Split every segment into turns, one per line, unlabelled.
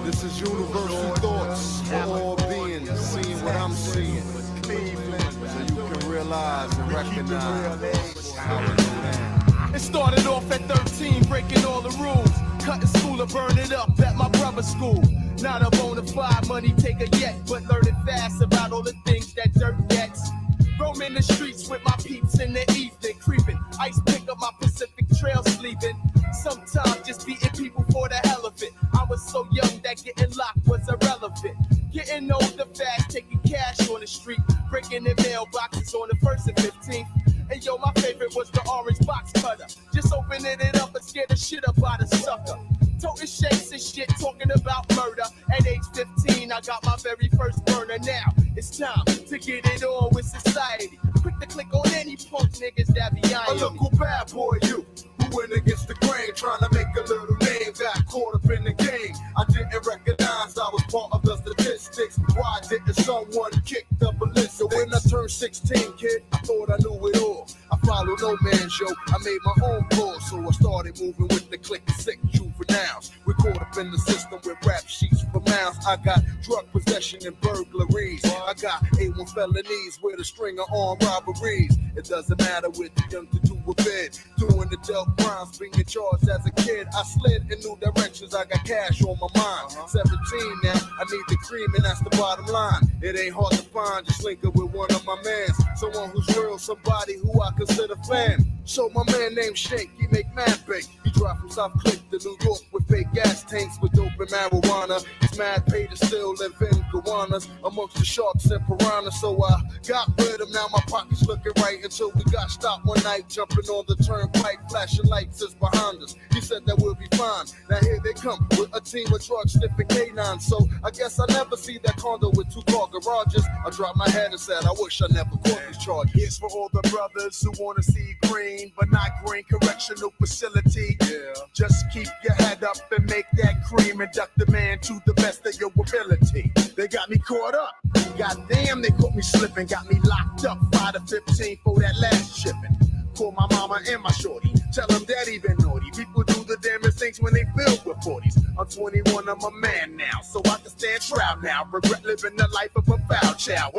This is universal thoughts for all beings, seeing what I'm seeing. So you can realize and recognize how we do that.
It started off at 13, breaking all the rules. Cutting school or burn it up at my brother's school. Not a bona fide money taker yet, but learning fast about all the things that dirt gets. Roaming the streets with my peeps in the evening, creeping. Ice pick up my Pacific Trail sleeping. Sometimes just beating people for the hell of it. I was so young that getting locked was irrelevant. Getting older fast, taking cash on the street. Breaking in mailboxes on the 1st and 15th. And yo, my favorite was the orange box cutter. Just opening it up and scare the shit up out of sucker. Toting shakes and shit, talking about murder. At age 15, I got my very first burner. Now it's time to get it on with society. Quick to click on any punk niggas that be eyeing me.
A local bad boy, you who went against the grain, trying to make a little name. Got caught up in the game. I didn't recognize I was part of the statistics. Why didn't someone kick the ballistics? So when I turned 16, kid, I thought I knew it all. I followed no man's yo. I made my own call, so I started moving with the click of sick juveniles. We caught up in the system with rap sheets for miles. I got drug possession and burglaries. I got A1 felonies with a string of armed robberies. It doesn't matter with the young to do a bit. Doing the dope crimes, being charged as a kid. I slid in new directions, I got cash on my mind. 17 now, I need the cream and that's the bottom line. It ain't hard to find, just link up with one of my mans. Someone who's real, somebody who I consider fan. So my man named Shank, he make mad bait. He drive from South Cliff to New York with fake gas tanks with dope and marijuana. He's mad paid to still live in Gowanus amongst the sharks and piranhas. So I got rid of him, now my pocket's looking right until we got stopped one night, jumping on the turnpike, flashing lights is behind us. He said that we'll be fine. Now here they come with a team of trucks sniffing canines. So I guess I never see that condo with 2-car garages. I dropped my head and said I wish I never caught these charges.
Here's for all the brothers who wanna see green, but not green correctional facility.
Yeah.
Just keep your head up and make that cream and duck the man to the best of your ability. They got me caught up. Goddamn, they caught me slipping. Got me locked up 5 to 15 for that last shipping. Call my mama and my shorty. Tell them daddy been naughty. People do the damnest things when they filled with 40s. I'm 21, I'm a man now, so I can stand trial now. Regret living the life of a foul child.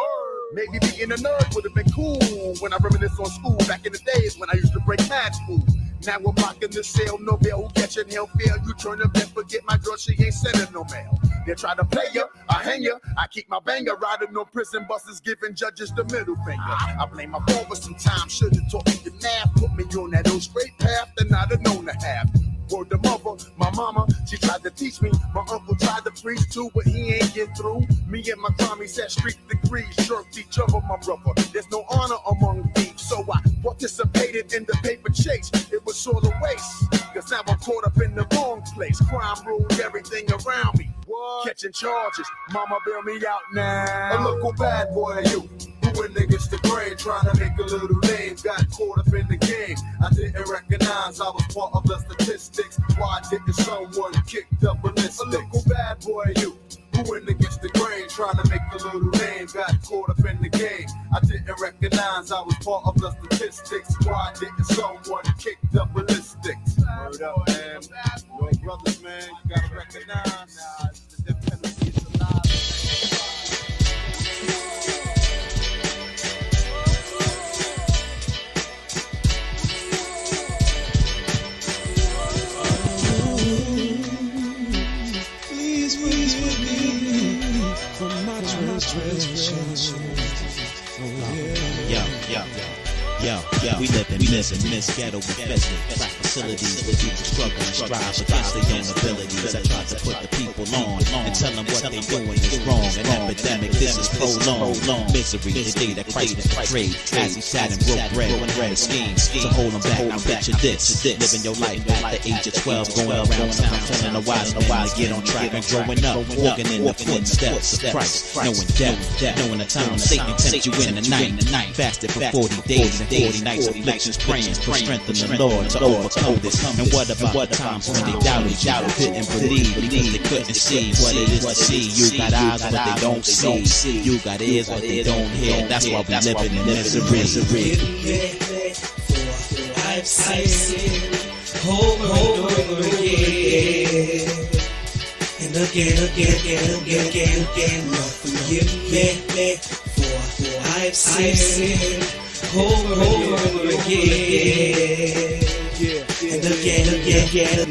Maybe being a nerd would have been cool when I reminisce on school back in the days when I used to break mad school. Now I'm rocking the sale, no bail, who catching hell fail. You turn up and forget my girl, she ain't sending no mail. They try to play ya, I hang ya, I keep my banger. Riding on prison buses, giving judges the middle finger. I blame my father sometimes, should've taught me the math. Put me on that old straight path that I'd have known to have. Word to mother, my mama, she tried to teach me. My uncle tried to preach too, but he ain't get through. Me and my cronies had street degrees, shirked each other, my brother. There's no honor among thieves, so I participated in the paper chase. It was all a waste, cause now I'm caught up in the wrong place. Crime ruled everything around me. What? Catching charges, mama bail me out now.
A local bad boy, you who went against the grain, trying to make a little name. Got caught up in the game. I didn't recognize I was part of the statistics. Why didn't someone kick the ballistics? A local bad boy, you who went against the grain, trying to make a little name. Got caught up in the game. I didn't recognize I was part of the statistics. Why didn't someone kick the ballistics? Word up, man. Yo, brothers, man, you gotta recognize the dependency is alive.
Please forgive me for my transgressions.
Yo, we live in miss ghetto infested black facilities where people struggle and strive against their own abilities. I try to put the people on and tell them what they doing is wrong. An epidemic, this is prolonged. Misery, the state of Christ is portrayed as he sat and broke bread when ran a scheme to hold him back. Now picture this, living your life at the age of 12, going around town telling a wise man to get on track and growing up, walking in the footsteps of Christ, knowing death, knowing the time Satan tempts you in the night, fasted for 40 days and 40 nights, afflictions, praying for strength in the Lord to overcome this. And what about times when they doubted, couldn't believe because they couldn't see what it is to see? You got eyes but they don't see, you got ears but they don't hear. That's why we living in misery.
I've sinned over and over again.
And again, Lord, forgive me for I've sinned over and over again. And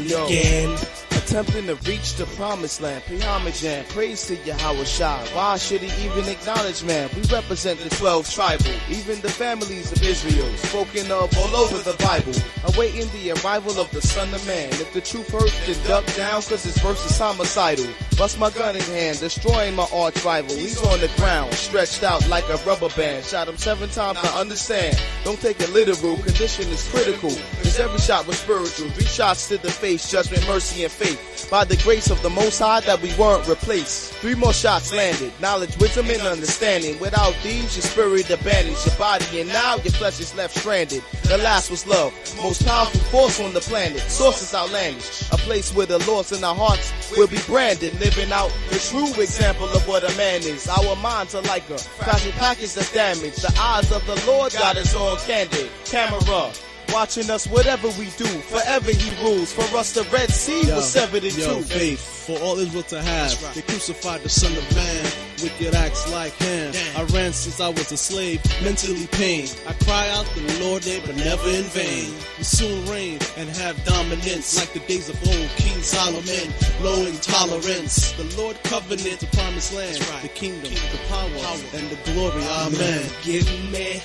again.
Attempting to reach the promised land, pay homage and praise to Yahweh Shai. Why should he even acknowledge man? We represent the 12 tribal, even the families of Israel, spoken of all over the Bible, awaiting the arrival of the Son of Man. If the truth hurts, then duck down, cause his verse is homicidal. Bust my gun in hand, destroying my arch rival. He's on the ground, stretched out like a rubber band. Shot him 7 times, I understand. Don't take it literal, condition is critical. Cause every shot was spiritual. 3 shots to the face, judgment, mercy, and faith. By the grace of the Most High that we weren't replaced. 3 more shots landed, knowledge, wisdom, and understanding. Without these, your spirit abandons your body, and now your flesh is left stranded. The last was love, most powerful force on the planet. Source is outlandish, a place where the lost in our hearts will be branded. Living out the true example of what a man is. Our minds are like a fragile package that's damaged. The eyes of the Lord got us on candid camera, watching us whatever we do. Forever he rules. For us the Red Sea was severed in two.
Faith for all Israel to have. Right. They crucified the Son of Man. Wicked acts like him. I ran since I was a slave, mentally pained. I cry out to the Lord name, but never in vain. We soon reign and have dominance, like the days of old King Solomon. Low in tolerance. The Lord covenant, the promised land, the kingdom, the power, and the glory. Amen.
Forgive me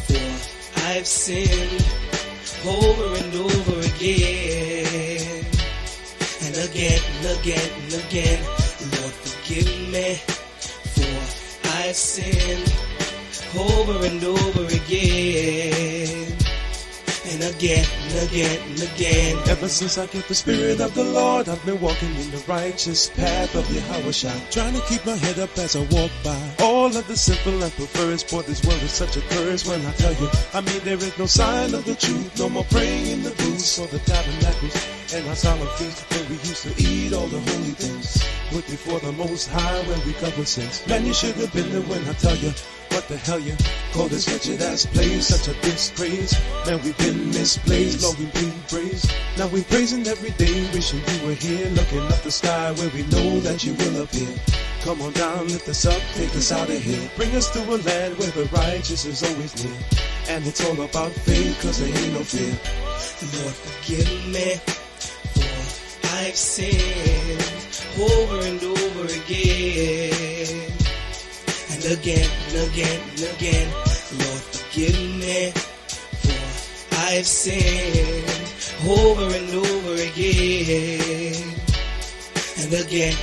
for I've sinned over and over again. And again, Lord, forgive me for I've sinned over and over again. And again.
Ever since I get the Spirit of the Lord, I've been walking in the righteous path of Yahweh Shai, trying to keep my head up as I walk by all of the simple and perverse. Boy, this world is such a curse when I tell you. I mean, there is no sign of the truth, no more praying in the booths or the tabernacles and our solemn feasts where we used to eat all the holy things. Put before the Most High when we cover sins. Man, you should have been there when I tell you. What the hell you call this wretched ass place? Such a disgrace. Man, we've been misplaced. Lord, we bring praise. Now we praising every day, wishing you were here, looking up the sky where we know that you will appear. Come on down, lift us up, take us out of here. Bring us to a land where the righteous is always near. And it's all about faith, cause there ain't no fear.
Lord, forgive me for I've sinned over and over again. And again. Lord, forgive me for I've sinned over and over again. And again.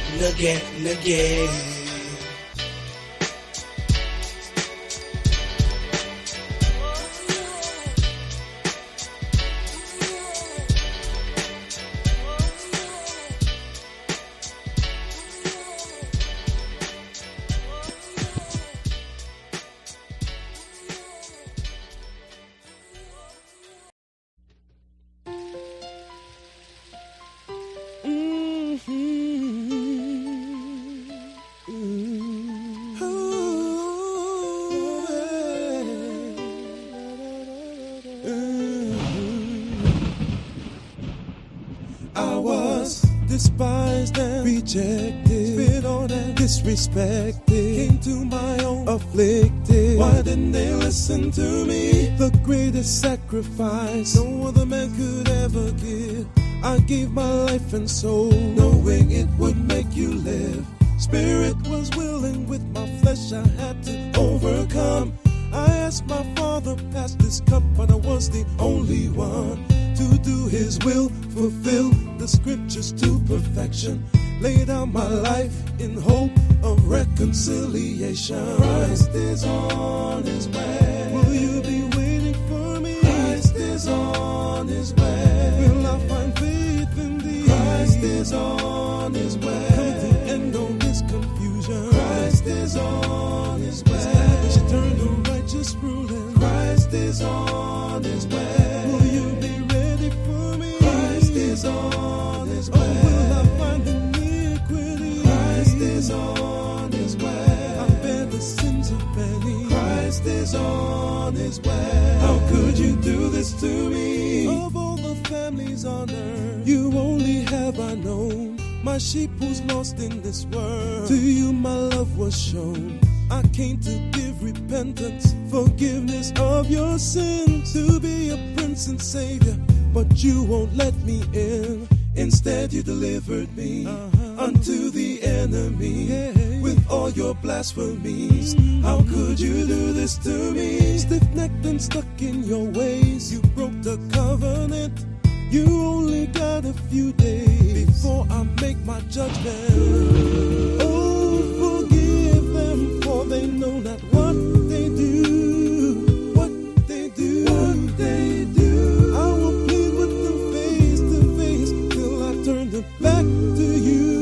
Despised and rejected, spit on and disrespected, came to my own afflicted. Why didn't they listen to me? The greatest sacrifice no other man could ever give. I gave my life and soul, knowing it would make you live. Spirit was willing, with my flesh I had to overcome. I asked my Father, pass this cup, but I was the only one to do his will, fulfill the scriptures to perfection. Lay down my life in hope of reconciliation. Christ is on his way. Will you be waiting for me? Christ is on his way. Will I find faith in thee? Christ is on his way. Come to end on this confusion. Christ is on his way. Establish eternal righteous ruling. Christ is on his way. Will you be ready for me? Christ is on his way. Oh, will I find iniquity? Christ is on his way. I bear the sins of many. Christ is on his way. How could you do this to me? Of all the families on earth, you only have I known my sheep who's lost in this world. To you my love was shown. I came to give repentance, forgiveness of your sins, to be a prince and savior, but you won't let me in. Instead you delivered me unto the enemy with all your blasphemies. How could you do this to me? Stiff-necked and stuck in your ways, you broke the covenant. You only got a few days before I make my judgment. Oh, forgive them, for they know not what they do. What they do, what they do. I will plead with them face to face till I turn them back to you.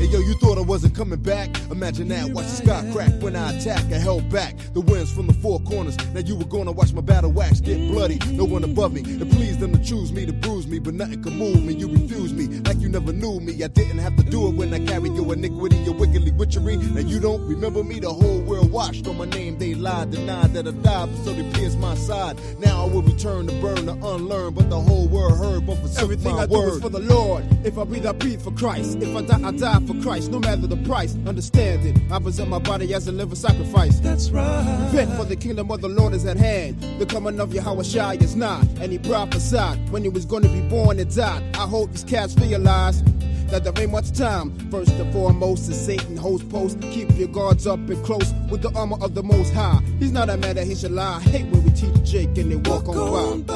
Yo, you thought I wasn't coming back? Imagine that, watch the sky crack when I attack. I held back the winds from the four corners. Now you were gonna watch my battle wax get bloody. No one above me, it pleased them to choose me, to bruise me, but nothing could move me. You refused me like you never knew me. I didn't have to do it when I carried your iniquity, your wickedly witchery. Now you don't remember me, the whole world watched on my name. They lied, denied that I died, but so they pierced my side. Now I will return to burn, to unlearn, but the whole world heard, but for
everything
my
I
word.
do is for the Lord. If I breathe for Christ. If I die for Christ, no matter the price. Understand it, I present my body as a living sacrifice.
That's right.
Repent, for the kingdom of the Lord is at hand. The coming of Yahweh is nigh. And he prophesied when he was going to be born and died. I hope these cats realize that there ain't much time. First and foremost is Satan holds post. Keep your guards up and close with the armor of the Most High. He's not a man that he should lie. I hate when we teach Jake and they walk on by.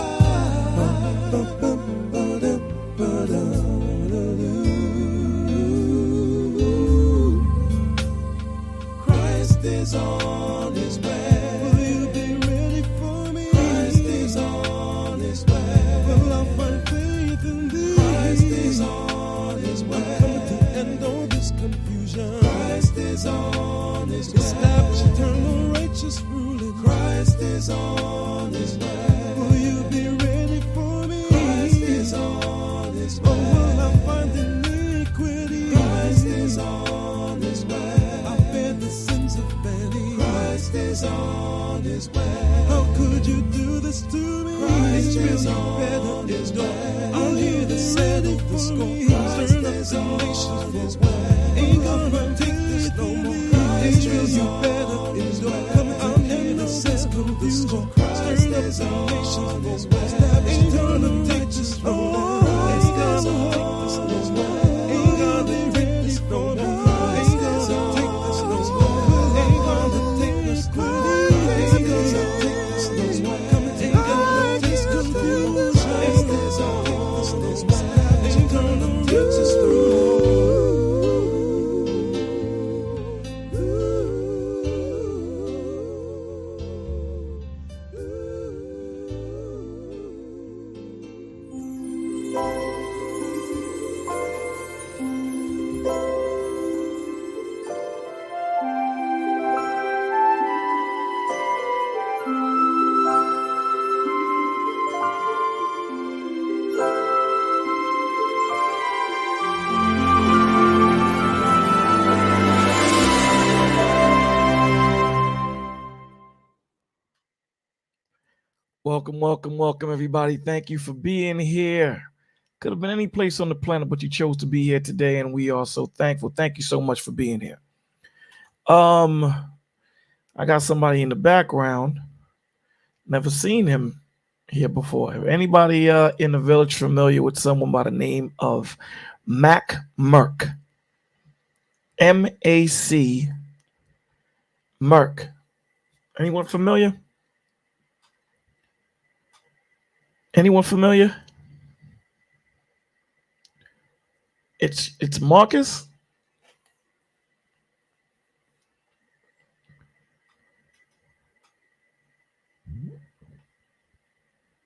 Christ is on his way. Will you be ready for me? Christ is on his way. Will I find faith in thee? Christ is on his way. I'm coming to end all this confusion. Christ is on his way. Establish eternal righteous ruling. Christ is on his way. Will you be ready for me? Christ is on his way. Or will I find iniquity? Christ is on his way. Christ is on his way. How could you do this to me? Christ is on his way. I'm here to settle the score. Turn up the nations for war. Ain't gonna take this no more. Israel, you better endure. Come out here to settle the score. Turn up the nations for war. Ain't gonna take this no more. Ain't gonna take this no more. Ain't gonna take this no more.
Welcome, everybody. Thank you for being here. Could have been any place on the planet, but you chose to be here today, and we are so thankful. Thank you so much for being here. I got somebody in the background. Never seen him here before. Anybody in the village familiar with someone by the name of Mac Merck? M-A-C Merck. Anyone familiar? Anyone familiar? It's Marcus.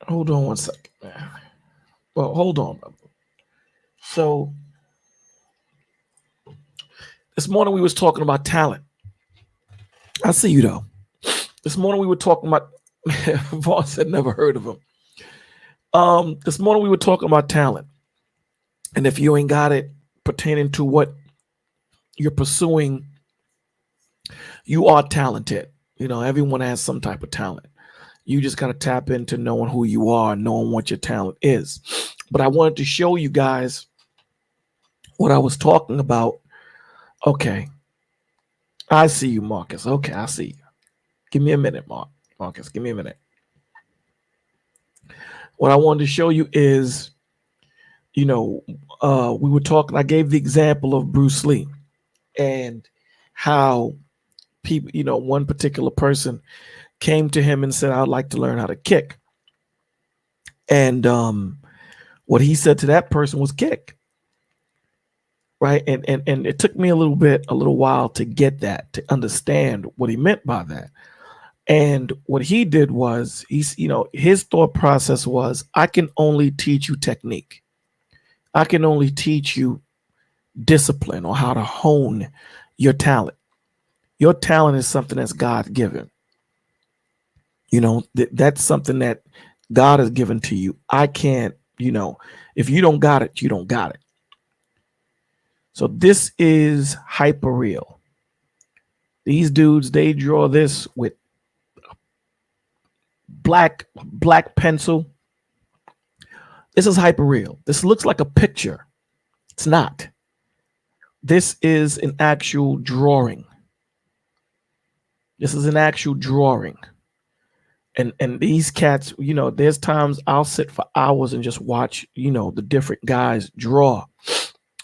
Hold on one second. Well, hold on. So this morning we was talking about talent. I see you though. This morning we were talking about Vaughn said never heard of him. This morning we were talking about talent. And if you ain't got it pertaining to what you're pursuing, you are talented. You know, everyone has some type of talent. You just got to tap into knowing who you are, knowing what your talent is. But I wanted to show you guys what I was talking about. Okay. I see you, Marcus. Okay, I see you. Give me a minute, Marcus. Give me a minute. What I wanted to show you is, we were talking, I gave the example of Bruce Lee and how people, one particular person came to him and said, I'd like to learn how to kick. And what he said to that person was kick. Right. And it took me a little while to get that, to understand what he meant by that. And what he did was his thought process was, I can only teach you technique. I can only teach you discipline or how to hone your talent. Your talent is something that's God given. That's something that God has given to you. I can't, if you don't got it, you don't got it. So this is hyper real. These dudes, they draw this with black pencil. This is hyper real. This looks like a picture. It's not. This is an actual drawing. This is an actual drawing. And these cats, there's times I'll sit for hours and just watch, the different guys draw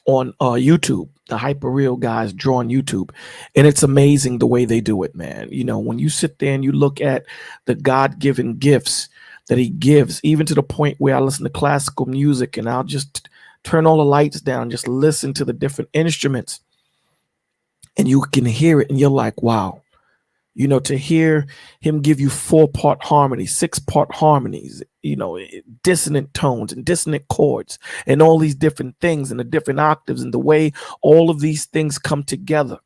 on YouTube. The hyper real guys draw on YouTube, and it's amazing the way they do it, man. When you sit there and you look at the God-given gifts that he gives, even to the point where I listen to classical music and I'll just turn all the lights down, just listen to the different instruments, and you can hear it, and you're like, wow. To hear him give you 4-part harmonies, 6-part harmonies, dissonant tones and dissonant chords and all these different things and the different octaves and the way all of these things come together.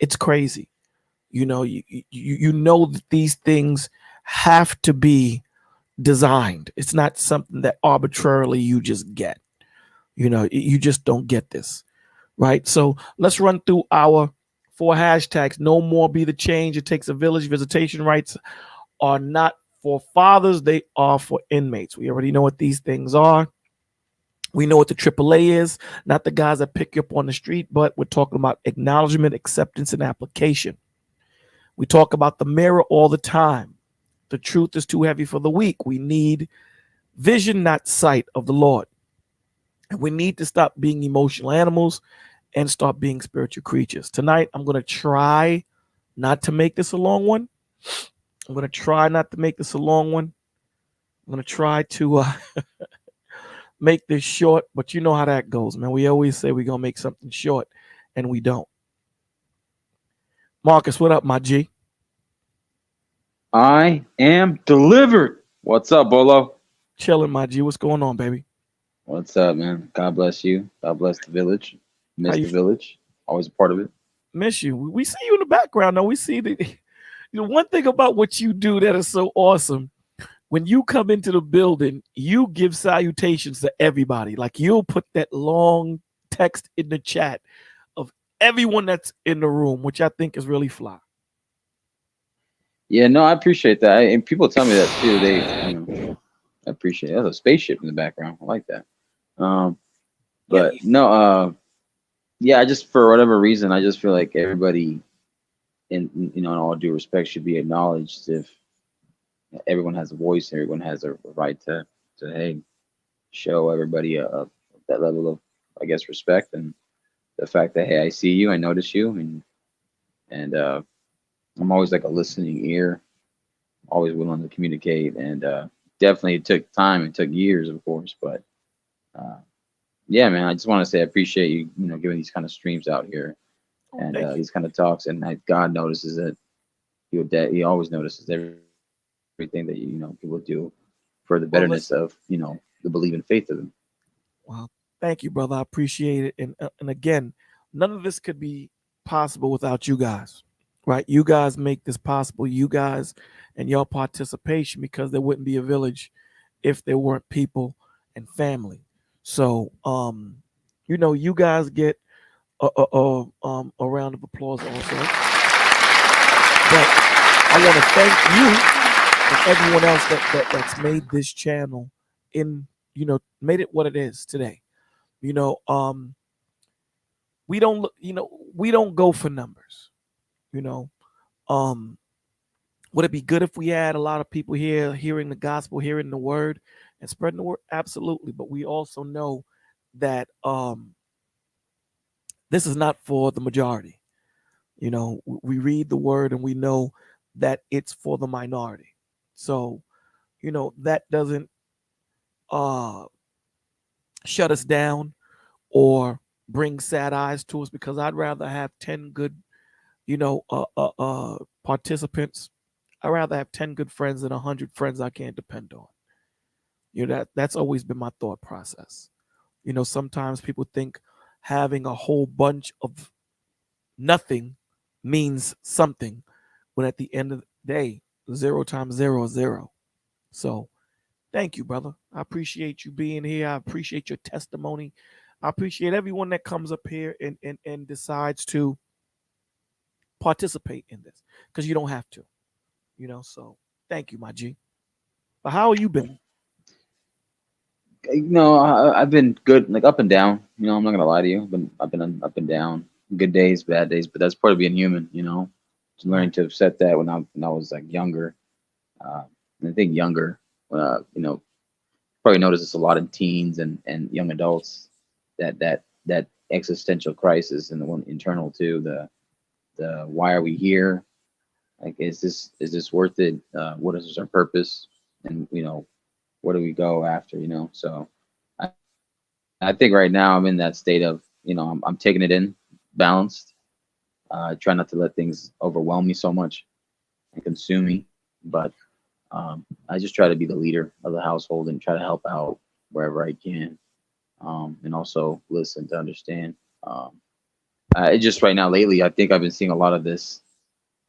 It's crazy. You know that these things have to be designed. It's not something that arbitrarily you just get. You just don't get this. Right. So let's run through our 4 hashtags. No more be the change. It takes a village. Visitation rights are not for fathers. They are for inmates. We already know what these things are. We know what the AAA is, not the guys that pick you up on the street, but we're talking about acknowledgement, acceptance, and application. We talk about the mirror all the time. The truth is too heavy for the weak. We need vision, not sight of the Lord. And we need to stop being emotional animals and start being spiritual creatures. Tonight, I'm going to try not to make this a long one. I'm going to try not to make this a long one. I'm going to try to make this short, but you know how that goes, man. We always say we're going to make something short, and we don't. Marcus, what up, my G?
I am delivered. What's up, Bolo?
Chilling, my G. What's going on, baby?
What's up, man? God bless you. God bless the village. Miss the village. Always a part of it.
Miss you. We see you in the background, though. We see the one thing about what you do that is so awesome. When you come into the building, you give salutations to everybody. Like you'll put that long text in the chat of everyone that's in the room, which I think is really fly.
Yeah, no, I appreciate that. And people tell me that too. I appreciate it. There's a spaceship in the background. I like that. Yeah, I just, for whatever reason, I just feel like everybody, in all due respect, should be acknowledged. If everyone has a voice, everyone has a right to hey, show everybody that level of, I guess, respect, and the fact that, hey, I see you, I notice you, and I'm always like a listening ear, always willing to communicate, and definitely it took time, it took years, of course, but yeah, man, I just want to say I appreciate you, giving these kind of streams out here, and these kind of talks, and God notices it. He always notices everything that people do for the betterness of the believing faith of them.
Wow, thank you, brother. I appreciate it, and again, none of this could be possible without you guys, right? You guys make this possible. You guys and your participation, because there wouldn't be a village if there weren't people and family. So, you guys get a round of applause also. But I want to thank you and everyone else that's made this channel in made it what it is today. We don't look, we don't go for numbers. Would it be good if we had a lot of people here hearing the gospel, hearing the word, and spreading the word? Absolutely. But we also know that this is not for the majority. We read the word and we know that it's for the minority. So, that doesn't shut us down or bring sad eyes to us, because I'd rather have 10 good, participants. I'd rather have 10 good friends than 100 friends I can't depend on. That's always been my thought process. Sometimes people think having a whole bunch of nothing means something, when at the end of the day, 0 times 0 is 0. So thank you, brother. I appreciate you being here. I appreciate your testimony. I appreciate everyone that comes up here and decides to participate in this, because you don't have to, so thank you, my G. But how have you been?
I've been good, like up and down. I'm not gonna lie to you. I've been up and down, good days, bad days. But that's part of being human. Just learning to accept that when I was like younger. And I think younger, probably notice this a lot in teens and young adults, that existential crisis, and the one internal too. The why are we here? Like, is this worth it? What is our purpose? And where do we go after? So I think right now I'm in that state of, I'm taking it in, balanced. Try not to let things overwhelm me so much and consume me. But I just try to be the leader of the household and try to help out wherever I can, and also listen to understand. Just right now, lately, I think I've been seeing a lot of this,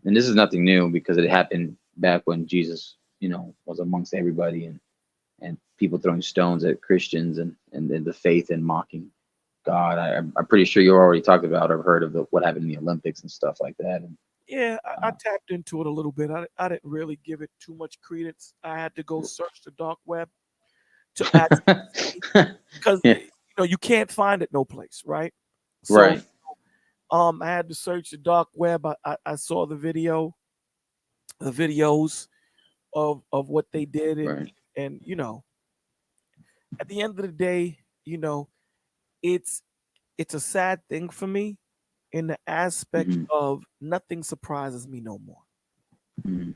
and this is nothing new because it happened back when Jesus, was amongst everybody, and people throwing stones at Christians and the faith and mocking God. I'm pretty sure you already talked about or heard of what happened in the Olympics and stuff like that. And
Yeah, I tapped into it a little bit. I didn't really give it too much credence. I had to go search the dark web to actually see, because
yeah,
you can't find it no place, right? So
right.
I had to search the dark web. I saw the videos of what they did,
Right.
and at the end of the day, it's a sad thing for me, in the aspect
Mhm.
of nothing surprises me no more.
Mhm.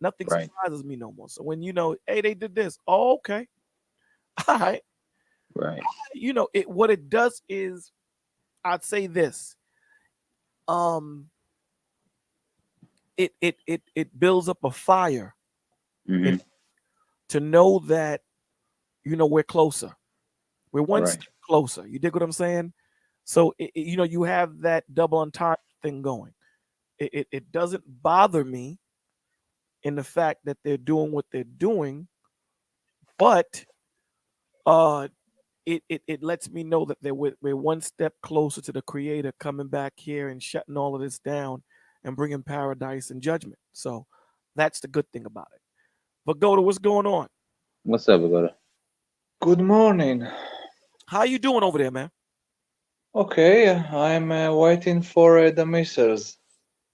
Nothing
Right.
surprises me no more. So when hey, they did this. Oh, okay. All right.
Right.
What it does is, I'd say this. Um it builds up a fire
Mhm.
to know that we're closer. We're one
Right.
step closer. You dig what I'm saying? So you have that double entendre thing going. It doesn't bother me in the fact that they're doing what they're doing, but it lets me know that we're one step closer to the Creator coming back here and shutting all of this down and bringing paradise and judgment. So that's the good thing about it. But Goda, what's going on?
What's up, Agoda?
Good morning.
How you doing over there, man?
Okay, I'm waiting for the missiles.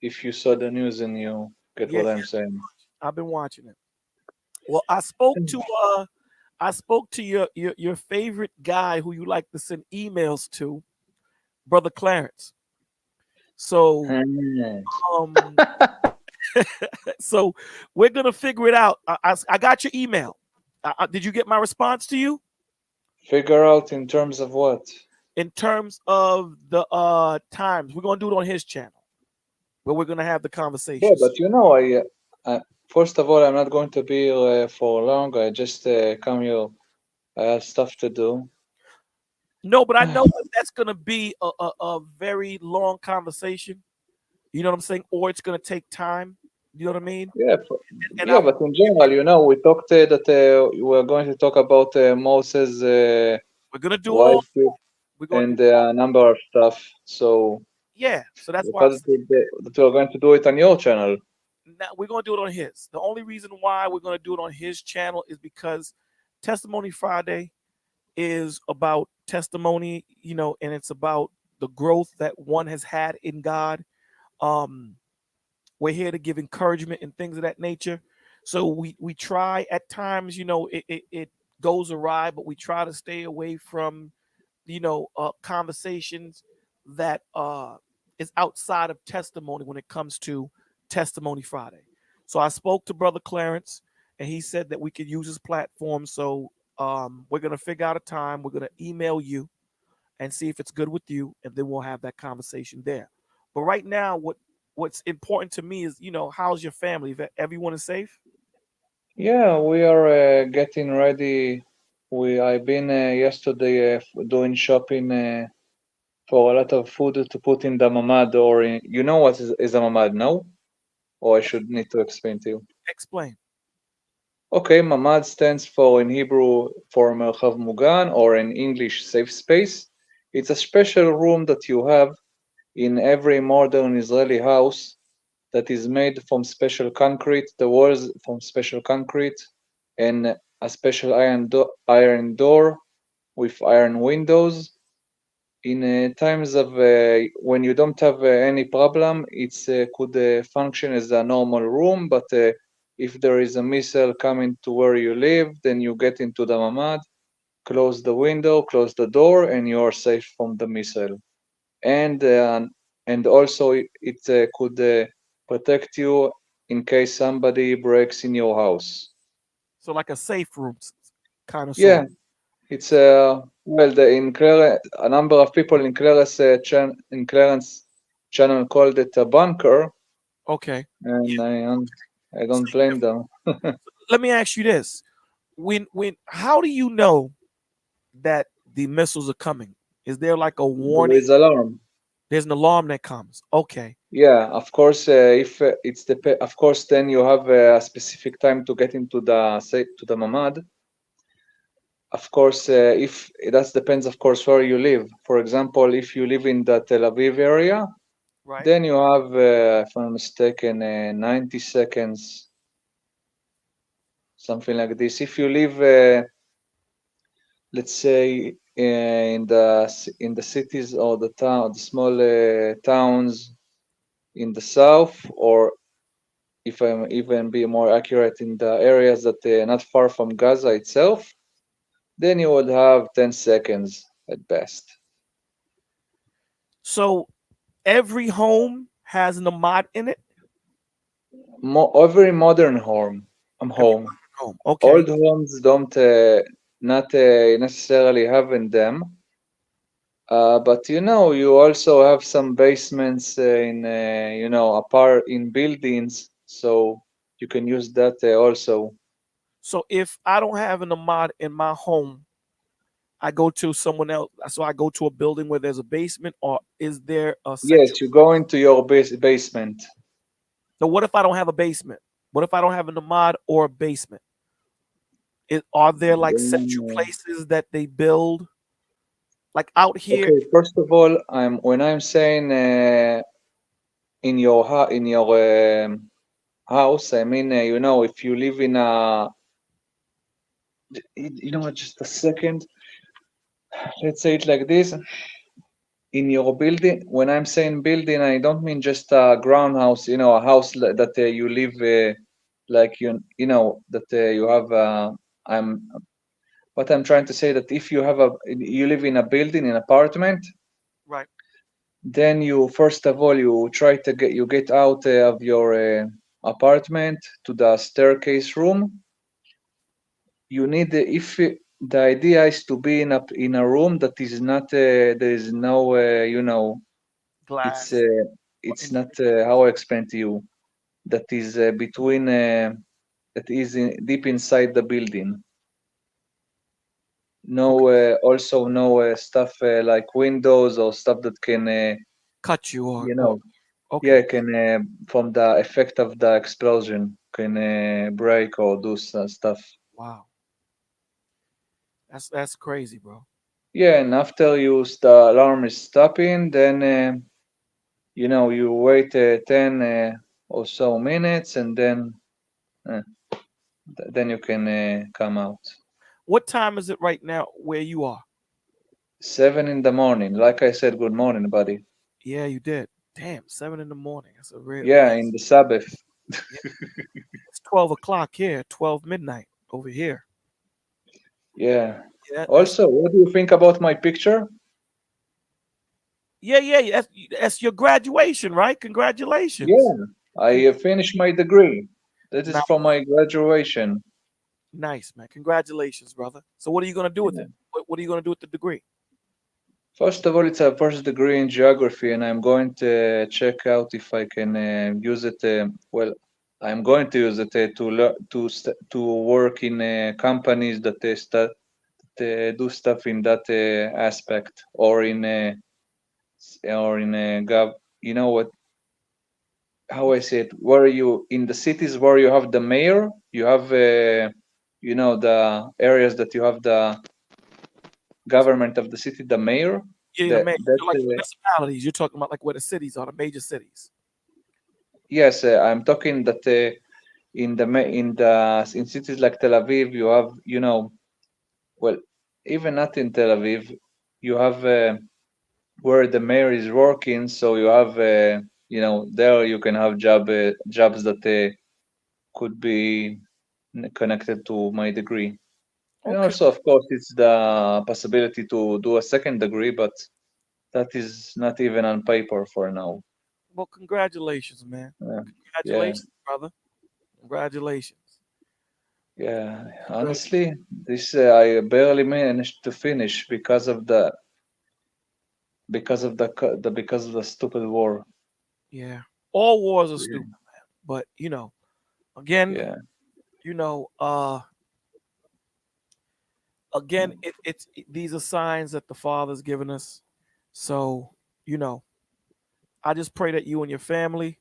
If you saw the news and you get
Yeah,
what I'm saying.
I've been watching it. Well, I spoke to your favorite guy who you like to send emails to, Brother Clarence. So um so we're gonna figure it out. I got your email. Did you get my response to you?
Figure out in terms of what?
In terms of the times, we're gonna do it on his channel, where we're gonna have the
Yeah,
conversations.
but I first of all, I'm not going to be for long. I just come here. I have stuff to do.
No, but I know that that's gonna be a very long conversation. You know what I'm saying? Or it's gonna take time. You know what I mean?
Yeah,
And
yeah, but in general, we talked that we're going to talk about Moses'
we're gonna do it all.
wife
We're gonna do
and a number of stuff. So
so that's
we
why I
thought
said
that we're going to do it on your channel.
now we're gonna do it on his. The only reason why we're gonna do it on his channel is because Testimony Friday is about testimony, you know, and it's about the growth that one has had in God. Um, we're here to give encouragement and things of that nature. So we try at times, you know, it goes awry, but we try to stay away from, you know, conversations that is outside of testimony when it comes to Testimony Friday. So I spoke to Brother Clarence, and he said that we could use his platform. So we're gonna figure out a time. We're gonna email you and see if it's good with you, and then we'll have that conversation there. But right now, what's important to me is, you know, how's your family? If everyone is safe?
Yeah, we are getting ready. I've been yesterday doing shopping for a lot of food to put in the mamad, or you know what is a mamad, no? Or I should need to explain to you.
Explain.
Okay, mamad stands for in Hebrew for Merchav Mugan, or in English safe space. It's a special room that you have in every modern Israeli house that is made from special concrete, the walls from special concrete, and a special iron door with iron windows. In times of when you don't have any problem, it could function as a normal room, but if there is a missile coming to where you live, then you get into the mamad, close the window, close the door, and you are safe from the missile. And also it could protect you in case somebody breaks in your house.
So like a safe room, kind of sort.
Yeah, it's well, a number of people in Clarence channel called it a bunker,
Okay.
and I don't blame them.
Let me ask you this: when how do you know that the missiles are coming? Is there like a
There
warning?
is alarm.
There's an alarm that comes. Okay.
Yeah, of course. If it's of course, then you have a specific time to get into the mamad. Of course, if that depends, of course, where you live. For example, if you live in the Tel Aviv area,
Right.
then you have, if I'm not mistaken, 90 seconds, something like this. If you live, let's say, in the cities or the small towns in the south, or if I'm even be more accurate, in the areas that are not far from Gaza itself, then you would have 10 seconds at best.
So every home has an Ahmad in it.
Every modern
Every
home,
home. Okay.
old homes don't not necessarily have in them. But you also have some basements in apart in buildings, so you can use that also.
So if I don't have an Ahmad in my home, I go to someone else. So I go to a building where there's a basement, or is there a central?
Yes, you go into your basement.
So what if I don't have a basement? What if I don't have an Ahmad or a basement? Are there like central
Then,
places that they build? Like out here,
okay, first of all, when I'm saying in your house, I mean if you live in a what, just a second, let's say it like this. In your building, when I'm saying building, I don't mean just a ground house, a house that you live like that you have I'm what I'm trying to say, that if you live in a building, in apartment,
right?
then you first of all you try to get out of your apartment to the staircase room. You need the idea is to be in a room that is not there is no it's
Glass.
it's not how I explain to you, that is between that is deep inside the building.
Okay.
No, also no stuff like windows or stuff that can
Cut you
you
or
know
okay.
yeah, can from the effect of the explosion can break or do stuff.
Wow. That's crazy, bro.
Yeah, and after the alarm is stopping, then you wait 10 or so minutes, and then uh, then you can come out.
What time is it right now where you are?
7 in the morning. Like I said, good morning, buddy.
Yeah, you did. Damn, 7 in the morning. That's a real.
Yeah, in the Sabbath.
Yeah, it's 12 o'clock here. 12 midnight over here.
Yeah.
Yeah,
Also, what do you think about my picture?
yeah. That's your graduation, right? Congratulations.
Yeah, I finished my degree. That is
Nice,
for my graduation.
nice, man. Congratulations, brother. So, what are you gonna do with
Yeah.
it? What are you gonna do with the degree?
First of all, it's a first degree in geography, and I'm going to check out if I can use it. Well, I'm going to use it to work in companies that do stuff in that aspect, or in gov. You know what? How I say it? Where you in the cities where you have the mayor, you have the areas that you have the government of the city, the mayor.
Yeah,
That
man.
that
Like municipalities. You're talking about like where the cities are, the major cities.
Yes, I'm talking that in cities like Tel Aviv, you have well, even not in Tel Aviv, you have where the mayor is working, so you have there you can have jobs that could be connected to my degree. And
Okay.
also, of course, it's the possibility to do a second degree, but that is not even on paper for now.
Well, congratulations, man.
Yeah, yeah,
Congratulations, brother. Congratulations.
yeah.
Congrats.
Honestly, this I barely managed to finish because of the stupid war.
Yeah. All wars are
Yeah,
stupid, but again,
yeah,
you know, uh, again, these are signs that the Father's given us. So, you know, I just pray that you and your family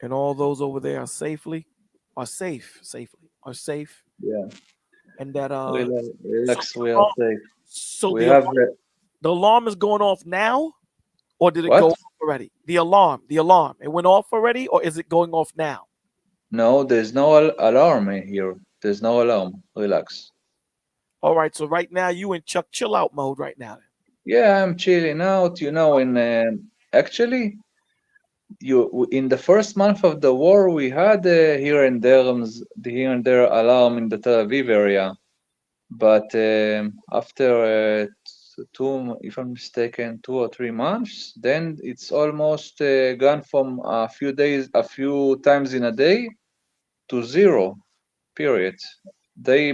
and all those over there are safe,
yeah.
and that so
Relax.
the
We are
alarm,
safe.
so
We have
the alarm is going off now, or did it go
what?
off already? The alarm, it went off already, or is it going off now?
No, there's no alarm here. There's no alarm. Relax.
All right, so right now you in Chuck chill out mode right now.
Yeah, I'm chilling out. In actually, in the first month of the war, we had here and there alarm in the Tel Aviv area, but after if I'm mistaken, 2 or 3 months, then it's almost gone from a few times in a day to zero. Period. The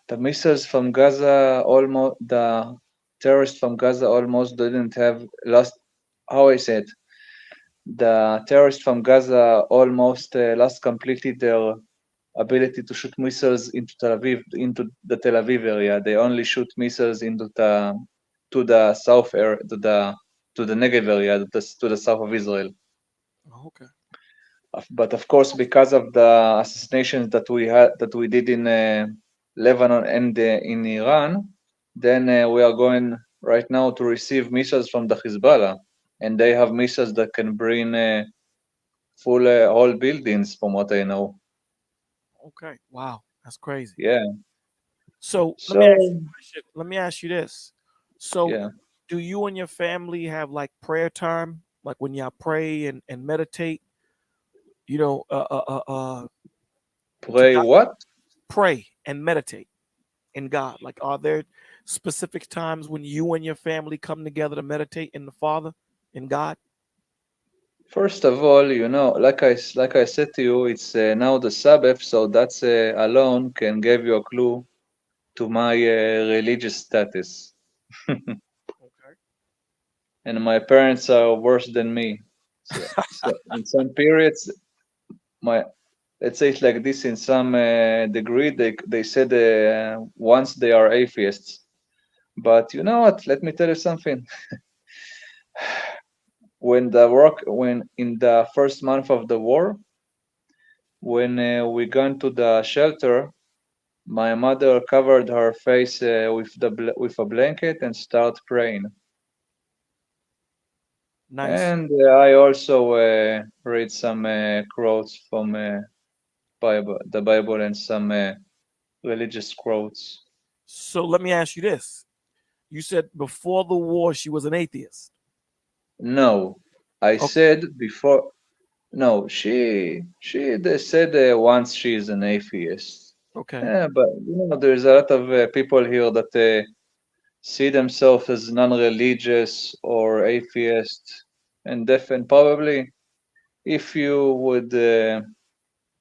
the missiles from Gaza almost the terrorists from Gaza almost didn't have lost. How I said, the terrorists from Gaza almost lost completely their ability to shoot missiles into the Tel Aviv area. They only shoot missiles into the to the south area, to the Negev area, to the south of Israel.
Oh, okay.
But of course, because of the assassinations that we did in Lebanon and in Iran, then we are going right now to receive missiles from the Hezbollah, and they have missiles that can bring full whole buildings, from what I know.
Okay. Wow, that's crazy.
Yeah.
So let me ask you
So
a question. Let me ask you this. So
yeah,
do you and your family have like prayer time? Like when y'all pray and meditate, you know, to
pray
God,
what?
pray and meditate in God. Like are there specific times when you and your family come together to meditate in the Father, in God?
First of all, like I said to you, it's now the Sabbath, so that's alone can give you a clue to my religious status.
Okay.
And my parents are worse than me. So in some periods, my let's say it like this, in some degree, they said once they are atheists. But you know what? Let me tell you something. When in the first month of the war, when we gone to the shelter, my mother covered her face with a blanket and start praying.
Nice.
And I also read some quotes from the Bible and some religious quotes.
So let me ask you this. You said before the war she was an atheist.
No, I
Okay.
said before. No, they said once she is an atheist.
Okay.
Yeah, but there's a lot of people here that see themselves as non-religious or atheist, and definitely probably if you would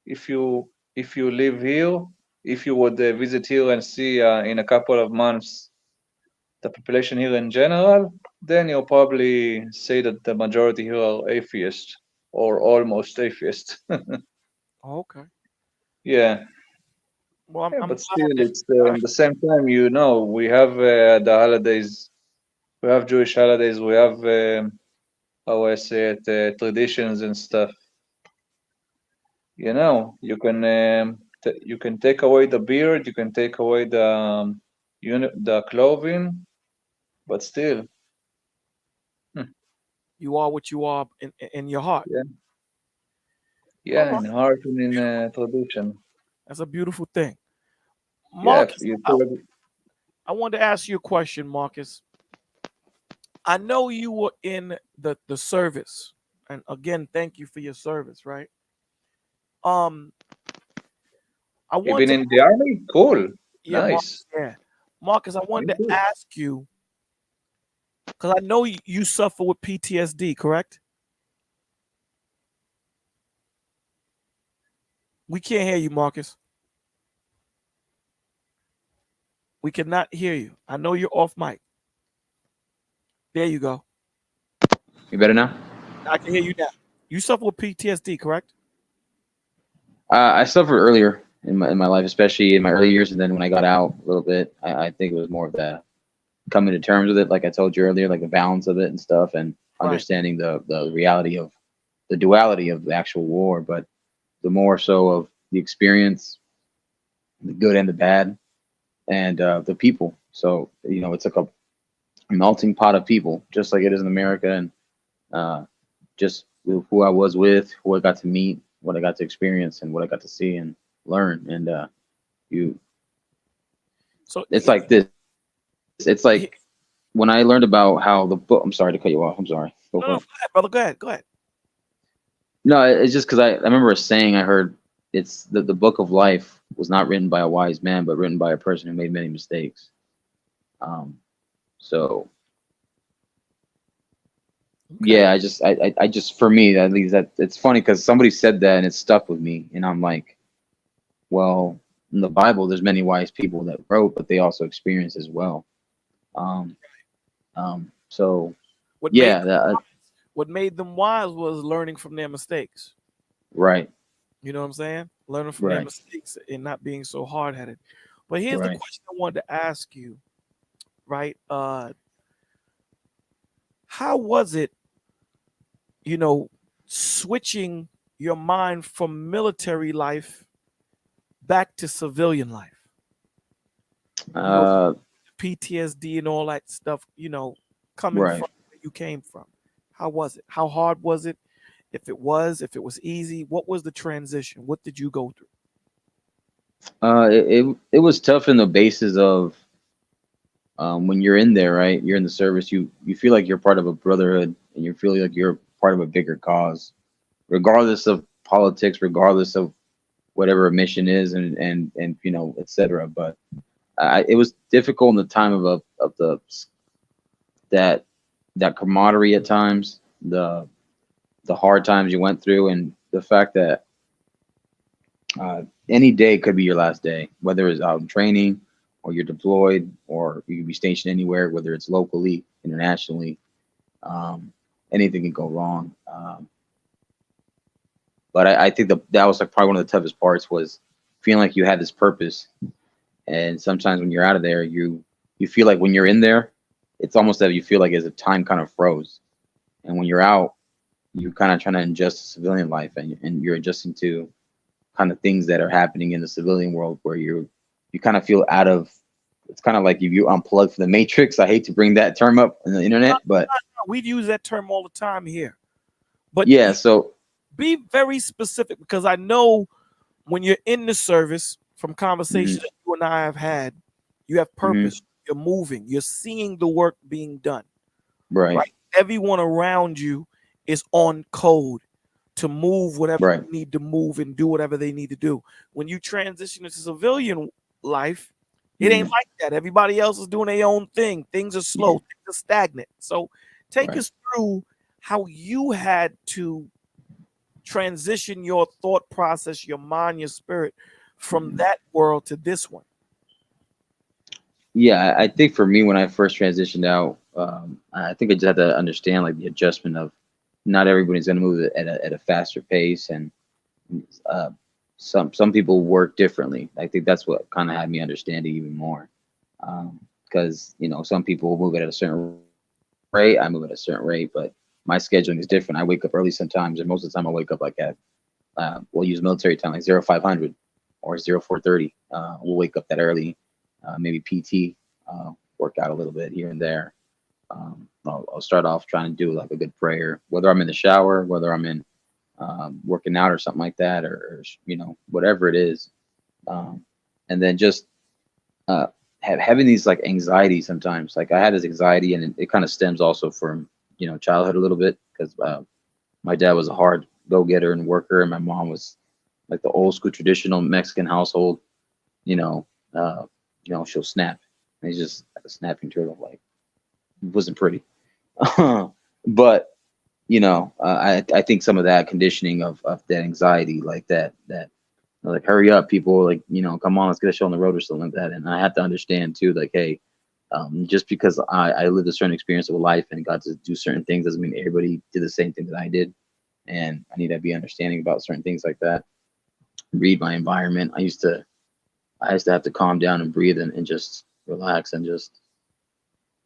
if you live here, if you would visit here and see in a couple of months the population here in general, then you'll probably say that the majority here are atheist or almost atheist.
Okay.
Yeah.
Well,
Yeah,
I'm
but
glad
still,
that
it's in the same time, we have the holidays, we have Jewish holidays, we have how I say it, traditions and stuff. You can take away the beard, you can take away the clothing, but still,
you are what you are in your heart.
yeah,
All
yeah,
right.
in heart and in tradition.
That's a beautiful thing.
Yeah,
Marcus,
you
I wanted to ask you a question, Marcus. I know you were in the service, and again, thank you for your service, right? Um, I
You've
want
been
to,
in the army? Cool,
yeah,
nice.
Marcus, I
Me
wanted to
too.
ask you because I know you suffer with PTSD, correct? We can't hear you, Marcus. We cannot hear you. I know you're off mic. There you go.
You better now?
I can hear you now. You suffer with PTSD, correct?
I suffered earlier in my life, especially in my early years, and then when I got out a little bit, I think it was more of that coming to terms with it, like I told you earlier, like the balance of it and stuff, and
Right.
understanding the reality of the duality of the actual war, but the more so of the experience, the good and the bad, and the people. So it's like a melting pot of people, just like it is in America, and just who I was with, who I got to meet, what I got to experience, and what I got to see and learn. And
So
it's like this. It's like when I learned about how the book. I'm sorry to cut you off. I'm sorry.
no, go ahead, brother. Go ahead. Go ahead.
No, it's just because I remember a saying I heard. It's the book of life was not written by a wise man, but written by a person who made many mistakes. So yeah, I just for me at least that it's funny because somebody said that and it stuck with me, and I'm like, well, in the Bible, there's many wise people that wrote, but they also experienced as well. So
What
yeah,
what made them wise was learning from their mistakes.
right,
You know what I'm saying? Learning from their
right,
mistakes and not being so hard headed. But here's the
right.
question I wanted to ask you, right? How was it, switching your mind from military life back to civilian life? PTSD and all that stuff, coming
Right.
from where you came from. How was it? How hard was it? If it was easy, what was the transition? What did you go through?
It was tough in the basis of when you're in there, right? You're in the service. You feel like you're part of a brotherhood, and you feel like you're part of a bigger cause, regardless of politics, regardless of whatever a mission is, and etc. But it was difficult in the time of that camaraderie at times, the hard times you went through, and the fact that any day could be your last day, whether it's out in training or you're deployed or you can be stationed anywhere, whether it's locally, internationally. Anything can go wrong. But I think that was like probably one of the toughest parts was feeling like you had this purpose. And sometimes when you're out of there, you feel like when you're in there, it's almost that you feel like as if time kind of froze. And when you're out, you're kind of trying to adjust to civilian life, and you're adjusting to kind of things that are happening in the civilian world where you kind of feel out of. It's kind of like if you unplug from the matrix. I hate to bring that term up on the internet, but
we'd use that term all the time here. But
yeah, so
be very specific, because I know when you're in the service, from conversations that you and I have had, you have purpose. You're moving. You're seeing the work being done.
Right.
Everyone around you is on code to move whatever you need to move and do whatever they need to do. When you transition into civilian life, it ain't like that. Everybody else is doing their own thing. Things are slow. Things are stagnant. So take us through how you had to transition your thought process, your mind, your spirit from that world to this one.
Yeah, I think for me, when I first transitioned out, I think I just had to understand like the adjustment of not everybody's going to move at a faster pace, and some people work differently. I think that's what kind of had me understand it even more, because you know, some people move at a certain rate, I move at a certain rate, but my scheduling is different. I wake up early sometimes, and most of the time I wake up like at we'll use military time like 0500 or 0430. We'll wake up that early, maybe PT, work out a little bit here and there. I'll start off trying to do like a good prayer, whether I'm in the shower, whether I'm in working out or something like that, or you know, whatever it is. And then just having these like anxiety sometimes. Like I had this anxiety, and it kind of stems also from, you know, childhood a little bit, because my dad was a hard go-getter and worker, and my mom was like the old school traditional Mexican household. You know, she'll snap. And he's just like a snapping turtle. Like, it wasn't pretty. But you know, I think some of that conditioning of that anxiety, like that like, hurry up, people, like, you know, come on, let's get a show on the road or something like that. And I have to understand too, like, hey, just because I lived a certain experience of life and got to do certain things doesn't mean everybody did the same thing that I did. And I need to be understanding about certain things like that. Read my environment. I used to have to calm down and breathe and just relax and just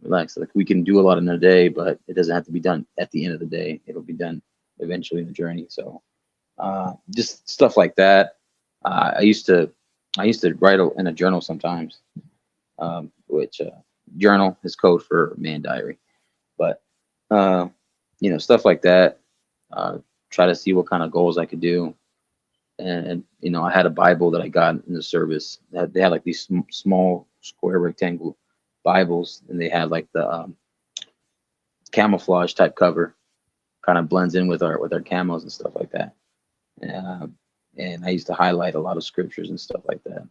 relax. Like, we can do a lot in a day, but it doesn't have to be done at the end of the day. It'll be done eventually in the journey. So just stuff like that. I used to write in a journal sometimes, which journal is code for man diary. But you know, stuff like that. Try to see what kind of goals I could do. And you know, I had a Bible that I got in the service. They had like these small square rectangle Bibles, and they had like the camouflage type cover, kind of blends in with our camos and stuff like that. And I used to highlight a lot of scriptures and stuff like that,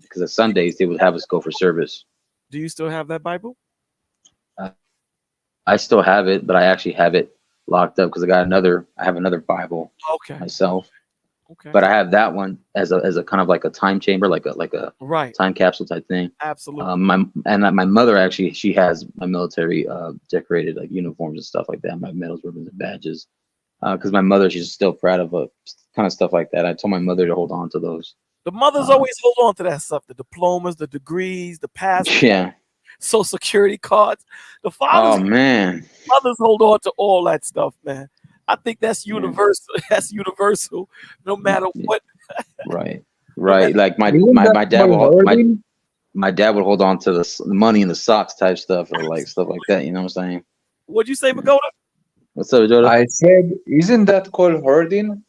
because on Sundays they would have us go for service.
Do you still have that Bible?
I still have it, but I actually have it locked up because I have another Bible myself. Okay. But I have that one as a kind of like a time chamber, like a time capsule type thing.
Absolutely.
My mother actually, she has my military decorated like uniforms and stuff like that, my medals, ribbons, and badges. Because my mother, she's still proud of kind of stuff like that. I told my mother to hold on to those.
The mothers always hold on to that stuff: the diplomas, the degrees, the passports, Social Security cards. The fathers, mothers hold on to all that stuff, man. I think that's universal. That's universal, no matter what. Right.
Like my dad would hold on to the money in the socks type stuff, or like stuff like that. You know what I'm saying?
What'd you say, Pagoda?
What's up, Jordan?
I said, isn't that called hoarding?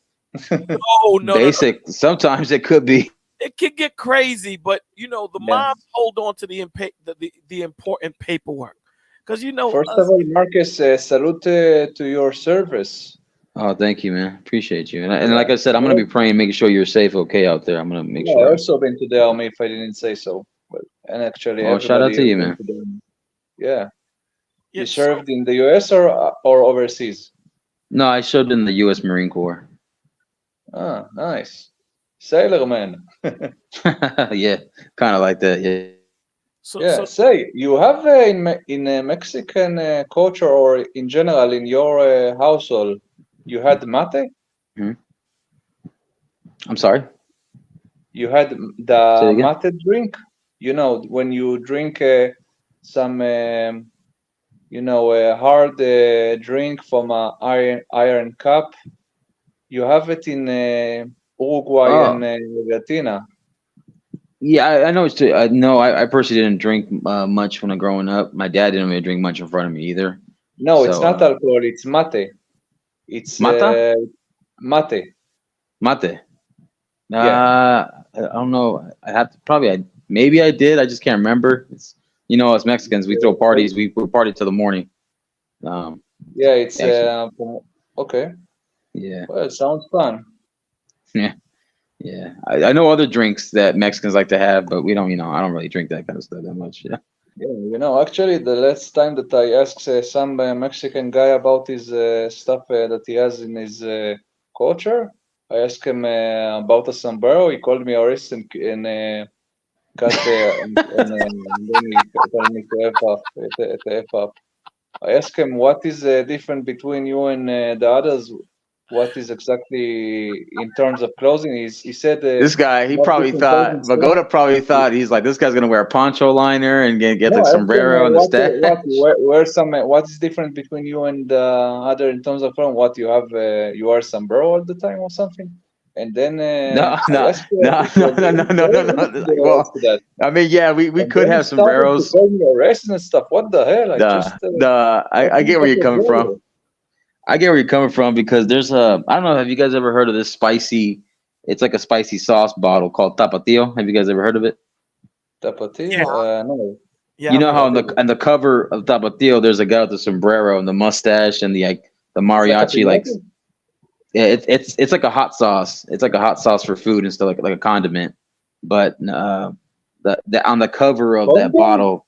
No.
Basic. No. Sometimes it could be.
It can get crazy, but you know, the moms hold on to the important paperwork. Because, you know,
first of all, Marcus, salute to your service.
Oh, thank you, man. Appreciate you. And like I said, I'm going to be praying, making sure you're safe, okay, out there. I'm going to make sure.
I've also been to the army, if I didn't say so. And actually,
shout out to you, man.
Yeah. You served in the U.S. or overseas?
No, I served in the U.S. Marine Corps.
Ah, nice. Sailor man.
Yeah, kind of like that, yeah.
Say, you have in a Mexican culture or in general in your household, you had mate?
I'm sorry?
You had the mate drink? You know, when you drink some, a hard drink from an iron cup, you have it in Uruguay and Argentina.
Yeah, I know it's true. No, I personally didn't drink much when I was growing up. My dad didn't really drink much in front of me either.
No, it's not alcohol. It's mate. It's
mate.
Mate.
Mate. I don't know. I have to probably. Maybe I did. I just can't remember. It's as Mexicans, we throw parties. We party till the morning.
Yeah, it's
Actually,
okay.
yeah,
Well, it sounds fun.
yeah, yeah. I know other drinks that Mexicans like to have, but we don't. I don't really drink that kind of stuff that much. Yeah.
Yeah, actually, the last time that I asked some Mexican guy about his stuff that he has in his culture, I asked him about a sombrero. He called me a racist and cut and then he told me to F up. I asked him what is different between you and the others. What is exactly in terms of clothing? He said
This guy, he
what
probably
different clothing
thought,
stuff.
Vagoda probably thought he's like, this guy's gonna wear a poncho liner and get
No,
the
I asked him
sombrero and the stash.
what is different between you and the other in terms of clothing? What you have? You wear sombrero all the time or something? And then
No,
I
no,
asked
no,
if he
no, no, no,
agreed.
no, no, no. Well,
To that.
I mean, yeah, we
And
could
then he
have
started to
sombreros.
call me a racist and stuff. What the hell? I just
I get where you're coming from.
brother.
I get where you're coming from because there's I don't know, have you guys ever heard of this spicy? It's like a spicy sauce bottle called Tapatio. Have you guys ever heard of it?
Tapatio?
Yeah.
No.
Yeah,
You
I've
know
heard
how
of
on
it.
the cover of Tapatio, there's a guy with the sombrero and the mustache and the
It's like a
mariachi, like
pinote?
yeah, it's like a hot sauce. It's like a hot sauce for food and stuff, like a condiment. But the on the cover of that
Condom?
bottle,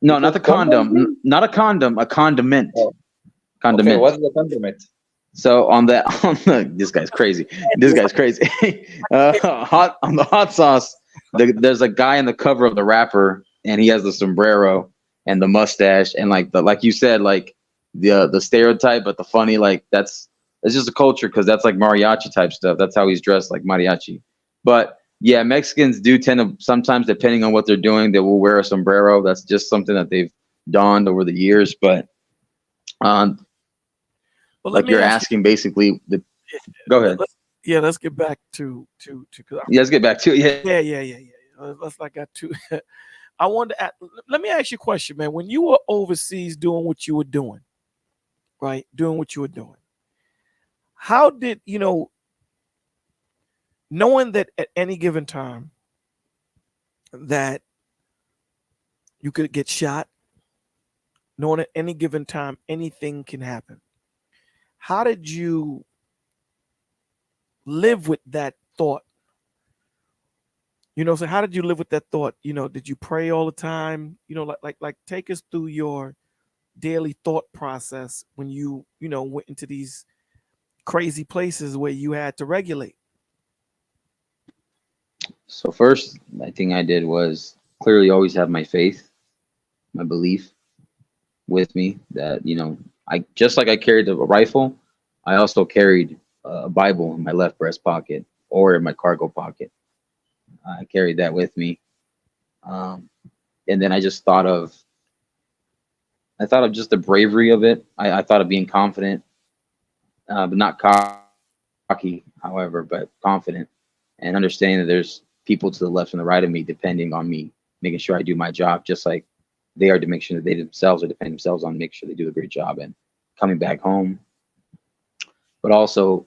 no,
It
not
was
the
condom
condom,
thing?
not a condom, a condiment,
Oh, okay.
condiment.
What's the condiment?
So on this guy's crazy. This guy's crazy. Hot on the hot sauce. There's a guy in the cover of the wrapper, and he has the sombrero and the mustache, and like you said, like the stereotype, but the funny, like it's just a culture because that's like mariachi type stuff. That's how he's dressed, like mariachi. But yeah, Mexicans do tend to sometimes, depending on what they're doing, they will wear a sombrero. That's just something that they've donned over the years. But
But let
like
me
you're
ask
asking, basically, go
you.
ahead.
Let's get back to because
Yeah, let's get back to it. Yeah.
yeah. Let's not got too. I wanted to ask, let me ask you a question, man. When you were overseas doing what you were doing, right? Doing what you were doing, how did knowing that at any given time that you could get shot, knowing at any given time anything can happen, how did you live with that thought? So how did you live with that thought? Did you pray all the time? Like take us through your daily thought process when you went into these crazy places where you had to regulate.
So first, I think I did was clearly always have my faith, my belief with me that, I just like I carried a rifle, I also carried a Bible in my left breast pocket or in my cargo pocket. I carried that with me. And then I thought of just the bravery of it. I thought of being confident, but not cocky, however, but confident, and understanding that there's people to the left and the right of me depending on me, making sure I do my job, just like they are to make sure that they themselves are depending themselves on, make sure they do a great job and coming back home. But also,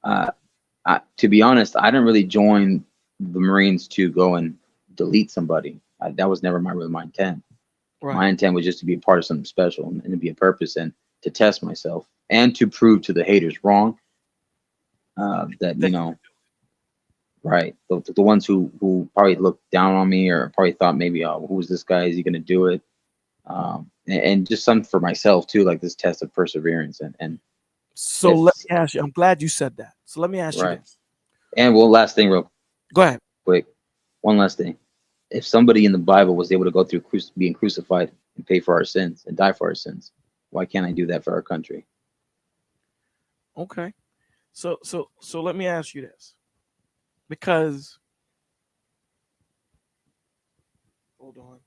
to be honest, I didn't really join the Marines to go and delete somebody. That was never my intent. Right. My intent was just to be a part of something special and to be a purpose and to test myself and to prove to the haters wrong. That right, the ones who probably looked down on me or probably thought maybe, oh, who's this guy? Is he going to do it? And just something for myself too, like this test of perseverance and.
So let me ask you. I'm glad you said that. So let me ask you this.
And one last thing, real.
Go ahead.
Quick. One last thing. If somebody in the Bible was able to go through being crucified and pay for our sins and die for our sins, why can't I do that for our country?
Okay. So let me ask you this. Because hold on.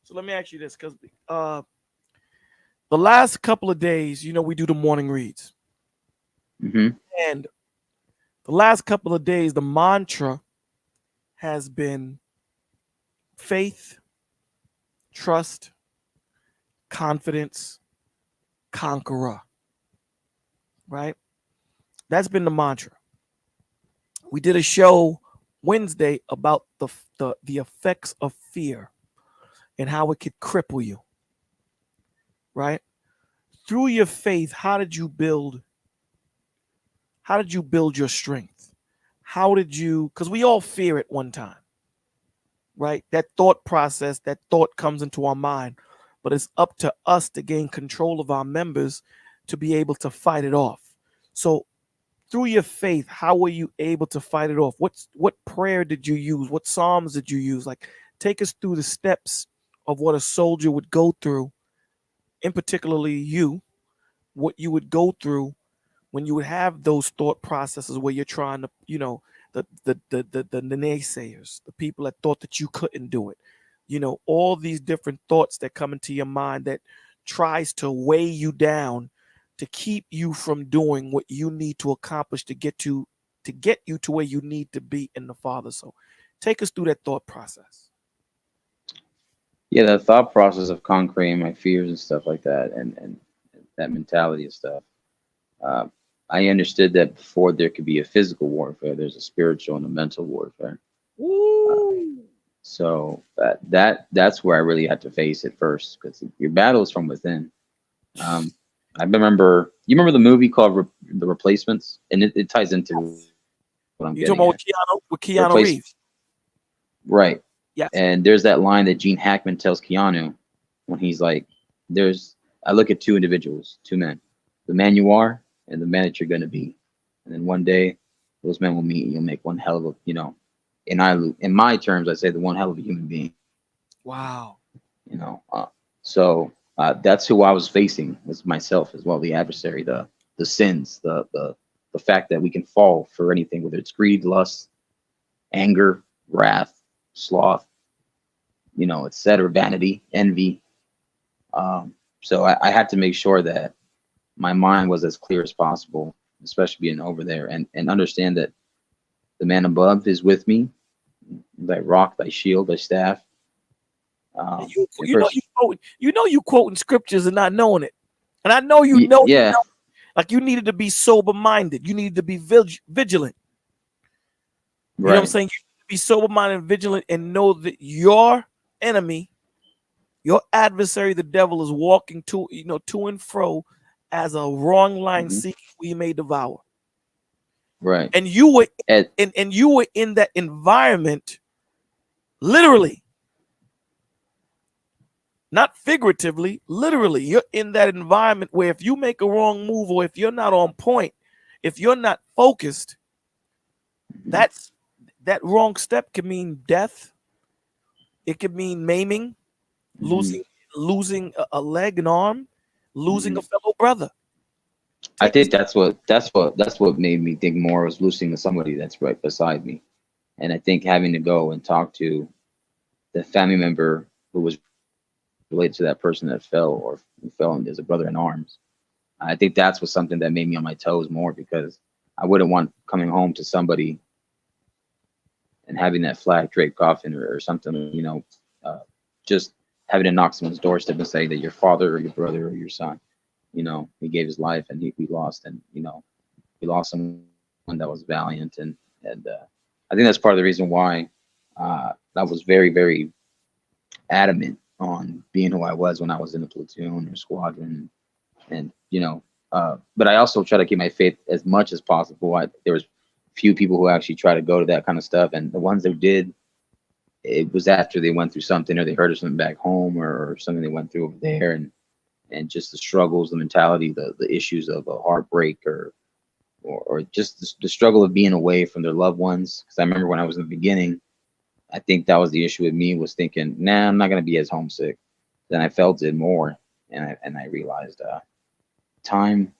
So let me ask you this, because the last couple of days, we do the morning reads.
Mm-hmm.
And the last couple of days, the mantra has been faith, trust, confidence, conqueror. Right? That's been the mantra. We did a show Wednesday about the effects of fear and how it could cripple you. Right? Through your faith, how did you build your strength? How did you, because we all fear at one time, right? That thought process, that thought comes into our mind, but it's up to us to gain control of our members to be able to fight it off. So through your faith, how were you able to fight it off? What prayer did you use? What psalms did you use? Like, take us through the steps of what a soldier would go through, in particularly you, what you would go through when you would have those thought processes where you're trying to, the naysayers, the people that thought that you couldn't do it, all these different thoughts that come into your mind that tries to weigh you down to keep you from doing what you need to accomplish to get you to where you need to be in the Father. So take us through that thought process.
Yeah, the thought process of conquering my fears and stuff like that, and that mentality and stuff. I understood that before there could be a physical warfare, there's a spiritual and a mental warfare. So that's where I really had to face it first, because your battle is from within. I remember, you remember the movie called The Replacements, and it ties into what I'm
You
getting
talking about
at.
with Keanu Reeves?
Right.
Yes.
And there's that line that Gene Hackman tells Keanu when he's like, I look at two individuals, two men, the man you are and the man that you're going to be. And then one day those men will meet and you'll make one hell of a, in my terms, I say the one hell of a human being.
Wow.
So that's who I was facing, was myself as well, the adversary, the sins, the fact that we can fall for anything, whether it's greed, lust, anger, wrath, sloth, etc., vanity, envy. So I had to make sure that my mind was as clear as possible, especially being over there, and understand that the man above is with me, thy rock, thy shield, thy staff.
You quoting scriptures and not knowing it, and I know you know. Like, you needed to be sober minded. You needed to be vigilant. You know what I'm saying? You need to be sober minded and vigilant, and know that your enemy, your adversary, the devil, is walking to and fro as a wrong line seeking who he may devour.
Right.
And you were and you were in that environment, literally. Not figuratively, literally. You're in that environment where if you make a wrong move, or if you're not on point, if you're not focused, that wrong step can mean death. It could mean maiming, losing a leg, an arm, losing a fellow brother.
I think that's what made me think more, was losing somebody that's right beside me. And I think having to go and talk to the family member who was related to that person that fell, or who fell and as a brother in arms, I think that's was something that made me on my toes more, because I wouldn't want coming home to somebody and having that flag draped coffin or something, just having to knock someone's doorstep and say that your father or your brother or your son, he gave his life, and we lost, and we lost someone that was valiant, and I think that's part of the reason why I was very, very adamant on being who I was when I was in the platoon or squadron, and but I also try to keep my faith as much as possible. There was few people who actually try to go to that kind of stuff, and the ones that did, it was after they went through something, or they heard of something back home, or something they went through over there, and just the struggles, the mentality, the issues of a heartbreak, or just the struggle of being away from their loved ones. Because I remember when I was in the beginning, I think that was the issue with me, was thinking, nah, I'm not going to be as homesick. Then I felt it more, and I realized time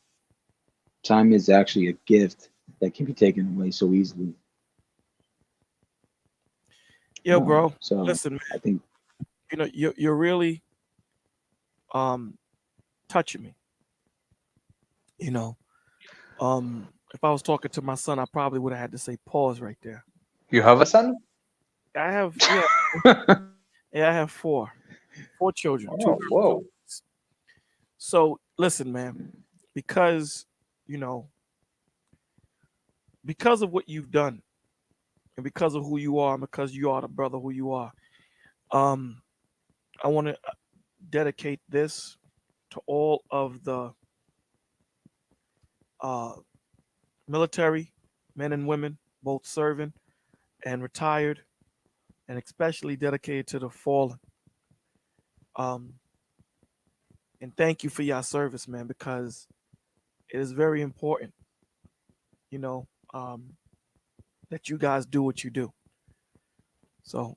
is actually a gift that can be taken away so easily.
Yo, bro,
so
listen, man,
I think
you're really touching me. If I was talking to my son, I probably would have had to say pause right there.
You have a son?
I have, I have four children.
Oh, whoa.
So listen, man, because because of what you've done, and because of who you are, and because you are the brother who you are, I want to dedicate this to all of the military men and women, both serving and retired, and especially dedicated to the fallen. Um, and thank you for your service, man, because it is very important, you know, that you guys do what you do. So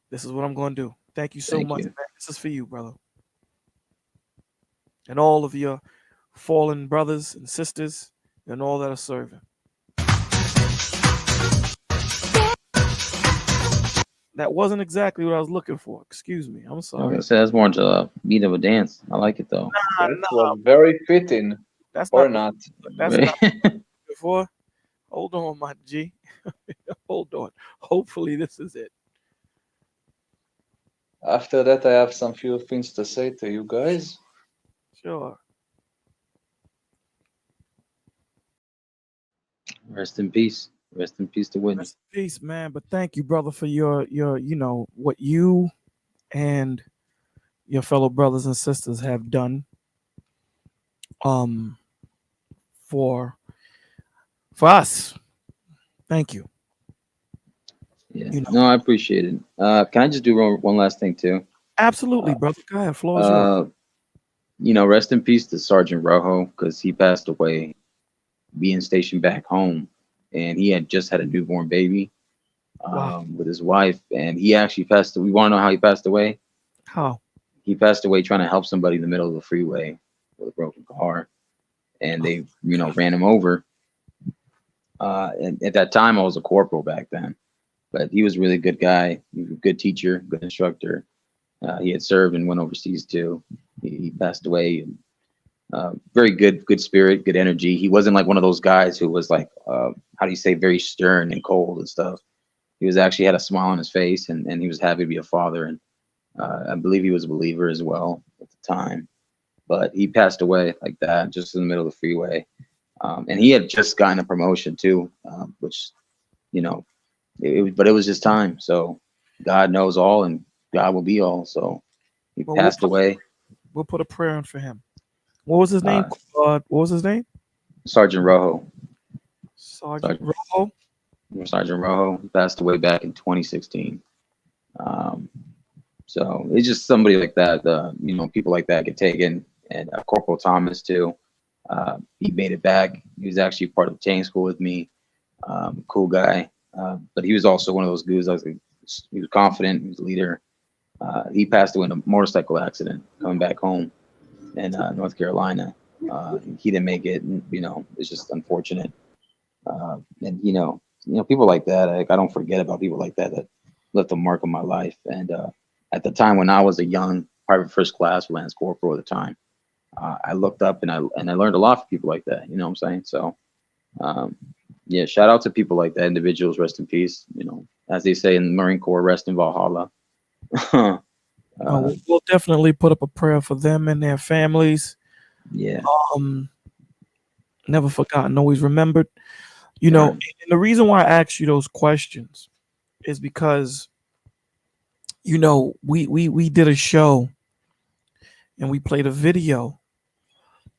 this is what I'm going to do. Thank you so
Thank
much,
you.
man. This is for you, brother, and all of your fallen brothers and sisters, and all that are serving. That wasn't exactly what I was looking for. Excuse me. I'm
I was
sorry.
gonna say that's more to beat of a dance. I like it though.
That was very fitting,
That's
or
not.
not.
That's not before. Hold on, my G. Hold on. Hopefully, this is it.
After that, I have some few things to say to you guys.
Sure.
Rest in peace. Rest in peace to Whitney.
Rest in peace, man. But thank you, brother, for your what you and your fellow brothers and sisters have done um for us. Thank you.
Yeah.
You know,
No, I appreciate it. Can I just do one last thing too?
absolutely, brother. Go ahead. Floor is yours.
Rest in peace to Sergeant Rojo, because he passed away being stationed back home, and he had just had a newborn baby
Wow.
with his wife, and he actually passed. We want to know how he passed away.
How?
He passed away trying to help somebody in the middle of the freeway with a broken car, and they, ran him over. And at that time, I was a corporal back then, but he was a really good guy. He was a good teacher, good instructor. He had served and went overseas too. He passed away. And, very good spirit, good energy. He wasn't like one of those guys who was like, how do you say, very stern and cold and stuff. He was actually had a smile on his face, and he was happy to be a father. And I believe he was a believer as well at the time. But he passed away like that, just in the middle of the freeway. And he had just gotten a promotion too, which, but it was his time. So God knows all, and God will be all. So he
Well,
passed away.
We'll put a prayer in for him. What was his name? What was his name?
Sergeant Rojo.
Sergeant Rojo.
Sergeant Rojo. He passed away back in 2016. So it's just somebody like that. People like that get taken, and Corporal Thomas too. He made it back. He was actually part of the tank school with me. Cool guy, but he was also one of those dudes. He was confident. He was a leader. He passed away in a motorcycle accident coming back home in North Carolina. He didn't make it. And, it's just unfortunate. And people like that. I don't forget about people like that left a mark on my life. And at the time when I was a young private first class Lance Corporal at the time, I looked up and I learned a lot from people like that. You know what I'm saying? So, yeah, shout out to people like that. Individuals, rest in peace. As they say in the Marine Corps, rest in Valhalla.
We'll definitely put up a prayer for them and their families.
Yeah.
Never forgotten, always remembered. And the reason why I asked you those questions is because, we did a show and we played a video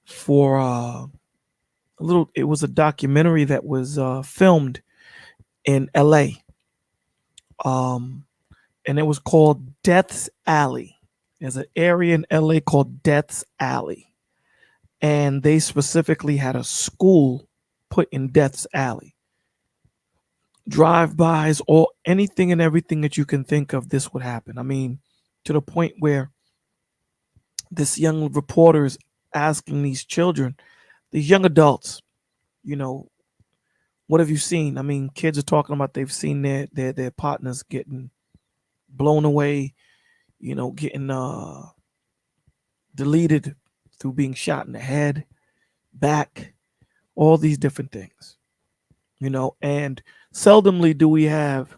for it was a documentary that was filmed in LA. And it was called Death's Alley. There's an area in LA called Death's Alley. And they specifically had a school put in Death's Alley. Drive-bys, or anything and everything that you can think of, this would happen. I mean, to the point where this young reporter is asking these children, these young adults, what have you seen? I mean, kids are talking about they've seen their partners getting blown away, getting deleted through being shot in the head, back, all these different things, and seldomly do we have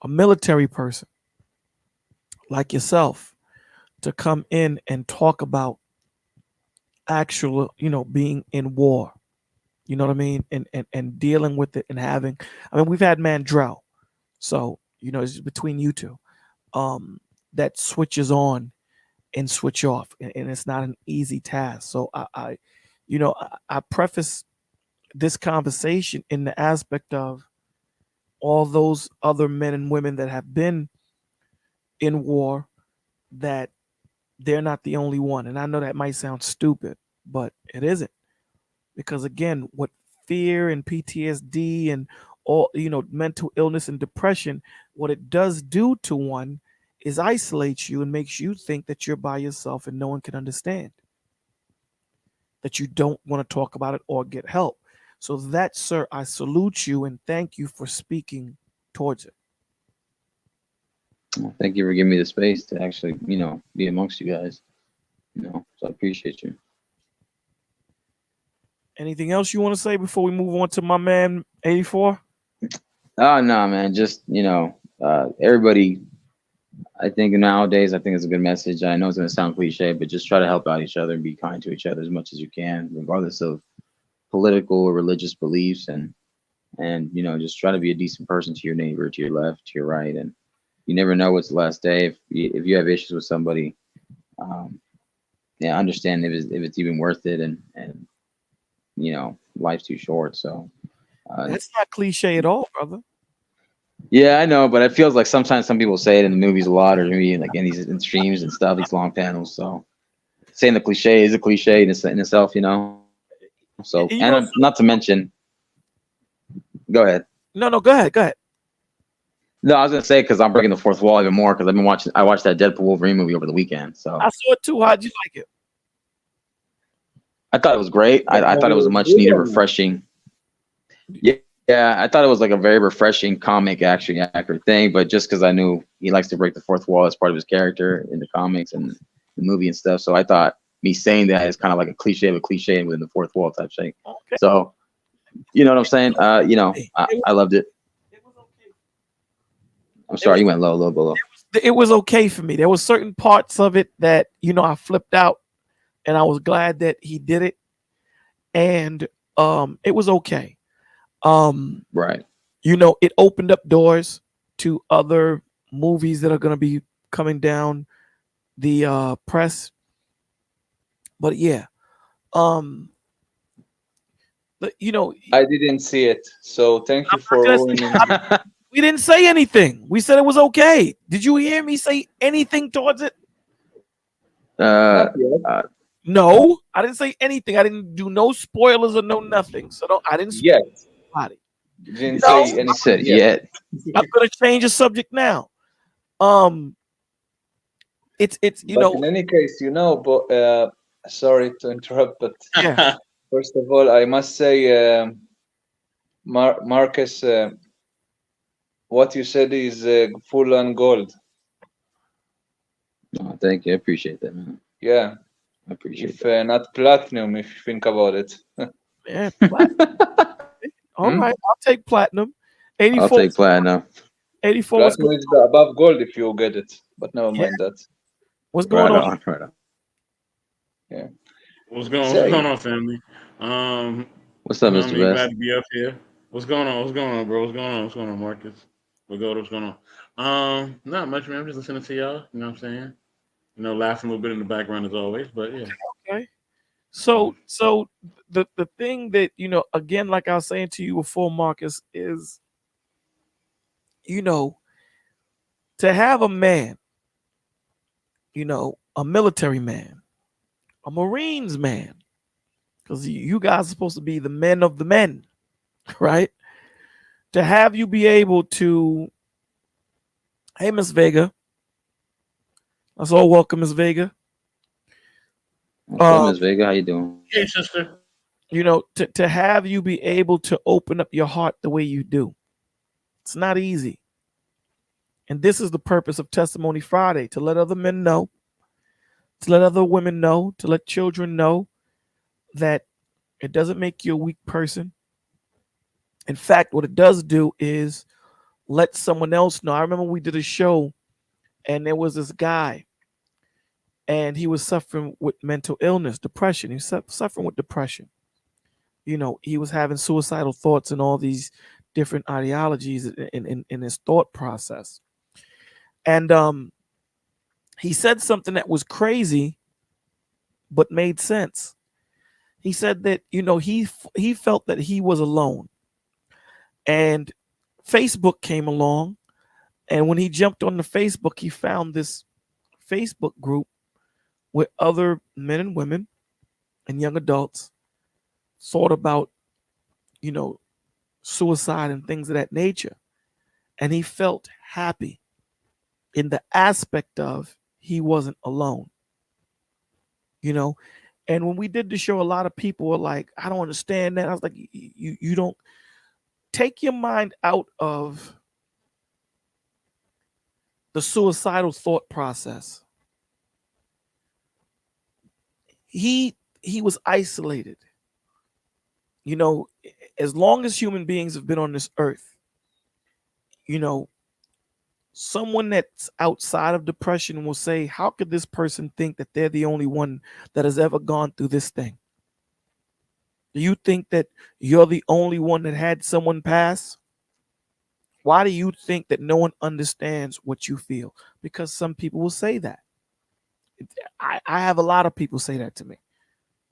a military person like yourself to come in and talk about actual, being in war. You know what I mean? And dealing with it and having, I mean, we've had Mandrell. So, you know, it's between you two. That switches on and switch off. And it's not an easy task. So I you know, I preface this conversation in the aspect of all those other men and women that have been in war, that they're not the only one. And I know that might sound stupid, but it isn't. Because again, what fear and PTSD and all, you know, mental illness and depression, what it does do to one is isolates you and makes you think that you're by yourself and no one can understand, that you don't want to talk about it or get help. So that, sir, I salute you and thank you for speaking towards it.
Well, thank you for giving me the space to actually, you know, be amongst you guys. You know, so I appreciate you.
Anything else you want to say before we move on to my man 84?
Oh no, man. Just, you know, everybody, I think nowadays, I think it's a good message. I know it's gonna sound cliche, but just try to help out each other and be kind to each other as much as you can, regardless of political or religious beliefs, and you know, just try to be a decent person to your neighbor, to your left, to your right. And you never know what's the last day. If you have issues with somebody, yeah, understand if it's even worth it, and you know, life's too short. So
That's not cliche at all, brother.
yeah, I know, but it feels like sometimes some people say it in the movies a lot, or maybe like in these in streams and stuff, these long panels. So saying the cliche is a cliche in itself, you know. So,
You
and
know,
not to mention, go ahead.
no, go ahead, go ahead.
No, I was gonna say, because I'm breaking the fourth wall even more, because I watched that Deadpool Wolverine movie over the weekend. So
I saw it too. How'd you like it?
I thought it was great. I thought it was a much needed, refreshing. Yeah, I thought it was like a very refreshing comic, actually accurate thing. But just because I knew he likes to break the fourth wall as part of his character in the comics and the movie and stuff, so I thought me saying that is kind of like a cliche of a cliche within the fourth wall type thing.
Okay.
So, you know what I'm saying? You know, I loved it.
It was okay.
I'm sorry, you went low, a little below.
It was okay for me. There was certain parts of it that, you know, I flipped out, and I was glad that he did it. And it was okay.
Right.
You know, it opened up doors to other movies that are going to be coming down the press. But yeah, you know,
I didn't see it, so thank you for ruining it.
we didn't say anything. We said it was okay. Did you hear me say anything towards it? No, I didn't say anything. I didn't do no spoilers or no nothing. So I didn't
Yet.
Anybody.
You didn't
No.
say anything
Said yet.
I'm gonna change the subject now. It's you
But
know,
in any case, you know, but sorry to interrupt, but
yeah.
first of all, I must say, Marcus, what you said is full on gold.
Oh, thank you. I appreciate that, man.
Yeah,
I appreciate
if
that.
not platinum, if you think about it.
Yeah, all right, I'll take platinum. 84.
I'll take platinum.
84. What's
Platinum is above gold if you get it, but never mind that.
What's going
Right
on?
Right on.
Yeah.
What's going on, family?
What's up, Mr. Best?
Glad to be up here. What's going on? What's going on, bro? What's going on, Marcus? What's going on? Not much, man. I'm just listening to y'all. You know what I'm saying? You know, laughing a little bit in the background as always, but yeah.
Okay. So the thing that, you know, again, like I was saying to you before, Marcus, is, you know, to have a man, you know, a military man, a Marines man, because you guys are supposed to be the men of the men, right? To have you be able to, hey, Miss Vega. That's all. Welcome, Miss Vega.
What's up, Miss Vega? How you doing?
Hey, sister.
You know, to have you be able to open up your heart the way you do, it's not easy. And this is the purpose of Testimony Friday, to let other men know, to let other women know, to let children know that it doesn't make you a weak person. In fact, what it does do is let someone else know. I remember we did a show and there was this guy and he was suffering with mental illness, depression. He was suffering with depression. you know, he was having suicidal thoughts and all these different ideologies in his thought process. And he said something that was crazy, but made sense. He said that, you know, he felt that he was alone. And Facebook came along. And when he jumped on the Facebook, he found this Facebook group where other men and women and young adults thought about, you know, suicide and things of that nature. And he felt happy in the aspect of he wasn't alone, you know. And when we did the show, a lot of people were like, I don't understand that. I was like, you don't take your mind out of the suicidal thought process. He was isolated. You know, as long as human beings have been on this earth, you know, someone that's outside of depression will say, how could this person think that they're the only one that has ever gone through this thing? Do you think that you're the only one that had someone pass? Why do you think that no one understands what you feel? Because some people will say that. I have a lot of people say that to me.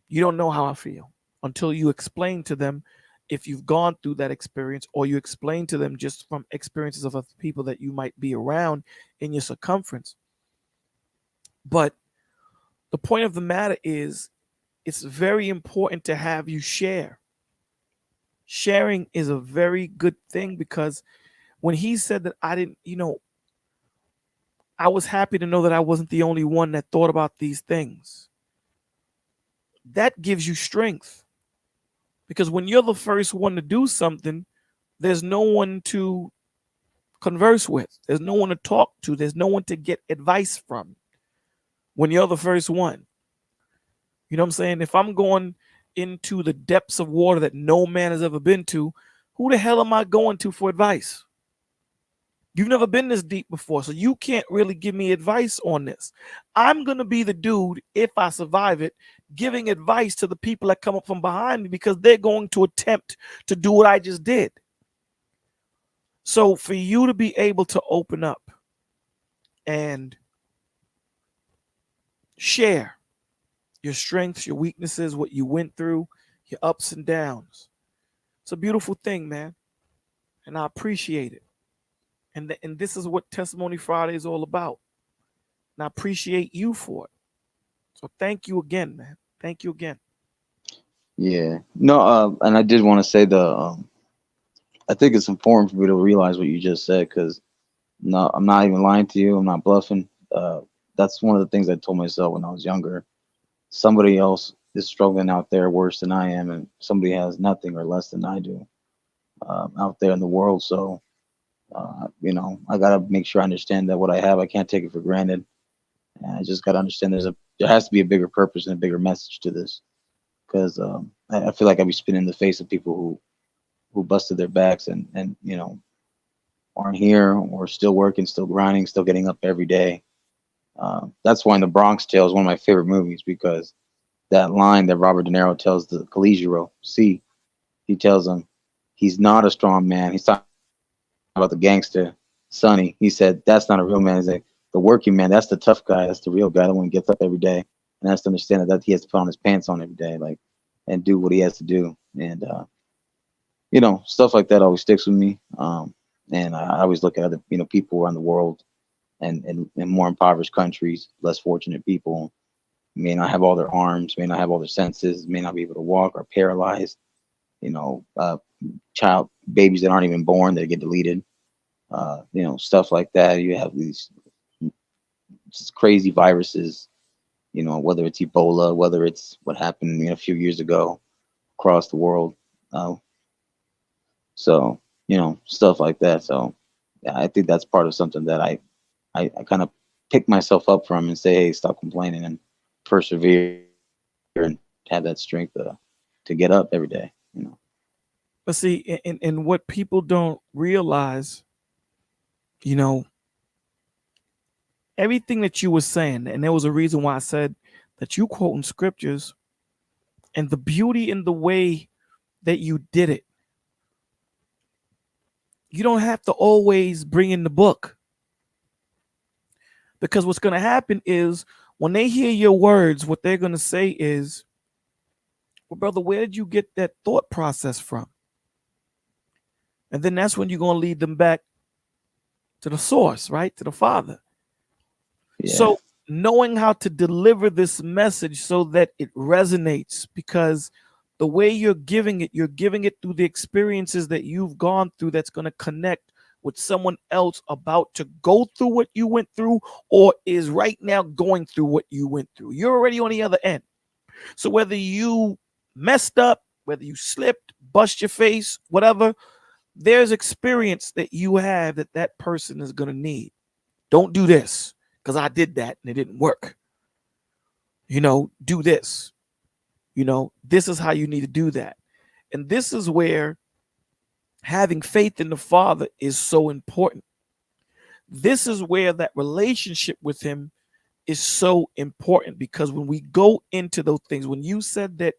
You don't know how I feel until you explain to them, if you've gone through that experience, or you explain to them just from experiences of other people that you might be around in your circumference. But the point of the matter is, it's very important to have you share. Sharing is a very good thing, because when he said that I didn't, you know, I was happy to know that I wasn't the only one that thought about these things. That gives you strength. Because when you're the first one to do something, there's no one to converse with. There's no one to talk to. There's no one to get advice from when you're the first one. You know what I'm saying? If I'm going into the depths of water that no man has ever been to, who the hell am I going to for advice? You've never been this deep before, so you can't really give me advice on this. I'm going to be the dude, if I survive it, giving advice to the people that come up from behind me, because they're going to attempt to do what I just did. So for you to be able to open up and share your strengths, your weaknesses, what you went through, your ups and downs, it's a beautiful thing, man. And I appreciate it. And this is what Testimony Friday is all about. And I appreciate you for it. So thank you again, man. Thank you again.
Yeah. No, and I did want to say I think it's important for me to realize what you just said, because no, I'm not even lying to you. I'm not bluffing. That's one of the things I told myself when I was younger. Somebody else is struggling out there worse than I am, and somebody has nothing or less than I do out there in the world. So, you know, I got to make sure I understand that what I have, I can't take it for granted. And I just got to understand there has to be a bigger purpose and a bigger message to this, because I feel like I'd be spinning in the face of people who busted their backs and you know, aren't here, or still working, still grinding, still getting up every day. That's why in The Bronx Tale is one of my favorite movies, because that line that Robert De Niro tells the Coligero, he tells him he's not a strong man. He's talking about the gangster Sonny. He said that's not a real man. He's like, the working man, that's the tough guy, that's the real guy, the one who gets up every day and has to understand that he has to put on his pants on every day, like, and do what he has to do. And you know, stuff like that always sticks with me. And I always look at other, you know, people around the world and in more impoverished countries, less fortunate people, may not have all their arms, may not have all their senses, may not be able to walk, or paralyzed. You know, babies that aren't even born that get deleted. You know, stuff like that. You have these just crazy viruses. You know, whether it's Ebola, whether it's what happened, you know, a few years ago across the world. So, you know, stuff like that. So, yeah, I think that's part of something that I kind of pick myself up from and say, hey, stop complaining and persevere and have that strength to get up every day, you know.
But see, and what people don't realize, you know, everything that you were saying, and there was a reason why I said that you quoting scriptures, and the beauty in the way that you did it. You don't have to always bring in the book. Because what's going to happen is when they hear your words, what they're going to say is, well, brother, where did you get that thought process from? And then that's when you're going to lead them back to the source, right? To the Father.
Yeah.
So knowing how to deliver this message so that it resonates, because the way you're giving it through the experiences that you've gone through that's going to connect with someone else about to go through what you went through or is right now going through what you went through. You're already on the other end. So whether you messed up, whether you slipped, bust your face, whatever, there's experience that you have that that person is going to need. Don't do this because I did that and it didn't work. You know, do this. You know, this is how you need to do that. And this is where having faith in the Father is so important. This is where that relationship with him is so important, because when we go into those things, when you said that,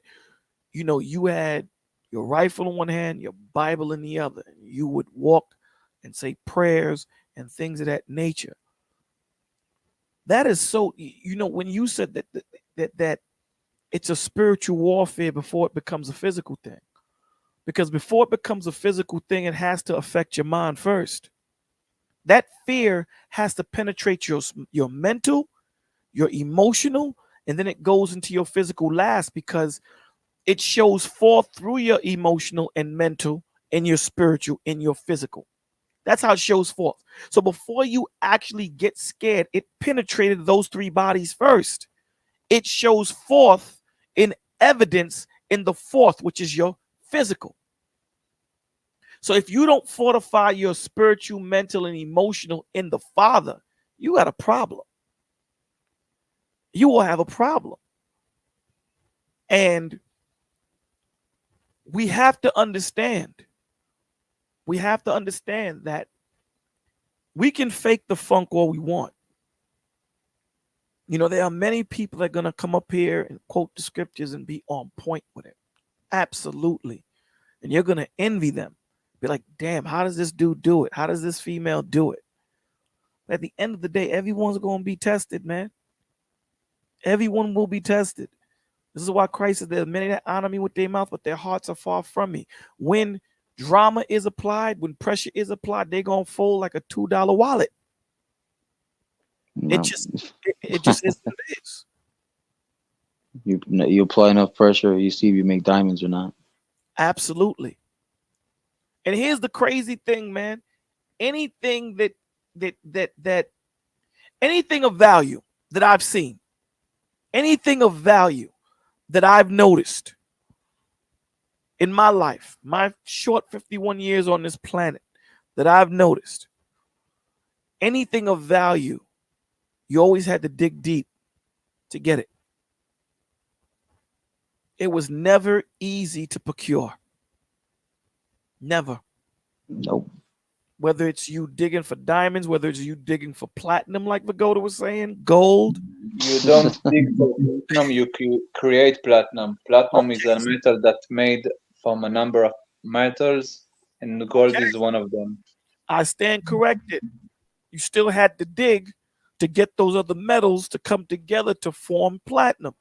you know, you had your rifle in one hand, your Bible in the other, and you would walk and say prayers and things of that nature. That is so, you know, when you said that it's a spiritual warfare before it becomes a physical thing. Because before it becomes a physical thing, it has to affect your mind first. That fear has to penetrate your mental, your emotional, and then it goes into your physical last, because it shows forth through your emotional and mental and your spiritual and your physical. That's how it shows forth. So before you actually get scared, it penetrated those three bodies first. It shows forth in evidence in the fourth, which is your physical. So if you don't fortify your spiritual, mental, and emotional in the Father, you got a problem. You will have a problem. And we have to understand that we can fake the funk all we want. You know, there are many people that are going to come up here and quote the scriptures and be on point with it. Absolutely. And you're going to envy them. Be like, damn, how does this dude do it? How does this female do it? At the end of the day, everyone's going to be tested, man. Everyone will be tested. This is why Christ said, there are many that honor me with their mouth, but their hearts are far from me. When drama is applied, when pressure is applied, they're going to fold like a $2 wallet.
No.
It just is what it is.
You apply enough pressure, you see if you make diamonds or not.
Absolutely. And here's the crazy thing, man. Anything anything of value that I've seen, anything of value that I've noticed in my life, my short 51 years on this planet, that I've noticed, anything of value, you always had to dig deep to get it. It was never easy to procure. Never.
Nope.
Whether it's you digging for diamonds, whether it's you digging for platinum, like Vagoda was saying, gold.
You don't dig for platinum, you create platinum. Platinum is a metal that's made from a number of metals, and gold is one of them.
I stand corrected. You still had to dig to get those other metals to come together to form platinum.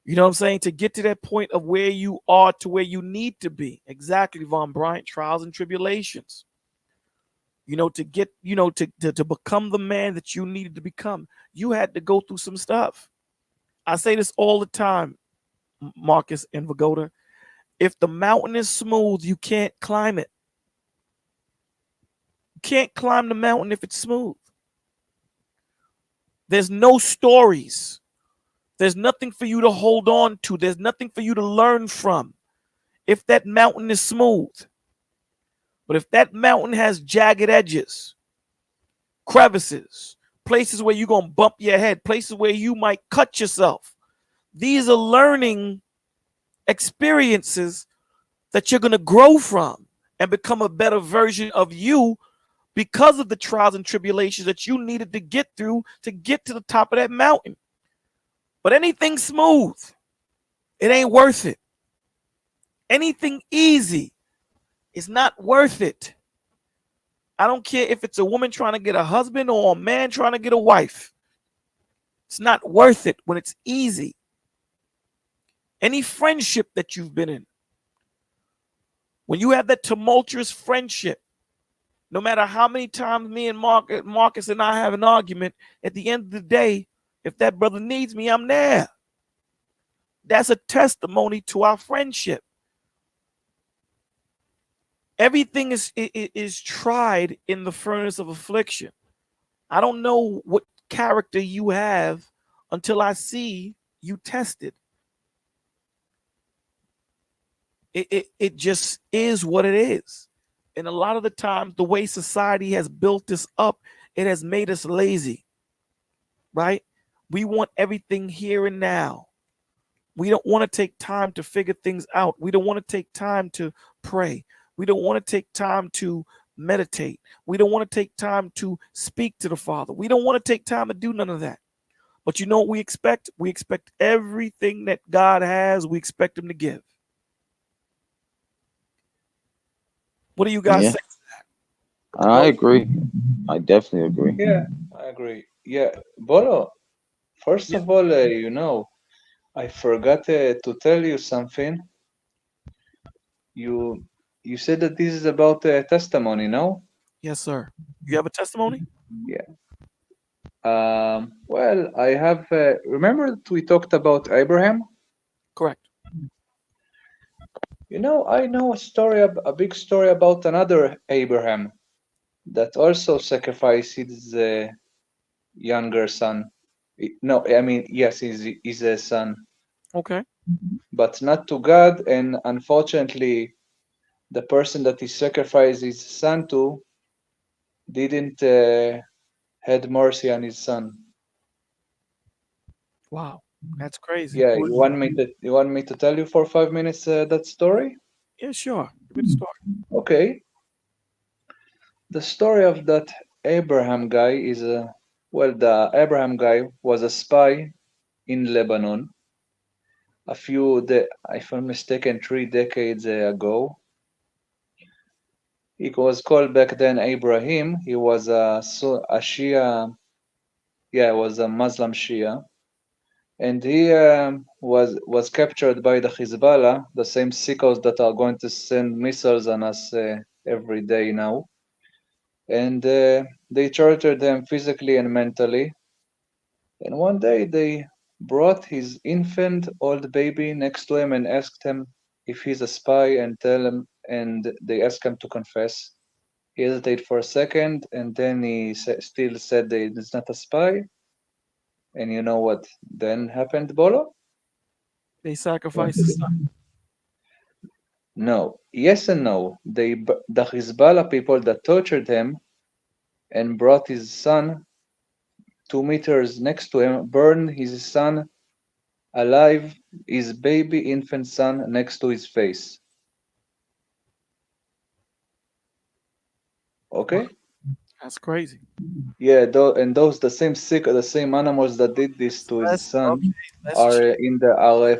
You know what I'm saying? To get to that point of where you are to where you need to be. Exactly, Von Bryant, trials and tribulations. You know, to get, you know, to become the man that you needed to become, you had to go through some stuff. I say this all the time, Marcus and Vagoda. If the mountain is smooth, you can't climb it. You can't climb the mountain if it's smooth. There's no stories. There's nothing for you to hold on to. There's nothing for you to learn from if that mountain is smooth. But if that mountain has jagged edges, crevices, places where you're going to bump your head, places where you might cut yourself, these are learning experiences that you're going to grow from and become a better version of you because of the trials and tribulations that you needed to get through to get to the top of that mountain. But anything smooth, it ain't worth it. Anything easy is not worth it. I don't care if it's a woman trying to get a husband or a man trying to get a wife. It's not worth it when it's easy. Any friendship that you've been in, when you have that tumultuous friendship, no matter how many times me and Marcus and I have an argument, at the end of the day, if that brother needs me, I'm there. That's a testimony to our friendship. Everything is tried in the furnace of affliction. I don't know what character you have until I see you tested. It just is what it is. And a lot of the times, the way society has built us up, it has made us lazy, right? We want everything here and now. We don't want to take time to figure things out. We don't want to take time to pray. We don't want to take time to meditate. We don't want to take time to speak to the Father. We don't want to take time to do none of that. But you know what we expect? We expect everything that God has, we expect him to give. What do you guys say to that?
I agree. I definitely agree.
Yeah, I agree. Yeah, Bolo, first of all, you know, I forgot to tell you something. You said that this is about testimony, no?
Yes, sir. You have a testimony?
Yeah. Well, I have. Remember that we talked about Abraham?
Correct.
You know, I know a story, a big story about another Abraham that also sacrificed his younger son. No, I mean, yes, he's a son,
Okay.
but not to God. And unfortunately, the person that he sacrificed his son to didn't had mercy on his son.
Wow, that's crazy.
Yeah, you want me to tell you for 5 minutes that story?
Yeah, sure. Give me the story.
Okay. The story of that Abraham guy is well, the Abraham guy was a spy in Lebanon if I'm mistaken, 3 decades ago. He was called back then Abraham. He was a Shia, yeah, was a Muslim Shia, and he was captured by the Hezbollah, the same sickos that are going to send missiles on us every day now. And they tortured them physically and mentally. And one day they brought his infant old baby next to him and asked him if he's a spy and they asked him to confess. He hesitated for a second and then he still said that he's not a spy. And you know what then happened, Bolo?
They sacrificed his son.
No. Yes and no. The Hezbollah people that tortured him and brought his son 2 meters next to him, burned his son alive, his baby infant son next to his face. Okay?
That's crazy.
Yeah, and those the same animals that did this to his son are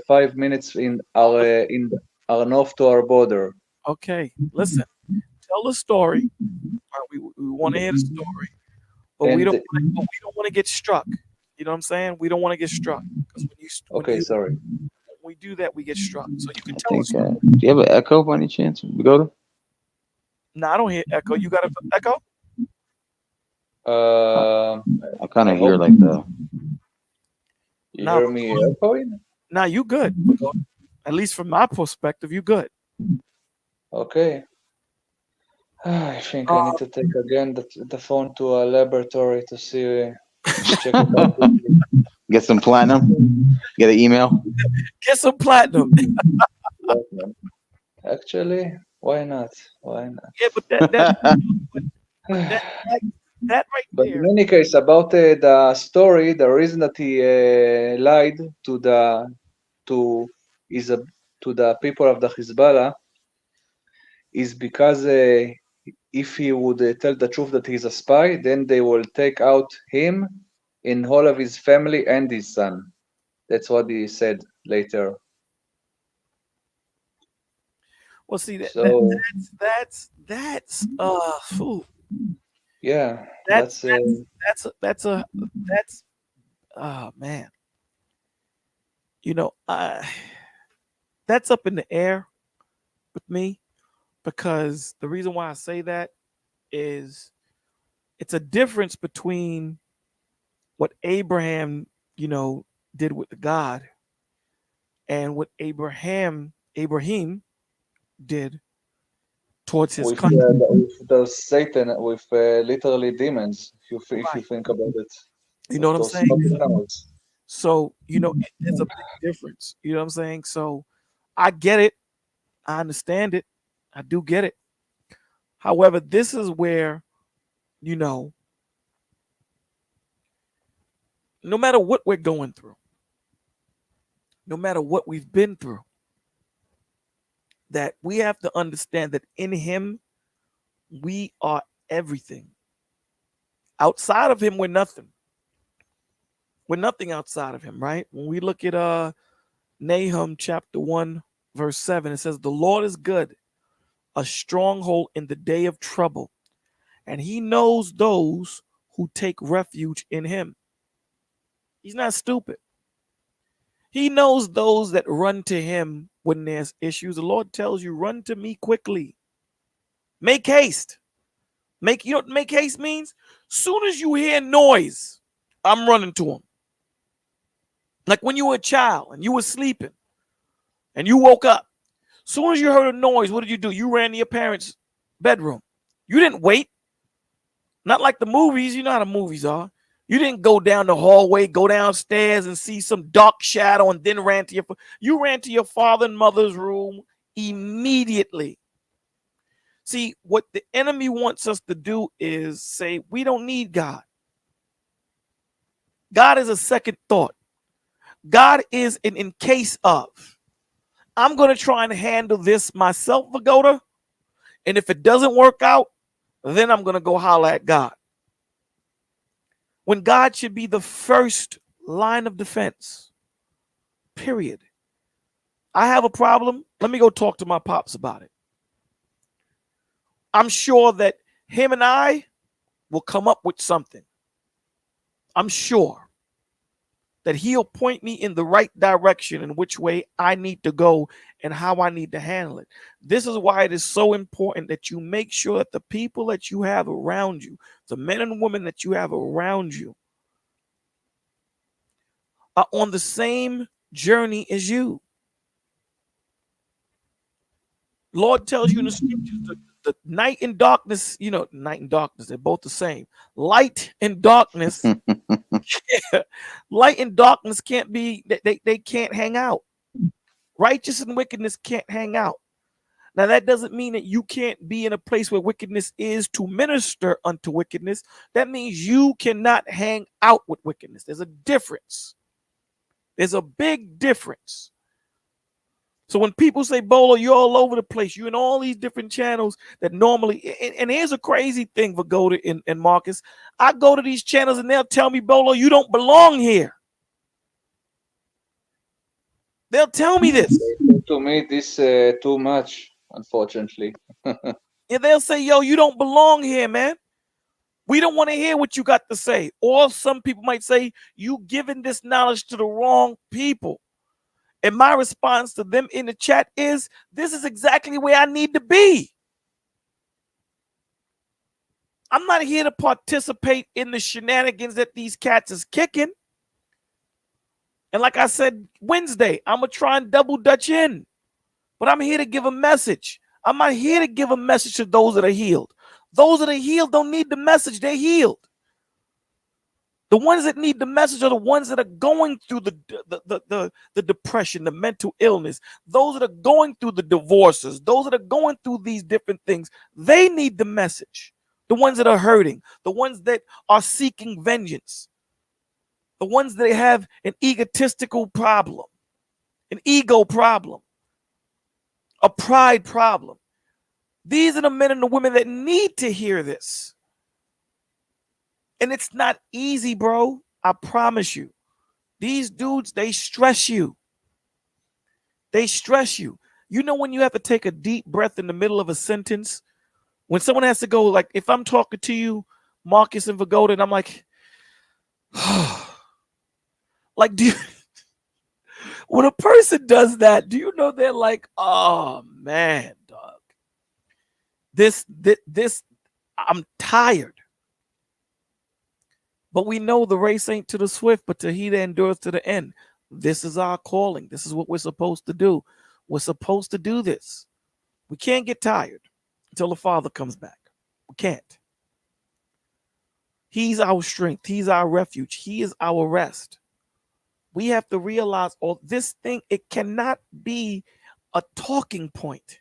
5 minutes are north to our border.
Okay, listen. Tell the story. We want to hear the story, but we don't want to get struck. You know what I'm saying? We don't want to get struck because
sorry.
When we do that, we get struck. So you can
I
tell
think,
us.
do you have an echo by any chance? We go to?
No, I don't hear echo. You got an echo?
I kind of hear like the.
You hear me echoing?
Nah, you good. At least from my perspective, you good.
Okay. I think I need to take again the phone to a laboratory to see. Check it out.
Get some platinum. Get an email.
Get some platinum.
Actually, why not? Why not?
Yeah, but that right
But
there.
in any case, about the story, the reason that he lied to the people of the Hezbollah is because if he would tell the truth that he's a spy, then they will take out him and all of his family and his son. That's what he said later.
Well, see
So
that's fool.
yeah,
That's
that's
that's that's a that's oh man. You know, that's up in the air with me because the reason why I say that is it's a difference between what Abraham, did with God and what Abraham did towards his country.
with the Satan, with literally demons. If you
Right.
think about it,
You know
with
what I'm
those
saying?
fucking camels.
So, there's a big difference. You know what I'm saying? So I get it. I understand it. I do get it. However, this is where, no matter what we're going through, no matter what we've been through, that we have to understand that in him, we are everything. Outside of him, we're nothing. We're nothing outside of him, right? When we look at Nahum chapter 1, verse 7, it says, "The Lord is good, a stronghold in the day of trouble, and he knows those who take refuge in him." He's not stupid. He knows those that run to him when there's issues. The Lord tells you, run to me quickly. Make haste. You know what make haste means? Soon as you hear noise, I'm running to him. Like when you were a child and you were sleeping and you woke up. Soon as you heard a noise, what did you do? You ran to your parents' bedroom. You didn't wait. Not like the movies. You know how the movies are. You didn't go down the hallway, go downstairs and see some dark shadow and then you ran to your father and mother's room immediately. See, what the enemy wants us to do is say, we don't need God. God is a second thought. God is an in case of. I'm going to try and handle this myself, Vagoda. And if it doesn't work out, then I'm going to go holler at God. When God should be the first line of defense, period. I have a problem. Let me go talk to my pops about it. I'm sure that him and I will come up with something. I'm sure that he'll point me in the right direction in which way I need to go and how I need to handle it. This is why it is so important that you make sure that the people that you have around you, the men and women that you have around you, are on the same journey as you. Lord tells you in the scriptures, the night and darkness, night and darkness, they're both the same. Light and darkness, light and darkness can't be, they can't hang out. Righteous and wickedness can't hang out. Now, that doesn't mean that you can't be in a place where wickedness is to minister unto wickedness. That means you cannot hang out with wickedness. There's a difference. There's a big difference. So when people say, Bolo, you're all over the place, you're in all these different channels that normally, and here's a crazy thing for Goda and Marcus. I go to these channels and they'll tell me, Bolo, you don't belong here. They'll tell me this.
To me, this too much, unfortunately.
Yeah, they'll say, yo, you don't belong here, man. We don't want to hear what you got to say. Or some people might say, you giving this knowledge to the wrong people. And my response to them in the chat is, this is exactly where I need to be. I'm not here to participate in the shenanigans that these cats is kicking. And like I said Wednesday, I'm going to try and double dutch in. But I'm here to give a message. I'm not here to give a message to those that are healed. Those that are healed don't need the message. They're healed. The ones that need the message are the ones that are going through the depression, the mental illness, those that are going through the divorces, those that are going through these different things. They need the message. The ones that are hurting, the ones that are seeking vengeance, the ones that have an egotistical problem, an ego problem, a pride problem. These are the men and the women that need to hear this. And it's not easy, bro. I promise you. These dudes, they stress you. They stress you. You know when you have to take a deep breath in the middle of a sentence? When someone has to go, like if I'm talking to you, Marcus and Vagoda, and I'm like, like, do you, when a person does that, do you know they're like, oh man, dog. This, I'm tired. But we know the race ain't to the swift, but to he that endures to the end. This is our calling. This is what we're supposed to do. We're supposed to do this. We can't get tired until the Father comes back. We can't. He's our strength. He's our refuge. He is our rest. We have to realize all this thing, it cannot be a talking point.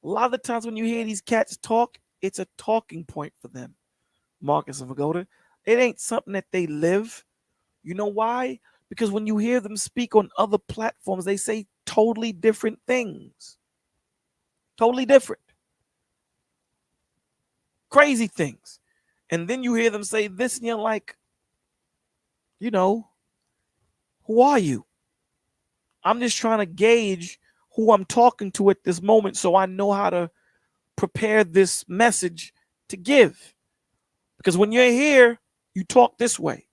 A lot of the times when you hear these cats talk, it's a talking point for them. Marcus and Vagoda. It ain't something that they live. You know why? Because when you hear them speak on other platforms, they say totally different things. Totally different. Crazy things. And then you hear them say this, and you're like, you know, who are you? I'm just trying to gauge who I'm talking to at this moment so I know how to prepare this message to give. Because when you're here, you talk this way.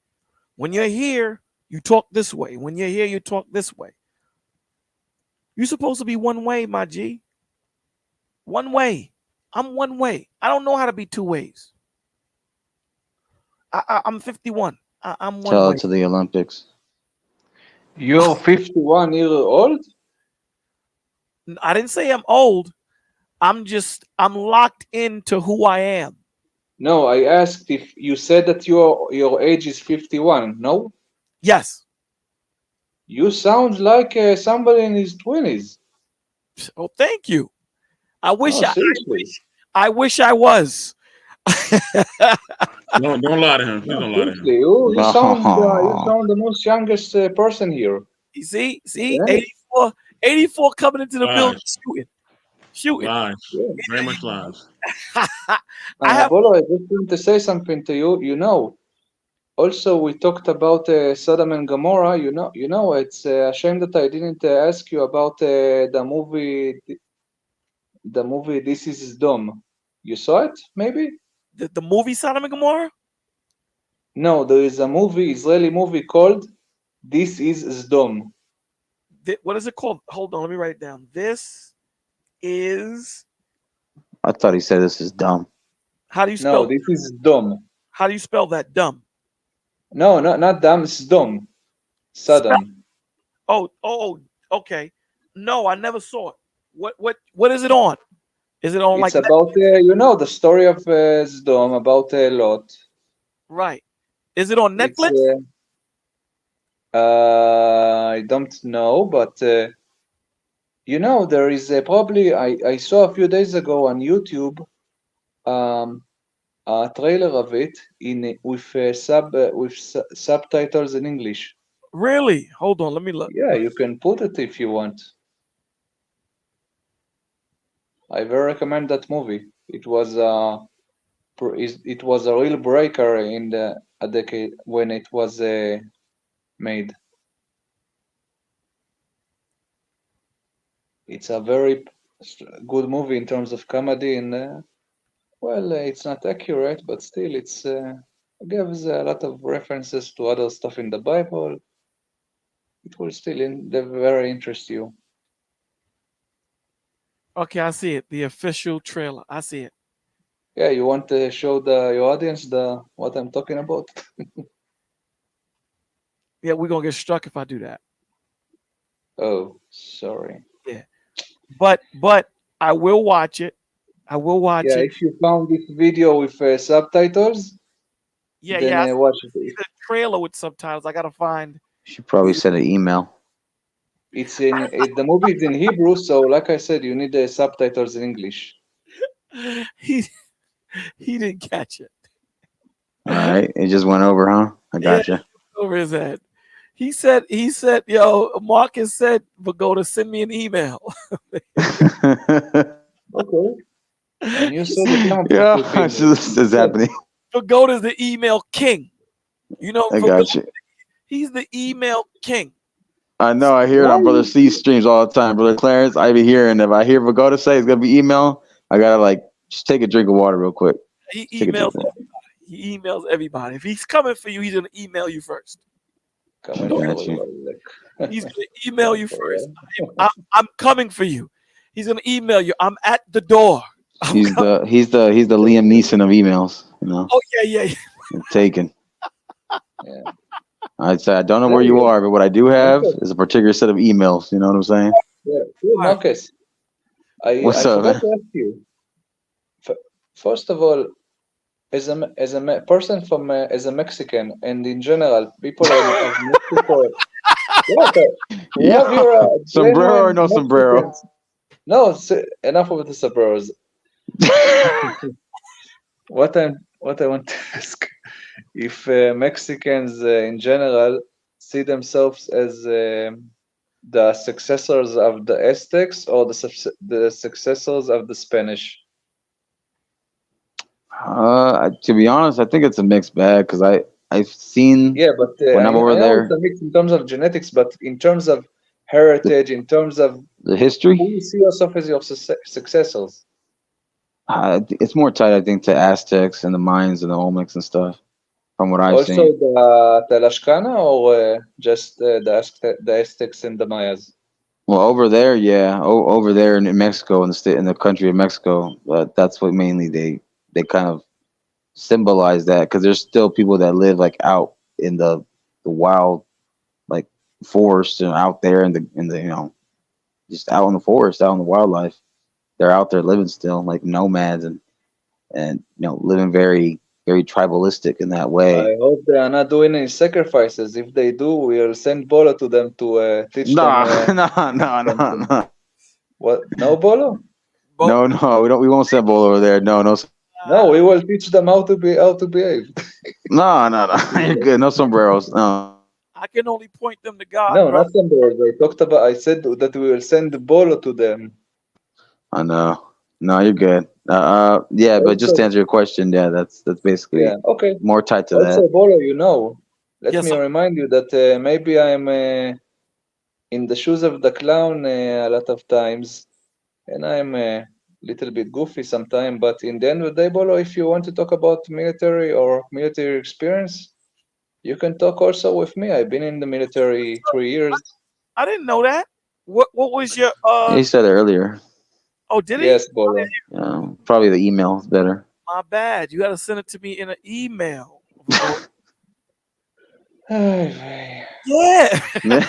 When you're here, you talk this way. When you're here, you talk this way. You're supposed to be one way, my G. One way. I'm one way. I don't know how to be two ways. I'm 51. I'm one
Tell
way.
it to the Olympics.
You're 51 years old?
I didn't say I'm old. I'm locked into who I am.
No, I asked if you said that your age is 51. No?
Yes.
You sound like somebody in his 20s.
Oh, thank you. I wish
seriously.
I wish I was.
Don't lie to him. Please don't lie to him.
Seriously, you sound the most youngest person here.
You see,
Yeah.
84 coming into the
Lies.
building shooting.
Lies.
Yeah.
Very much lies.
Bolo, I just want to say something to you. You know, also we talked about Sodom and Gomorrah. You know, it's a shame that I didn't ask you about the movie. The movie This Is Dome. You saw it, maybe?
The movie Sodom and Gomorrah?
No, there is a Israeli movie called This Is Dome.
What is it called? Hold on, let me write it down. This is.
I thought he said this is dumb.
How do you spell?
No, this is Dome.
How do you spell that? Dumb.
No, not dumb. It's Dome. Sodom.
Oh, okay. No, I never saw it. What is it on? Is it on
It's
like
about the story of Sodom, about Lot.
Right. Is it on Netflix?
I don't know, but there is probably I saw a few days ago on YouTube a trailer of it with subtitles in English.
Really? Hold on, let me look.
Yeah, you can put it if you want. I very recommend that movie. It was a real breaker in a decade when it was made. It's a very good movie in terms of comedy, and it's not accurate, but still it gives a lot of references to other stuff in the Bible. It will still very interest you.
Okay, I see it. The official trailer. I see it.
Yeah, you want to show your audience what I'm talking about?
Yeah, we're gonna get struck if I do that.
Oh, sorry.
Yeah, but I will watch it. I will watch it.
Yeah, if you found this video with subtitles, then watch it.
The trailer with subtitles. I gotta find.
She probably sent an email.
It's the movie is in Hebrew, so like I said, you need the subtitles in English.
He didn't catch it.
All right, it just went over, huh? I gotcha.
Over his head. He said, yo, Marcus said, Vagoda, send me an email.
Okay. And you said it.
Yeah, this is happening.
Vagoda's the email king. You know,
I got you.
He's the email king.
I know. I hear it on Brother C streams all the time. Brother Clarence, I be hearing. If I hear Vagoda say it's gonna be email, I gotta like just take a drink of water real quick.
He
Take a drink
emails
of water.
everybody. He emails everybody. If he's coming for you, he's gonna email you first.
Coming
Got
for
you.
He's gonna email you first. I'm coming for you. He's gonna email you. I'm at the door.
He's the Liam Neeson of emails. You know,
Oh yeah.
taken.
Yeah.
I'd say I don't know where you are, but what I do have is a particular set of emails. You know what I'm saying?
Yeah. Marcus, I
What's up,
forgot
man?
to ask you. First of all, as a person from as a Mexican, and in general, people of Mexico. What? We have your
sombrero or
genuine
no sombrero?
Mexicans. No, enough of the sombreros. What I want to ask, if Mexicans in general see themselves as the successors of the Aztecs or the successors of the Spanish?
To be honest, I think it's a mixed bag because I've seen
But
when I'm over
I know
there
it's a mix in terms of genetics, but in terms of heritage, in terms of
the history.
who you see yourself as your successors.
It's more tied, I think, to Aztecs and the Mayans and the Olmecs and stuff. From what I've
Also
seen.
the Tlaxcala or just the Aztecs and the Mayas?
Well, over there, yeah, over there in Mexico, in the country of Mexico, that's what mainly they kind of symbolize that because there's still people that live like out in the wild, like forest and out there in the just out in the forest, out in the wildlife. They're out there living still like nomads and living very very tribalistic in that way.
I hope they are not doing any sacrifices. If they do, we'll send Bolo to them to teach
No,
them.
no.
What? No Bolo?
No, we won't send Bolo over there. No.
No, we will teach them how to behave.
No. You're good. No sombreros. No.
I can only point them to God.
No,
bro.
not sombreros. I said that we will send Bolo to them.
I know. No, you're good. Yeah, but just to answer your question, yeah, that's basically
okay.
more tied to
Also,
that.
Bolo, let
Yes,
me
sir.
remind you that maybe I'm in the shoes of the clown a lot of times, and I'm a little bit goofy sometimes, but in the end of the day, Bolo, if you want to talk about military or military experience, you can talk also with me. I've been in the military 3 years.
I didn't know that. What was your
He said it earlier.
Oh, did he?
Yes, Bolo.
Probably the email is better.
My bad. You gotta send it to me in an email.
Yeah.
You see what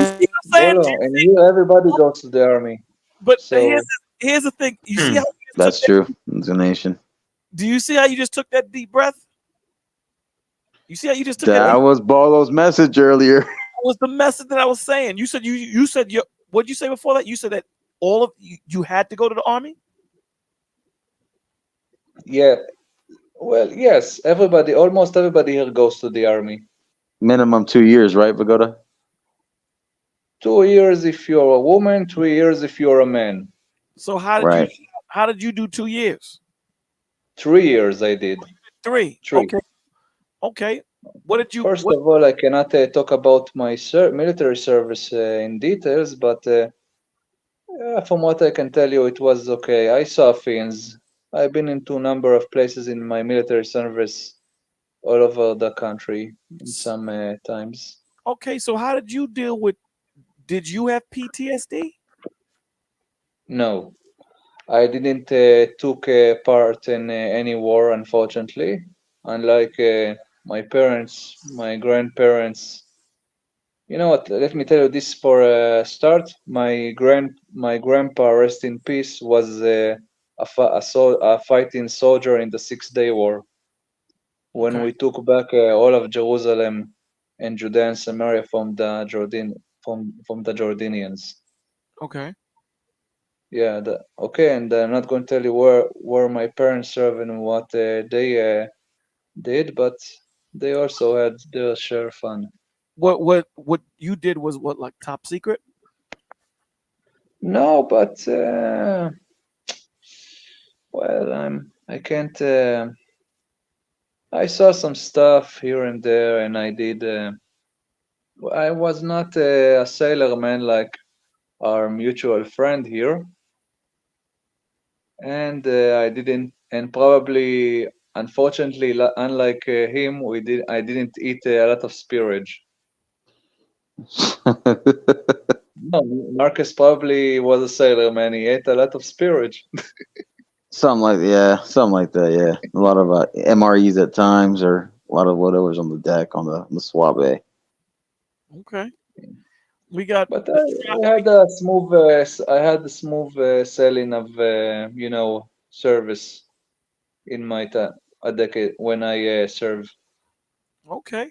I'm saying?
Bolo, and here everybody goes to the army.
But
So
here's the thing. You see how you just
That's
took
true. It's a nation.
Do you see how you just took that deep breath? You see how you just took
That was Bolo's message earlier.
That was the message that I was saying. You said you said what'd you say before that? You said that all of you had to go to the army?
yeah. Well, yes, almost everybody here goes to the army.
Minimum 2 years, right, Vagoda?
2 years if you're a woman, 3 years if you're a man.
So how did you do 2 years?
3 years I did.
Three. Okay. What did you?
First of all, I cannot talk about my military service in details, but from what I can tell you, it was okay. I saw things. I've been into a number of places in my military service all over the country in some times.
Okay, so how did you deal with? Did you have PTSD?
No, I didn't took part in any war, unfortunately. Unlike my parents, my grandparents. You know what? Let me tell you this for a start. My grandpa, rest in peace, was a fighting soldier in the 6-Day War. When we took back all of Jerusalem and Judea and Samaria from the Jordanians.
Okay.
Yeah. And I'm not going to tell you where my parents served and what they did, but they also had their share of fun.
What you did was what, like top secret?
No, but well, I can't. I saw some stuff here and there, and I did. I was not a sailorman like our mutual friend here, and I didn't, and probably, unfortunately, unlike him, I didn't eat a lot of spillage. No, Marcus probably was a sailorman. He ate a lot of spillage.
Something like that. Yeah, a lot of MREs at times, or a lot of whatever's on the deck on the swab bay.
Okay. We got
But I had a smooth, sailing of service in my a decade when I served.
okay.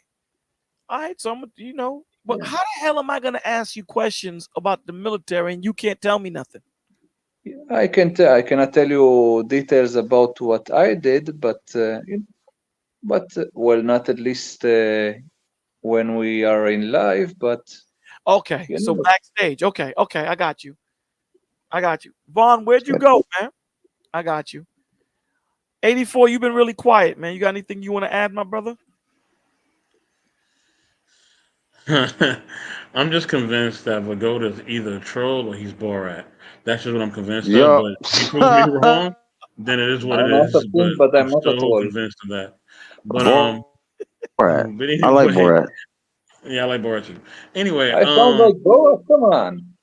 All right, so but
Yeah.
how the hell am I gonna ask you questions about the military and you can't tell me nothing?
I cannot tell you details about what I did, but well, not at least when we are in live, but
Okay,
you
so
know,
backstage. Okay, okay, I got you. I got you. Vaughn, where'd you go, man? I got you. 84, you've been really quiet, man. You got anything you want to add, my brother?
I'm just convinced that Vagoda's either a troll or he's Borat. That's just what I'm convinced of.
Yup.
But if he proves me wrong, then it is what it
I'm not a
is. But
king, but
I'm
I'm not a
still
troll.
convinced of that. But
Borat.
but
I like
anyway,
Borat.
yeah, I like Borat too. Anyway,
I sound like Borat. Come on.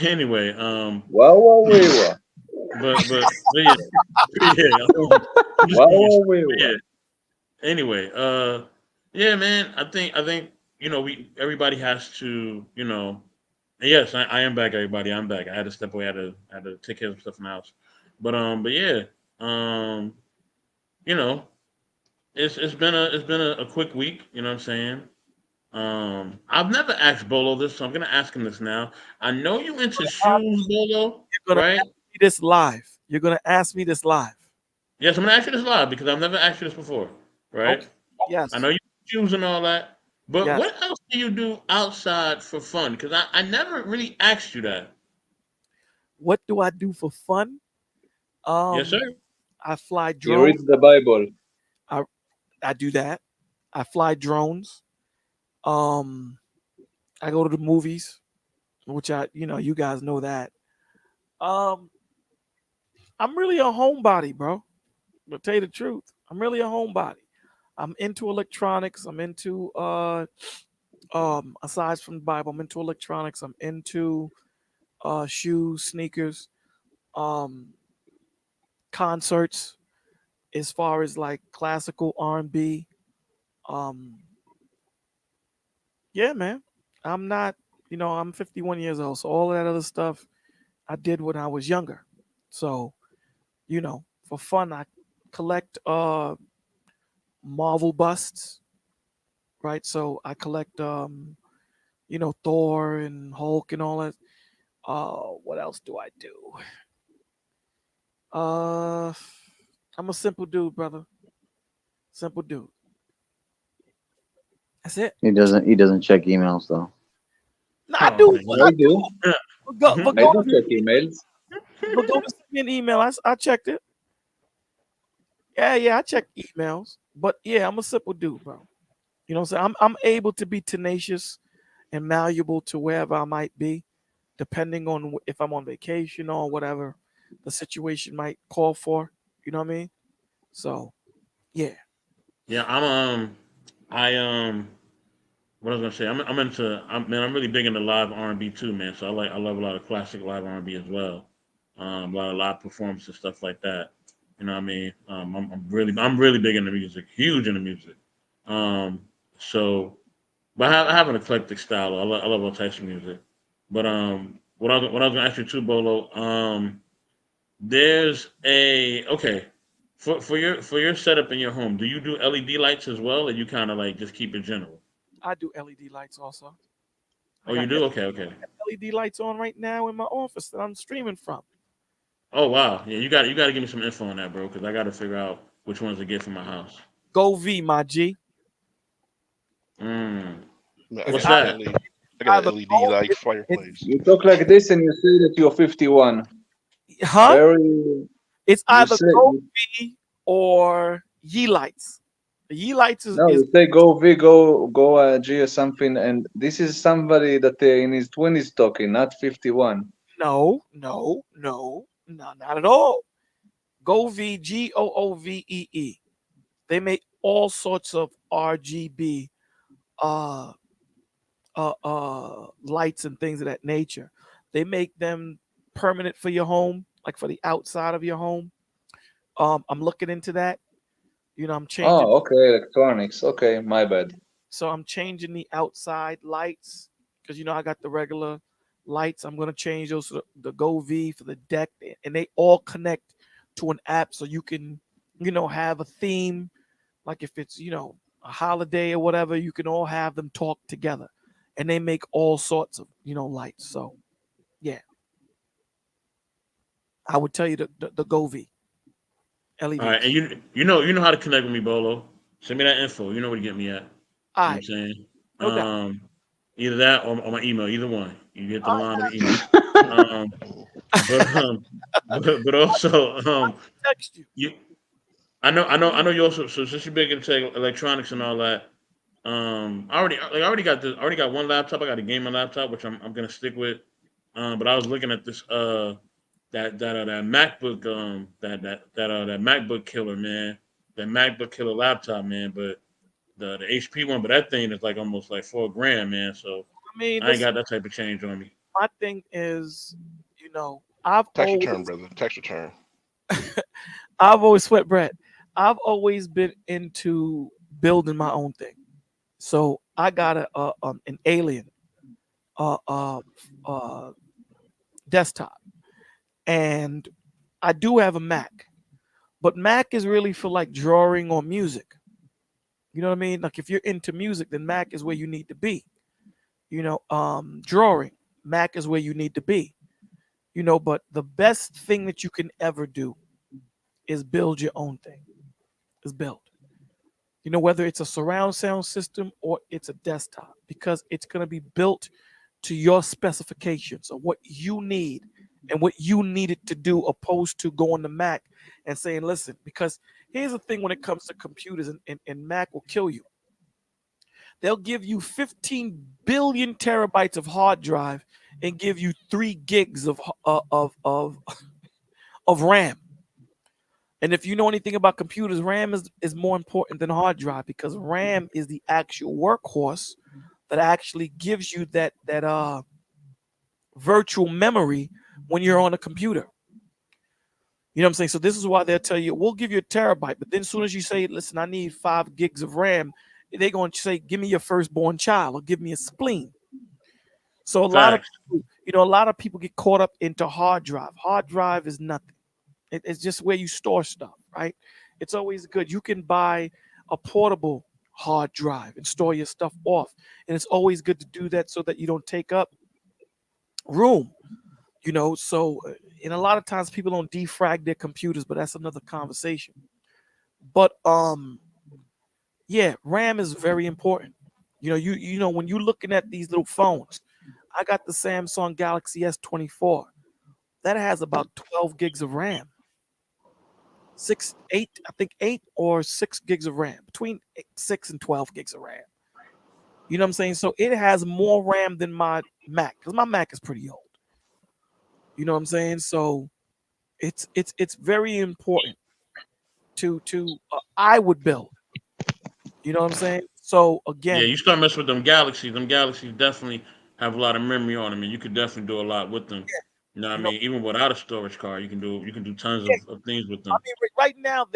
anyway,
Wow, wow,
but yeah, I'm just
wow,
yeah. Anyway, yeah, man. I think everybody has to and yes, I am back, everybody. I'm back. I had to step away. I had to take care of some stuff in the house. But yeah, um, you know, it's been a quick week. You know what I'm saying? I've never asked Bolo this, so I'm gonna ask him this now. I know you into shoes, Bolo,
You're gonna
right?
ask me this live. You're gonna ask me this live.
Yes, I'm gonna ask you this live because I've never asked you this before, right?
Okay.
I
Yes.
know you shoes and all that, but
Yes.
what else do you do outside for fun? Because I never really asked you that.
What do I do for fun?
Yes,
Um,
sir.
I fly
He
drones.
reads the Bible.
I I do that. I fly drones. Um, I go to the movies, which you guys know that. Um, I'm really a homebody, bro. But tell you the truth, I'm really a homebody. I'm into electronics. I'm into aside from the Bible, I'm into electronics. I'm into shoes, sneakers, um, concerts. As far as like classical R&B, um, yeah, man. I'm not, I'm 51 years old, so all of that other stuff I did when I was younger. So, for fun, I collect Marvel busts, right? So I collect Thor and Hulk and all that. What else do I do? Uh I'm a simple dude, brother. Simple dude. That's it.
He doesn't check emails though.
No, I
Oh
do.
my
I
I
god.
do.
do. But
I
go,
do check emails.
but go to send me an email. I checked it. Yeah, I check emails. But yeah, I'm a simple dude, bro. You know what I'm saying? I'm able to be tenacious and malleable to wherever I might be, depending on if I'm on vacation or whatever the situation might call for. You know what I mean? So yeah.
Yeah, I what I was gonna say, man, I'm really big into live R&B too, man. So I love a lot of classic live R&B as well. A lot of live performances and stuff like that. You know what I mean? I'm really big into music, huge into music. Um, so, but I have an eclectic style. I love all types of music. But what I was gonna ask you too, Bolo. There's a okay for your setup in your home. Do you do LED lights as well, or you kind of like just keep it general?
I do LED lights also. I
Oh, you
got
do? Okay, okay.
LED lights on right now in my office that I'm streaming from.
Oh wow, yeah. You got to give me some info on that, bro, because I got to figure out which ones to get for my house.
Go V, my G.
Mm.
Man, I
It's
What's
got
either
that?
an LED
Go.
like
It's
fireplace.
You talk like this and you say that you're 51.
huh?
Very.
It's
You
either
say
Go V or Ye lights. The Yee lights is,
No, you say go V, go G or something, and this is somebody that in his 20s talking, not 51.
no, not at all. Goovee, Goovee. They make all sorts of RGB uh lights and things of that nature. They make them permanent for your home, like for the outside of your home. I'm looking into that. I'm changing.
Oh, okay, electronics. Okay, my bad.
So I'm changing the outside lights because I got the regular lights. I'm gonna change those to the Go V for the deck, and they all connect to an app, so you can, have a theme. Like if it's a holiday or whatever, you can all have them talk together, and they make all sorts of lights. So yeah, I would tell you the Go V LED.
All right, and you know how to connect with me, Bolo. Send me that info. You know where to get me at. You know
All
what I'm
right,
saying?
no doubt.
Either that or my email, either one. You get the
All
line or the
right,
email. Um, but also
text you.
you I know you also, so since you're big into electronics and all that, I already got one laptop. I got a gaming laptop which I'm gonna stick with. But I was looking at this that MacBook that MacBook killer, man. That MacBook killer laptop, man. But the HP one, but that thing is like almost like 4 grand, man. So
I mean,
I ain't
this
got that type of change on me.
my thing is, I've
Tax return,
always
brother. Tax return.
I've always sweat bread. I've always been into building my own thing. So I got an Alien uh, uh, uh, desktop, and I do have a Mac, but Mac is really for like drawing or music. You know what I mean? Like if you're into music, then Mac is where you need to be. Drawing, Mac is where you need to be. But the best thing that you can ever do is build your own thing. Is build. Whether it's a surround sound system or it's a desktop, because it's going to be built to your specifications of what you need and what you need it to do, opposed to going to Mac and saying, listen, because here's the thing when it comes to computers, and Mac will kill you. They'll give you 15 billion terabytes of hard drive and give you 3 gigs of RAM. And if you know anything about computers, RAM is more important than hard drive, because RAM is the actual workhorse that actually gives you that virtual memory when you're on a computer. You know what I'm saying? So this is why they'll tell you, we'll give you a terabyte, but then as soon as you say, listen, I need 5 gigs of RAM, they're going to say, give me your firstborn child or give me a spleen. So a lot of people get caught up into hard drive. Hard drive is nothing. It's just where you store stuff, right? It's always good. You can buy a portable hard drive and store your stuff off. And it's always good to do that so that you don't take up room, So, and a lot of times people don't defrag their computers, but that's another conversation. But yeah, RAM is very important. When you're looking at these little phones, I got the Samsung Galaxy S24. That has about 12 gigs of RAM. 8 or 6 gigs of RAM, between 6 and 12 gigs of RAM. You know what I'm saying? So it has more RAM than my Mac, because my Mac is pretty old. You know what I'm saying? So it's very important to I would build. You know what I'm saying? So
Yeah,
again,
you start messing with them galaxies. Them galaxies definitely have a lot of memory on them, and you could definitely do a lot with them. You know what I
you know,
mean? Even without a storage card, you can do tons
yeah,
of things with
I
them.
mean, right now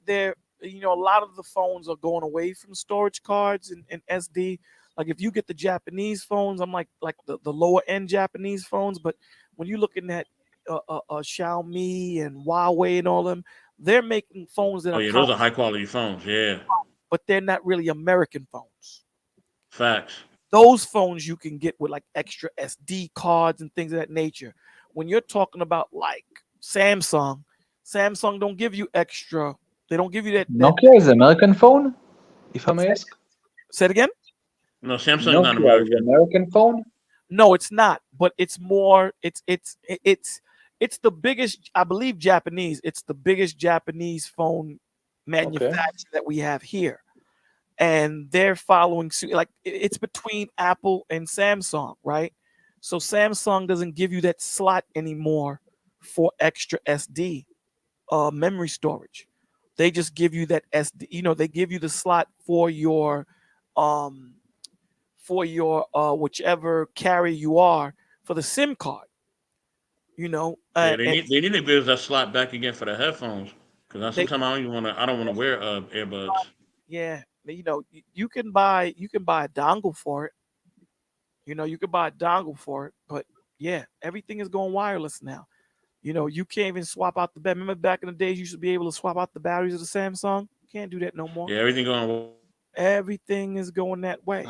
they're a lot of the phones are going away from storage cards and SD. Like if you get the Japanese phones, I'm like the lower end Japanese phones, but when you're looking at Xiaomi and Huawei and all them, they're making phones that
Oh
are
yeah, those are high quality phones. Yeah,
but they're not really American phones.
facts.
Those phones you can get with like extra SD cards and things of that nature. When you're talking about like Samsung don't give you extra. They don't give you that.
Nokia is American phone, if I may ask.
Say it again.
No, Samsung's not
Nokia is
American.
American phone.
No, it's not. But it's more. It's the biggest. I believe Japanese. It's the biggest Japanese phone
Okay.
manufacturer that we have here. and they're following suit. Like it's between Apple and Samsung, right? So Samsung doesn't give you that slot anymore for extra SD memory storage. They just give you that SD. You know, they give you the slot for your whichever carrier you are for the SIM card. You know,
Yeah,
and
they need to build that slot back again for the headphones. Because
they
sometimes I don't want to wear earbuds.
yeah, you know, you can buy a dongle for it. You know, you could buy a dongle for it, but yeah, everything is going wireless now. You know, you can't even swap out the battery. Remember back in the days, you used to be able to swap out the batteries of the Samsung. Can't do that no more.
Yeah, everything going.
Everything is going that way.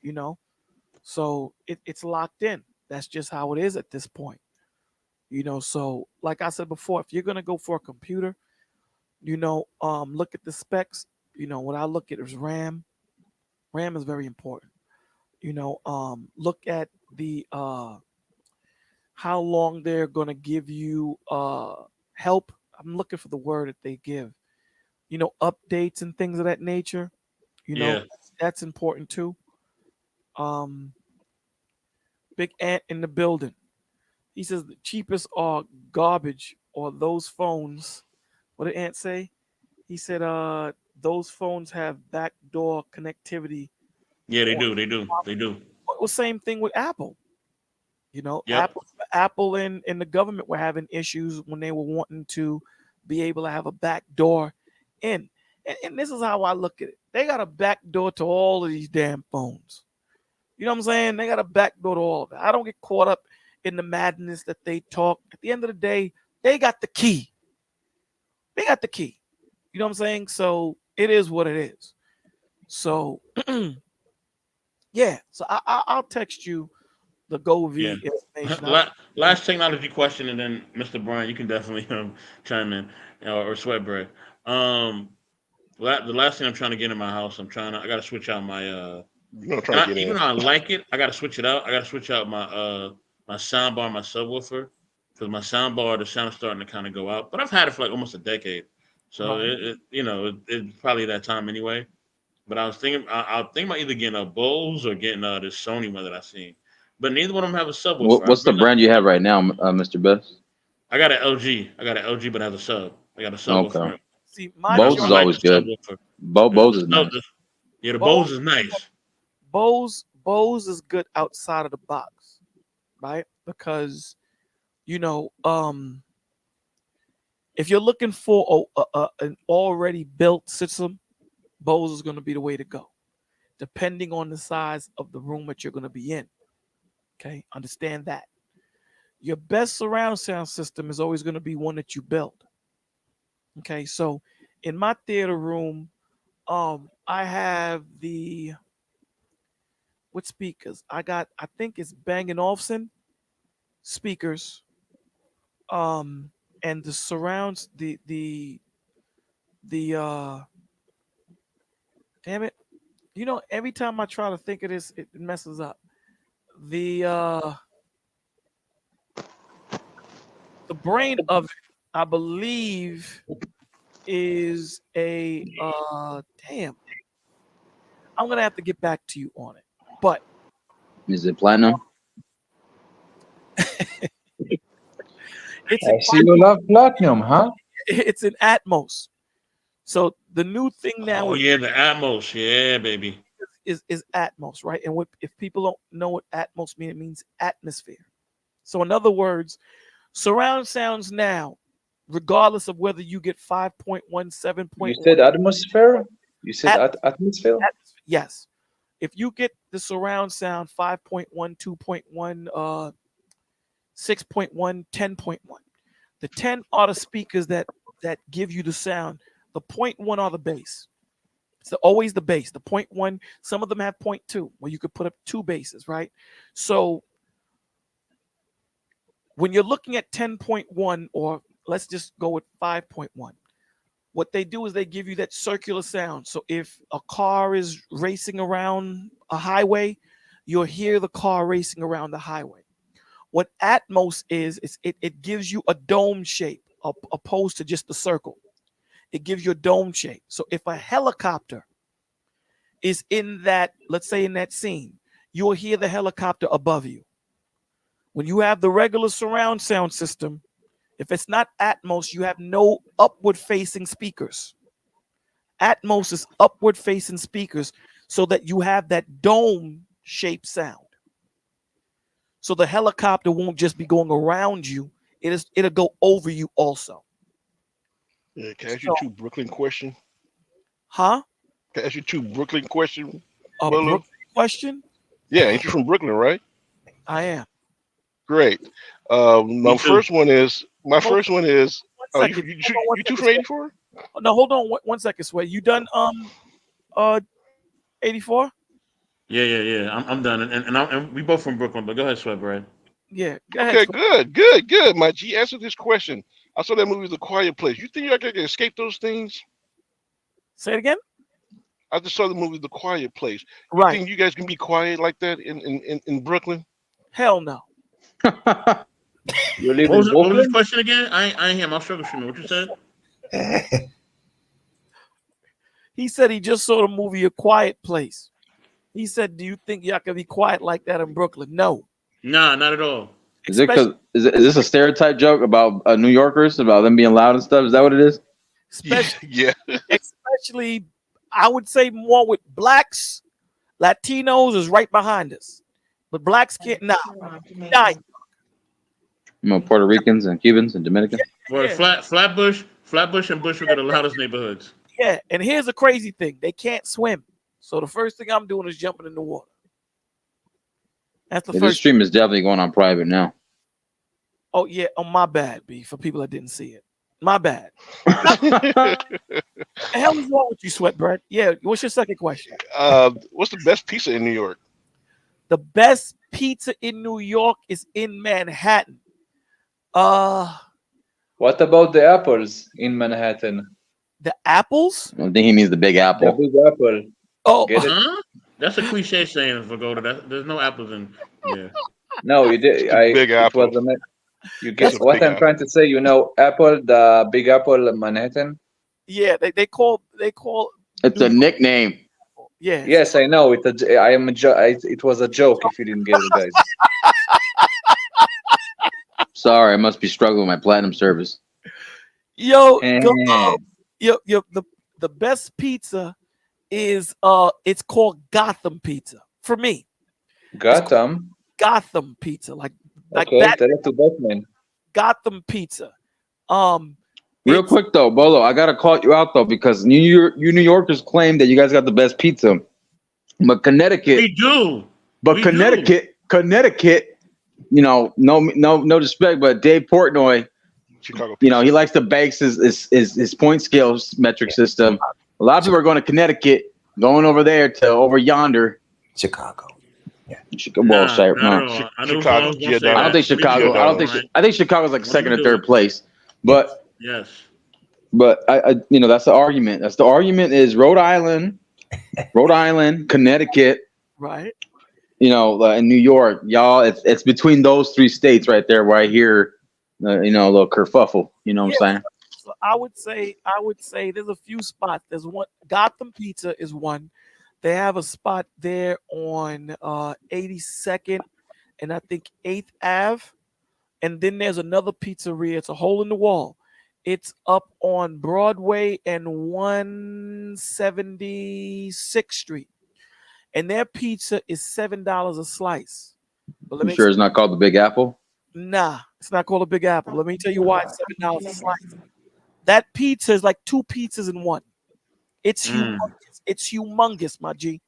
You know, so it's locked in. That's just how it is at this point. You know, so like I said before, if you're gonna go for a computer, you know, look at the specs. You know, what I look at is RAM. RAM is very important. You know, look at the how long they're gonna give you help. I'm looking for the word that they give. You know, updates and things of that nature. You know,
Yeah,
that's important too. Um, Big Ant in the building. He says the cheapest are garbage or those phones. What did Ant say? He said, those phones have backdoor connectivity.
yeah, they
On,
do, they do, they do.
well, same thing with Apple. You know,
Yep.
Apple and the government were having issues when they were wanting to be able to have a back door in. And this is how I look at it. They got a back door to all of these damn phones. You know what I'm saying? They got a back door to all of it. I don't get caught up in the madness that they talk. At the end of the day, they got the key. They got the key. You know what I'm saying? So it is what it is. So yeah. So I'll text you the
Yeah.
GoV information.
Last technology question, and then Mr. Brian, you can definitely chime in, or Sweatbread. Um, the last thing I'm trying to get in my house, I got to switch out my
You're gonna try to get
even
in.
though I like it, I got to switch it out. I got to switch out my sound bar, my subwoofer, because my sound bar, the sound's starting to kind of go out. But I've had it for like almost a decade, so
Right.
it's probably that time anyway. But I was thinking about either getting a Bose or getting this Sony one that I seen. But neither one of them have a subwoofer.
What's the brand you have right now, Mr. Best?
I got an LG. I got an LG, but it has a sub. I got a
Okay.
subwoofer.
See, my
And
Bose
I
is
joint
like
always
the
good.
subwoofer.
Bose
The
is
sub,
nice.
yeah, the
Bose
Bose is nice.
Bose is good outside of the box, right? Because you know, if you're looking for an already built system, Bose is going to be the way to go, depending on the size of the room that you're going to be in. Okay, understand that. Your best surround sound system is always going to be one that you build. Okay, so in my theater room, I have the what speakers? I think it's Bang& Olufsen speakers. Um, and the surrounds the damn it. You know, every time I try to think of this, it messes up. The the brain of it, I believe, is a damn. I'm gonna have to get back to you on it. But
Is it platinum?
it's
I see you love platinum, huh?
it's an Atmos. So the new thing now
Oh yeah, the Atmos. Yeah, baby.
is Atmos, right? And what if people don't know what Atmos means? It means atmosphere. So in other words, surround sounds now, regardless of whether you get 5.1,
You
7.1,
said atmosphere? You said
atmosphere,
atmosphere?
yes. If you get the surround sound 5.1, 2.1, 6.1, 10.1, the 10 are the speakers that give you the sound. The point one are the bass. It's always the bass. The point one, some of them have point two, where you could put up two basses, right? So when you're looking at 10.1, or let's just go with 5.1, what they do is they give you that circular sound. So if a car is racing around a highway, you'll hear the car racing around the highway. What Atmos is it gives you a dome shape opposed to just the circle. It gives you a dome shape. So if a helicopter is in that, let's say in that scene, you'll hear the helicopter above you. When you have the regular surround sound system, if it's not Atmos, you have no upward facing speakers. Atmos is upward facing speakers so that you have that dome shaped sound. So the helicopter won't just be going around you, it'll go over you also.
Yeah, can I ask you two Brooklyn question?
Huh?
Can I ask you two Brooklyn question?
A Brooklyn question?
Yeah, ain't you from Brooklyn, right?
I am.
Great. My first one is you two from 84?
No, hold on one second, Sway. You done 84?
Yeah. I'm done, and we both from Brooklyn. But go ahead, Sweat Bread.
Yeah. Go ahead,
Okay, good. My G, answer this question. I saw that movie, The Quiet Place. You think I can escape those things?
Say it again.
I just saw the movie, The Quiet Place.
Right.
You think you guys can be quiet like that in Brooklyn?
Hell no.
You live
What was
in Brooklyn?
the question again? I ain't hear my struggle streamer. What you said?
He said he just saw the movie A Quiet Place. He said, do you think y'all can be quiet like that in Brooklyn? No.
Nah, not at all.
Is this a stereotype joke about New Yorkers, about them being loud and stuff? Is that what it is?
Especially, I would say more with blacks. Latinos is right behind us. But blacks can't, nah.
Puerto Ricans and Cubans and Dominicans.
Well, Flatbush and Bushwick are the loudest neighborhoods.
Yeah, and here's the crazy thing. They can't swim. So the first thing I'm doing is jumping in the water. That's the first.
This stream is definitely going on private now.
Oh, yeah. Oh, my bad, B, for people that didn't see it. My bad. The hell is wrong with you, Sweatbread? Yeah, what's your second question?
What's the best pizza in New York?
The best pizza in New York is in Manhattan.
What about the apples in Manhattan?
The apples?
I think he means the Big Apple.
The Big Apple.
Oh,
that's a cliche saying for Golda. There's no apples in there.
No, you did.
Big Apple.
You guess what I'm trying to say? You know, Apple, the Big Apple in Manhattan.
Yeah, they call.
It's a nickname.
Yeah.
Yes, I know. It was a joke. If you didn't get it, guys.
Sorry, I must be struggling with my platinum service.
Yo, the best pizza is it's called Gotham Pizza for me.
Gotham
Pizza, like
okay,
that.
Tell it to Batman.
Gotham Pizza.
Real quick though, Bolo, I gotta call you out though because New Yorkers claim that you guys got the best pizza, but Connecticut.
We do.
But Connecticut. You know, no disrespect, but Dave Portnoy,
Chicago.
You know, he likes to base his point scales metric system. A lot of people are going to Connecticut, going over there to over yonder.
Chicago.
Yeah. Well, Chicago.
I don't
think Chicago. I think Chicago's like second or third place. But
yes.
But I you know, that's the argument. That's the argument is Rhode Island, Connecticut.
Right.
You know, in New York, y'all, it's between those three states right there where I hear, you know, a little kerfuffle. You know what I'm saying?
So I would say there's a few spots. There's one. Gotham Pizza is one. They have a spot there on 82nd and I think 8th Ave. And then there's another pizzeria. It's a hole in the wall. It's up on Broadway and 176th Street. And their pizza is $7 a slice.
But you sure it's not called the Big Apple?
Nah, it's not called a Big Apple. Let me tell you why it's $7 a slice. That pizza is like two pizzas in one. It's humongous. It's humongous, my G.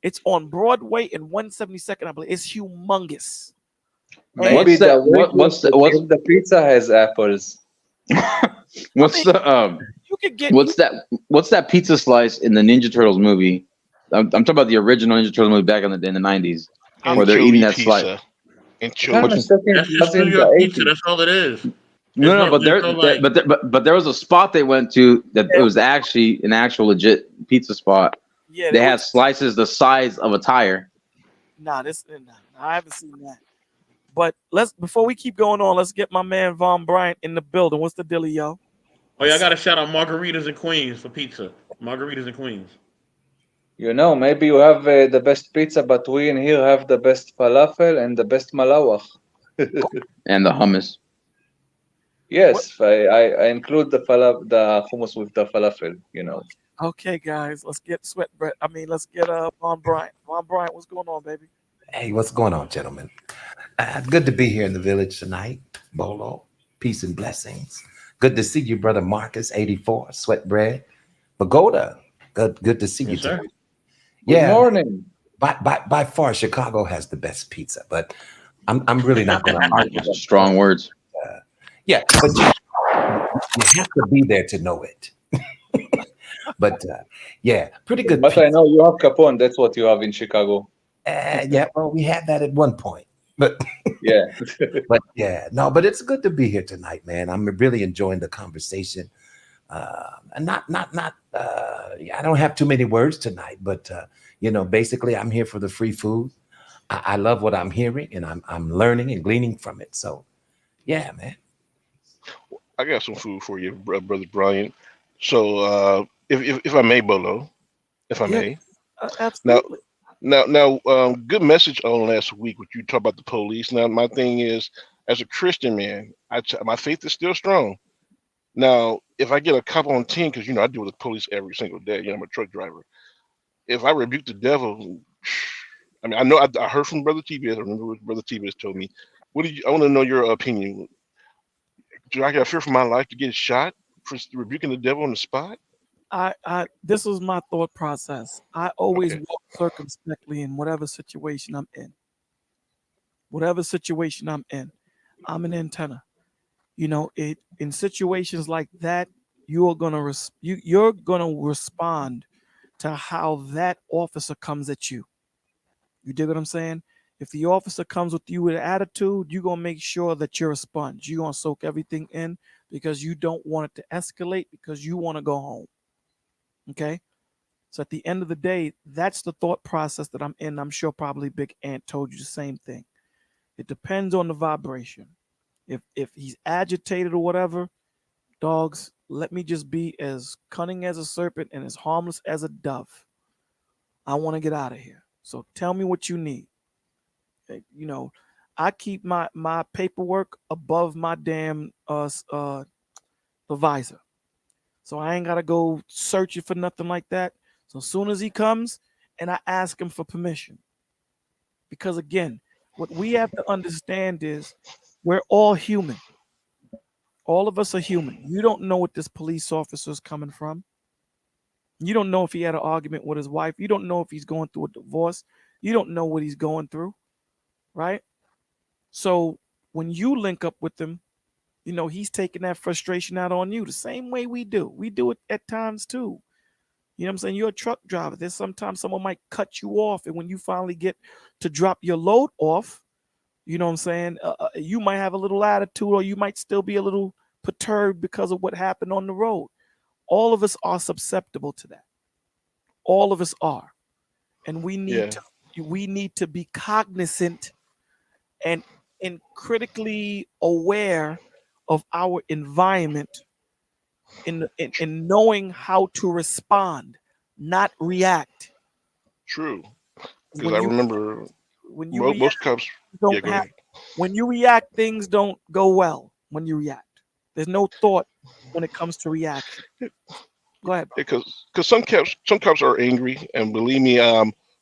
It's on Broadway and 172nd, I believe. It's humongous.
Maybe what's the pizza has apples?
What's that pizza slice in the Ninja Turtles movie? I'm talking about the original Ninja Turtles movie back in the 90s, where they're eating that slice.
That's just New York pizza. That's all it is.
But there was a spot they went to that it was actually an actual legit pizza spot.
Yeah,
they had slices the size of a tire.
I haven't seen that. But before we keep going on, let's get my man Von Bryant in the building. What's the dilly, yo?
Oh yeah, I got to shout out Margaritas in Queens for pizza. Margaritas in Queens.
You know, maybe you have the best pizza, but we in here have the best falafel and the best malawach.
And the hummus.
Yes, I include the hummus with the falafel, you know.
Okay, guys, let's get let's get Von Bryant. Von Bryant, what's going on, baby?
Hey, what's going on, gentlemen? Good to be here in the village tonight. Bolo, peace and blessings. Good to see you, brother Marcus, 84, Sweatbread. Pagoda, good to see you
Yes, sir.
tonight.
Good
Yeah,
morning.
by far, Chicago has the best pizza, but I'm really not going to argue.
Those are strong words.
Yeah, but you have to be there to know it. But yeah, pretty good
But I
pizza.
know you have Capone. That's what you have in Chicago.
Yeah, well, we had that at one point, but
Yeah.
but yeah, no, but it's good to be here tonight, man. I'm really enjoying the conversation. And not. I don't have too many words tonight, but basically, I'm here for the free food. I love what I'm hearing, and I'm learning and gleaning from it. So, yeah, man.
I got some food for you, brother Brian. So, if I may, Bolo, if I
Yeah,
may. Now,
absolutely.
good message on last week. What you talk about the police. Now, my thing is, as a Christian man, my faith is still strong. Now, if I get a cop on 10, because I deal with the police every single day. I'm a truck driver. If I rebuke the devil, I mean, I know I heard from Brother TBS. I remember what Brother TBS told me. I want to know your opinion. Do I got fear for my life to get shot for rebuking the devil on the spot?
This was my thought process. I always
Okay.
walk circumspectly in whatever situation I'm in. Whatever situation I'm in, I'm an antenna. In situations like that, you're gonna respond to how that officer comes at you. You dig what I'm saying? If the officer comes with you with an attitude, you're gonna make sure that you're a sponge. You're gonna soak everything in because you don't want it to escalate because you want to go home. Okay. So at the end of the day, that's the thought process that I'm in. I'm sure probably Big Ant told you the same thing. It depends on the vibration. If he's agitated or whatever, dogs, let me just be as cunning as a serpent and as harmless as a dove. I want to get out of here. So tell me what you need. You know, I keep my paperwork above my damn the visor. So I ain't gotta go searching for nothing like that. So as soon as he comes and I ask him for permission. Because again, what we have to understand is we're all human. All of us are human. You don't know what this police officer is coming from. You don't know if he had an argument with his wife. You don't know if he's going through a divorce. You don't know what he's going through, right? So when you link up with him, he's taking that frustration out on you the same way we do. We do it at times too. You know what I'm saying? You're a truck driver. There's sometimes someone might cut you off. And when you finally get to drop your load off, you know what I'm saying? You might have a little attitude or you might still be a little perturbed because of what happened on the road. All of us are susceptible to that. All of us are. And we need
Yeah.
to be cognizant and critically aware of our environment in knowing how to respond, not react.
True. Because
When
I
you
remember
when you react,
most cops. Yeah,
don't
go
have
ahead.
when you react, things don't go well when you react. There's no thought when it comes to reaction. Go ahead, bro.
Because some cops are angry, and believe me,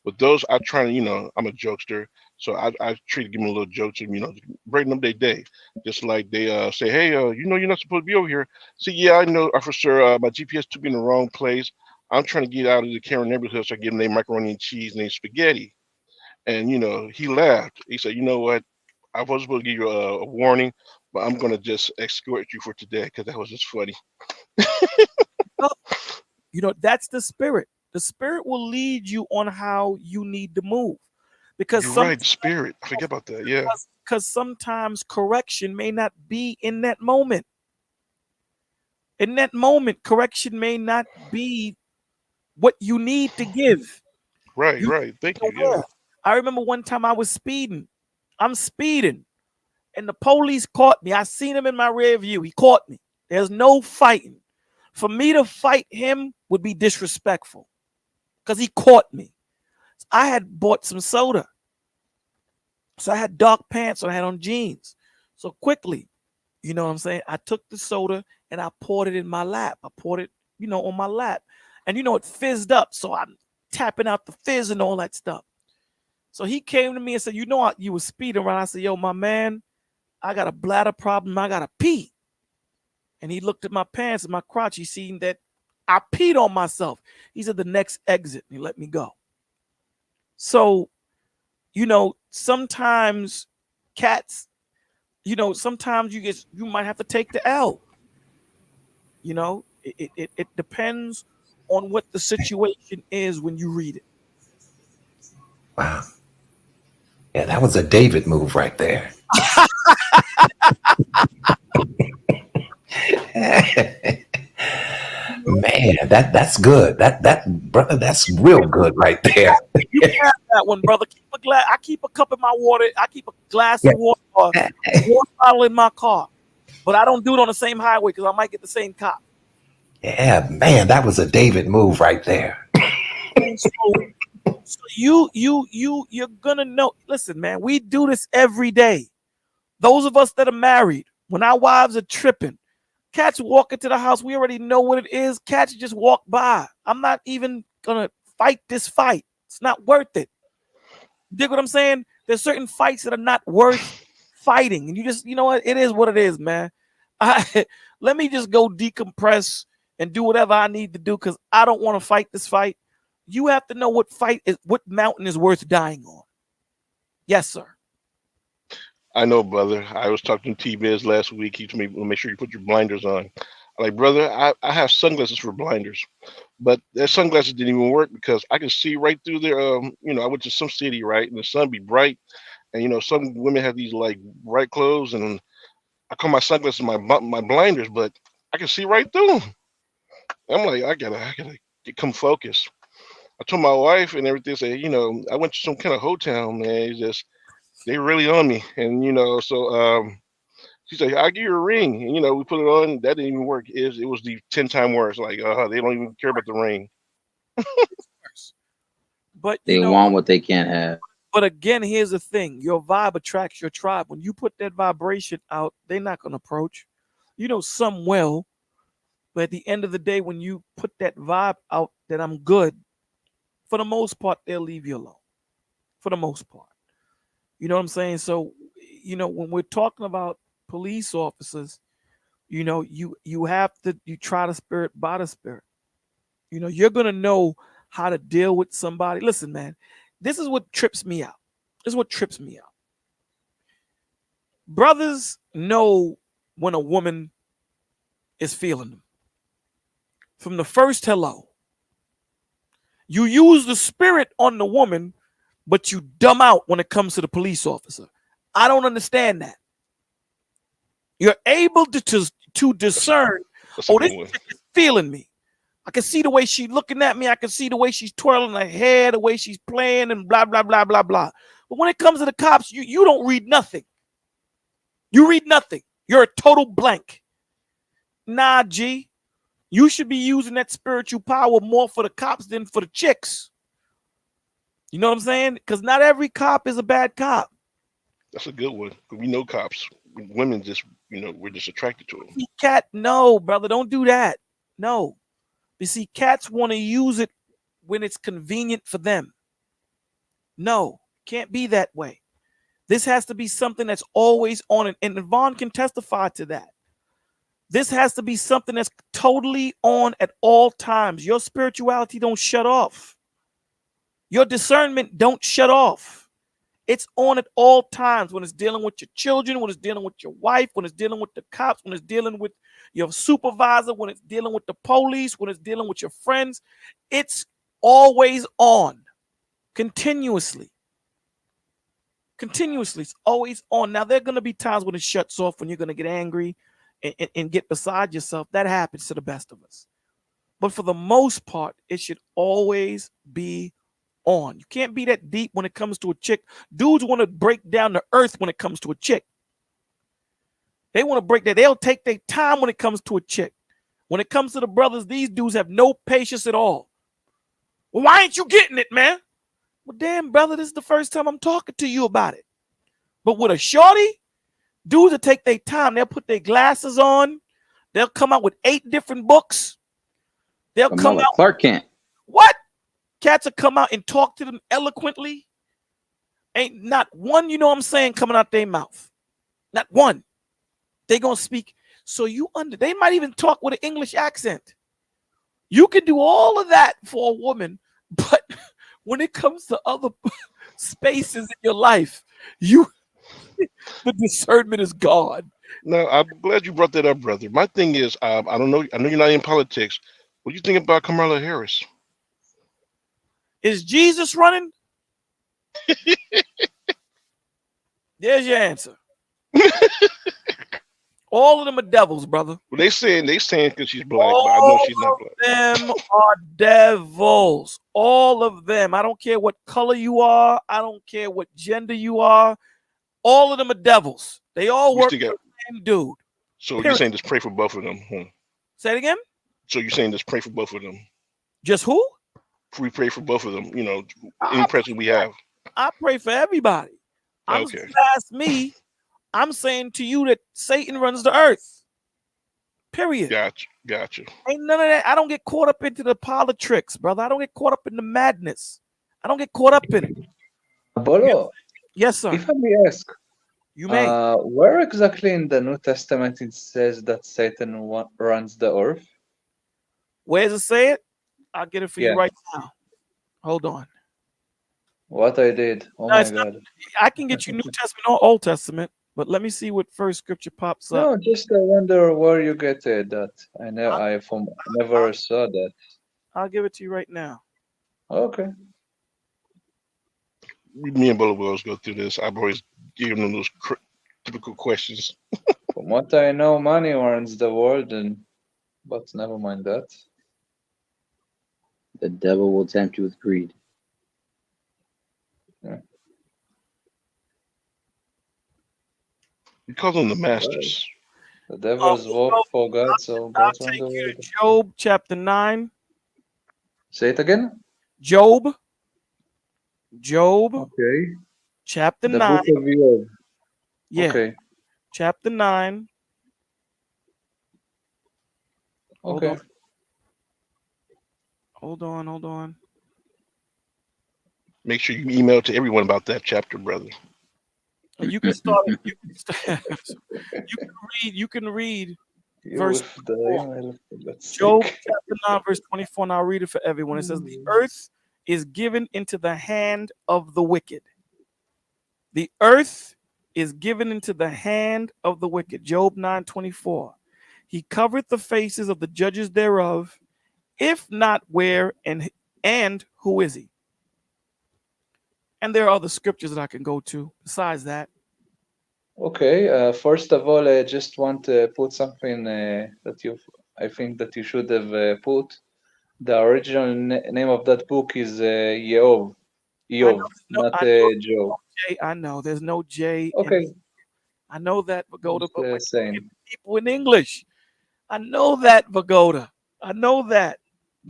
with those I try to, I'm a jokester, so I try to give them a little joke to, brighten up their day. Just like they say, hey, you're not supposed to be over here. See, yeah, I know, officer, my GPS took me in the wrong place. I'm trying to get out of the Karen neighborhood, so I give them their macaroni and cheese and their spaghetti. And he laughed. He said, you know what? I was supposed to give you a warning, but I'm gonna just escort you for today because that was just funny.
Oh, that's the spirit. The spirit will lead you on how you need to move. Because
You're right, spirit. I forget about that. Yeah.
sometimes correction may not be in that moment. In that moment, correction may not be what you need to give.
Right,
You
right. Thank you. Yeah.
I remember one time I was speeding. I'm speeding, and the police caught me. I seen him in my rear view. He caught me. There's no fighting. For me to fight him would be disrespectful. because he caught me. I had bought some soda. So I had dark pants and I had on jeans. So quickly, you know what I'm saying? I took the soda and I poured it in my lap. I poured it, on my lap. And it fizzed up. So I'm tapping out the fizz and all that stuff. So he came to me and said, you were speeding around. I said, yo, my man, I got a bladder problem. I got to pee. And he looked at my pants and my crotch. He seen that I peed on myself. He said, the next exit. And he let me go. So, sometimes cats, sometimes you might have to take the L. It depends on what the situation is when you read it.
Wow. Yeah, that was a David move right there. Man, that's good. That brother, that's real good right there.
You can have that one, brother. I keep a cup in my water. I keep a glass of water or water bottle in my car, but I don't do it on the same highway because I might get the same cop.
Yeah, man, that was a David move right there.
So you're gonna know. Listen, man, we do this every day. Those of us that are married, when our wives are tripping, cats walk into the house, we already know what it is. Cats just walk by. I'm not even gonna fight this fight. It's not worth it. You dig what I'm saying? There's certain fights that are not worth fighting. And you just, what? It is what it is, man. Let me just go decompress and do whatever I need to do because I don't want to fight this fight. You have to know what mountain is worth dying on. Yes, sir.
I know, brother. I was talking to T-Biz last week. He told me, make sure you put your blinders on. I'm like, brother, I have sunglasses for blinders, but their sunglasses didn't even work because I could see right through there. I went to some city, right, and the sun be bright, and some women have these like bright clothes, and I call my sunglasses my blinders, but I can see right through them. I'm like, I gotta come focus. I told my wife and everything, say, I went to some kind of hotel, man. They really on me, and so she's like, I'll give you a ring, and we put it on. That didn't even work. It was the 10 times worse. Like, they don't even care about the ring.
But
they want what they can't have.
But again, here's the thing: your vibe attracts your tribe. When you put that vibration out, they're not gonna approach. Some will, but at the end of the day, when you put that vibe out that I'm good, for the most part, they'll leave you alone. For the most part. You know what I'm saying? So, when we're talking about police officers, you have to try the spirit by the spirit. You're gonna know how to deal with somebody. Listen, man, this is what trips me out. Brothers know when a woman is feeling them. From the first hello. You use the spirit on the woman, but you dumb out when it comes to the police officer. I don't understand that. You're able to discern, this chick is feeling me. I can see the way she's looking at me. I can see the way she's twirling her hair, the way she's playing, and blah, blah, blah, blah, blah. But when it comes to the cops, you don't read nothing. You read nothing. You're a total blank. Nah, G. You should be using that spiritual power more for the cops than for the chicks. You know what I'm saying? Because not every cop is a bad cop.
That's a good one. We know cops. Women just, we're just attracted to them.
Cat, no, brother, don't do that. No. You see, cats want to use it when it's convenient for them. No, can't be that way. This has to be something that's always on, and Vaughn can testify to that. This has to be something that's totally on at all times. Your spirituality don't shut off. Your discernment don't shut off. It's on at all times when it's dealing with your children, when it's dealing with your wife, when it's dealing with the cops, when it's dealing with your supervisor, when it's dealing with the police, when it's dealing with your friends. It's always on, continuously. Continuously, it's always on. Now, there are going to be times when it shuts off, when you're going to get angry and get beside yourself. That happens to the best of us. But for the most part, it should always be on. You can't be that deep when it comes to a chick. Dudes want to break down the earth when it comes to a chick. They want to break that. They'll take their time when it comes to a chick. When it comes to the brothers, these dudes have no patience at all. Well, why ain't you getting it, man? Well, damn, brother, this is the first time I'm talking to you about it. But with a shorty, dudes will take their time. They'll put their glasses on. They'll come out with 8 different books. They'll come
like
out.
Clark Kent.
What? Cats will come out and talk to them eloquently. Ain't not one, you know what I'm saying, coming out their mouth. Not one. They gonna speak. So they might even talk with an English accent. You can do all of that for a woman, but when it comes to other spaces in your life, the discernment is gone.
No, I'm glad you brought that up, brother. My thing is, I don't know. I know you're not in politics. What do you think about Kamala Harris?
Is Jesus running? There's your answer. All of them are devils, brother.
Well, they saying because she's black, but I know she's not black.
All of them are devils. All of them. I don't care what color you are. I don't care what gender you are. All of them are devils. They all work for the same dude.
So you're saying just pray for both of them?
Say it again?
So you're saying just pray for both of them?
Just who?
We pray for both of them. You know, any president we have.
I pray for everybody.
Okay.
If you ask me, I'm saying to you that Satan runs the earth. Period.
Gotcha.
Ain't none of that. I don't get caught up into the politics, brother. I don't get caught up in the madness. I don't get caught up in it.
Bolo,
yes, sir.
If I may ask,
you may.
Where exactly in the New Testament it says that Satan runs the earth?
Where does it say it? I'll get it for you right now. Hold on.
What I did? Oh my God!
I can get you New Testament or Old Testament, but let me see what first scripture pops up.
No, just I wonder where you get that. I never saw that.
I'll give it to you right now.
Okay.
Me and Bolo will always go through this. I've always given them those typical questions.
From what I know, money runs the world, but never mind that.
The devil will tempt you with greed.
Yeah.
We call them the masters.
The devil's work for God, so God runs the world.
Job chapter 9.
Say it again.
Job.
Okay.
Chapter
the
9.
Book of Job.
Yeah.
Okay.
Chapter 9.
Okay.
Hold on.
Make sure you email to everyone about that chapter, brother.
You can start. You can read verse 24. Job chapter 9, verse 24, and I'll read it for everyone. It says, "The earth is given into the hand of the wicked." The earth is given into the hand of the wicked. Job 9:24. He covereth the faces of the judges thereof. If not, where and who is he? And there are other scriptures that I can go to besides that.
Okay. First of all, I just want to put something I think that you should have put. The original name of that book is Eov, not Job.
I know there's no J.
Okay.
I know that, Vagoda. But
same.
People in English. I know that, Vagoda. I know that.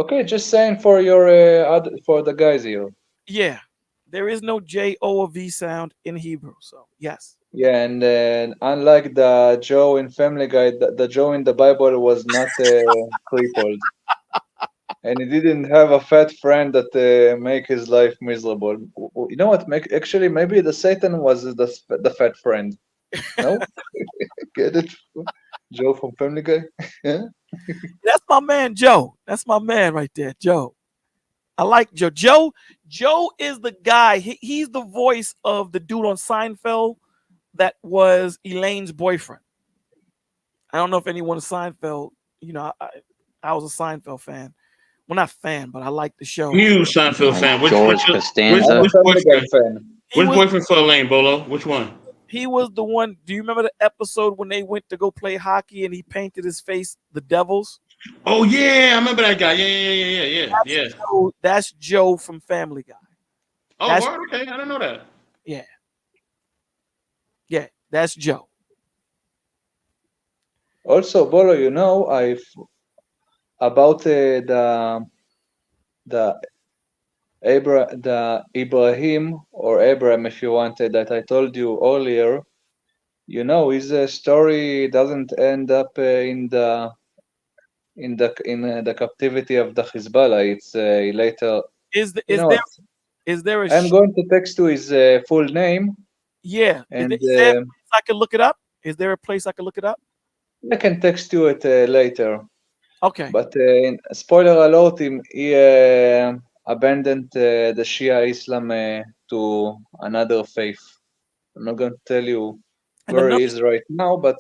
Okay, just saying for your for the guys here.
Yeah, there is no J, O, or V sound in Hebrew. So yes.
Yeah, and unlike the Joe in Family Guy, the Joe in the Bible was not crippled, and he didn't have a fat friend that make his life miserable. You know what? Actually, maybe the Satan was the fat friend. No, get it? Joe from Family Guy. Yeah.
That's my man, Joe. That's my man right there, Joe. I like Joe. Joe is the guy. He's the voice of the dude on Seinfeld that was Elaine's boyfriend. I don't know if anyone is Seinfeld. You know, I was a Seinfeld fan. Well, not fan, but I like the show.
Huge Seinfeld fan. Which
Costanza.
Which boyfriend? Which boyfriend for Elaine, Bolo? Which one?
He was the one. Do you remember the episode when they went to go play hockey and he painted his face the Devils?
Oh yeah, I remember that guy. Yeah.
That's Joe from Family Guy.
Oh, okay. I didn't know that.
Yeah, that's Joe.
Also, Bolo, you know, about the the Ibrahim or Abraham, if you wanted, that I told you earlier, you know, his story doesn't end up in the captivity of the Hezbollah. It's later.
Is
You know what?
there a
I'm going to text you his full name.
Yeah.
And
Is there a place I can look it up? Is there a place I can look it up?
I can text you it later.
Okay.
But spoiler alert, he abandoned the Shia Islam to another faith. I'm not going to tell you where he is right now, but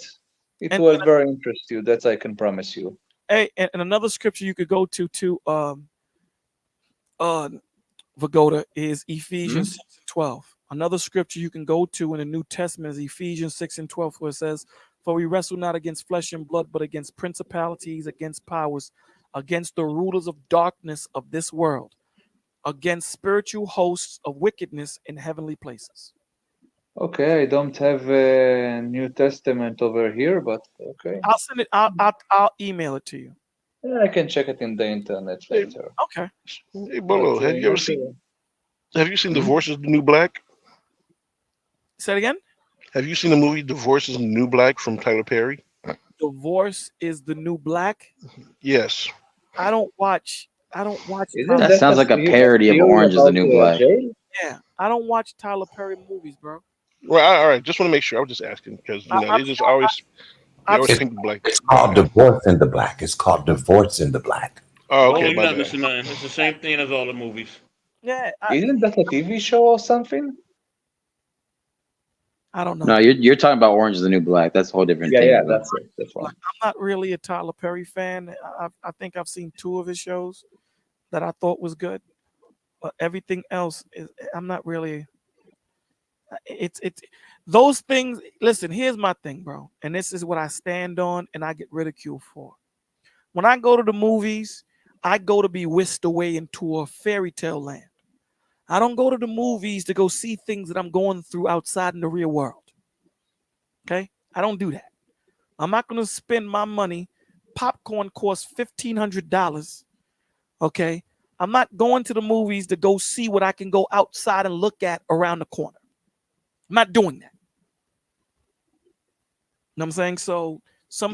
it will very interest you. That I can promise you.
Hey, and another scripture you could go to Vagoda is Ephesians 6:12. Another scripture you can go to in the New Testament is Ephesians 6:12, where it says, "For we wrestle not against flesh and blood, but against principalities, against powers, against the rulers of darkness of this world, against spiritual hosts of wickedness in heavenly places."
Okay, I don't have a New Testament over here, but okay.
I'll send it. I'll email it to you.
Yeah, I can check it in the internet later.
Okay.
Hey, Bolo, have you ever seen? Have you seen Divorce is the New Black?
Say it again.
Have you seen the movie Divorce is the New Black from Tyler Perry?
Divorce is the New Black.
Yes.
I don't watch.
That sounds like a parody of Orange is the New Black.
Yeah, I don't watch Tyler Perry movies, bro.
Right, all right. Just want to make sure. I was just asking because they just always think black.
It's called Divorce in the Black. It's called Divorce in the Black.
Oh,
Oh,
okay.
you're not missing nothing. It's the same thing as all the movies.
Yeah.
Isn't that a TV show or something?
I don't know.
No, you're talking about Orange is the New Black. That's a whole different thing.
Yeah, that's it. That's why.
I'm not really a Tyler Perry fan. I think I've seen 2 of his shows that I thought was good, but everything else is. I'm not really. It's those things. Listen, here's my thing, bro, and this is what I stand on, and I get ridiculed for. When I go to the movies, I go to be whisked away into a fairy tale land. I don't go to the movies to go see things that I'm going through outside in the real world. Okay? I don't do that. I'm not going to spend my money. Popcorn costs $1,500. Okay? I'm not going to the movies to go see what I can go outside and look at around the corner. I'm not doing that. You know what I'm saying? So some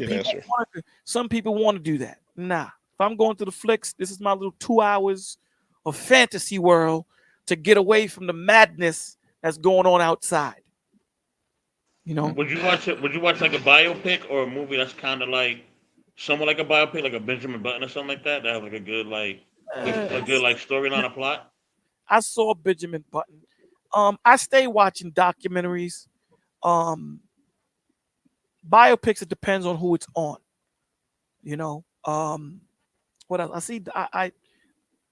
people want to do that. Nah. If I'm going to the flicks, this is my little 2 hours of fantasy world to get away from the madness that's going on outside. You know?
Would you watch it? Would you watch like a biopic or a movie that's kind of like somewhat like a biopic, like a Benjamin Button or something like that? That have like a good storyline or plot.
I saw Benjamin Button. I stay watching documentaries. Biopics, it depends on who it's on. You know. What else? I see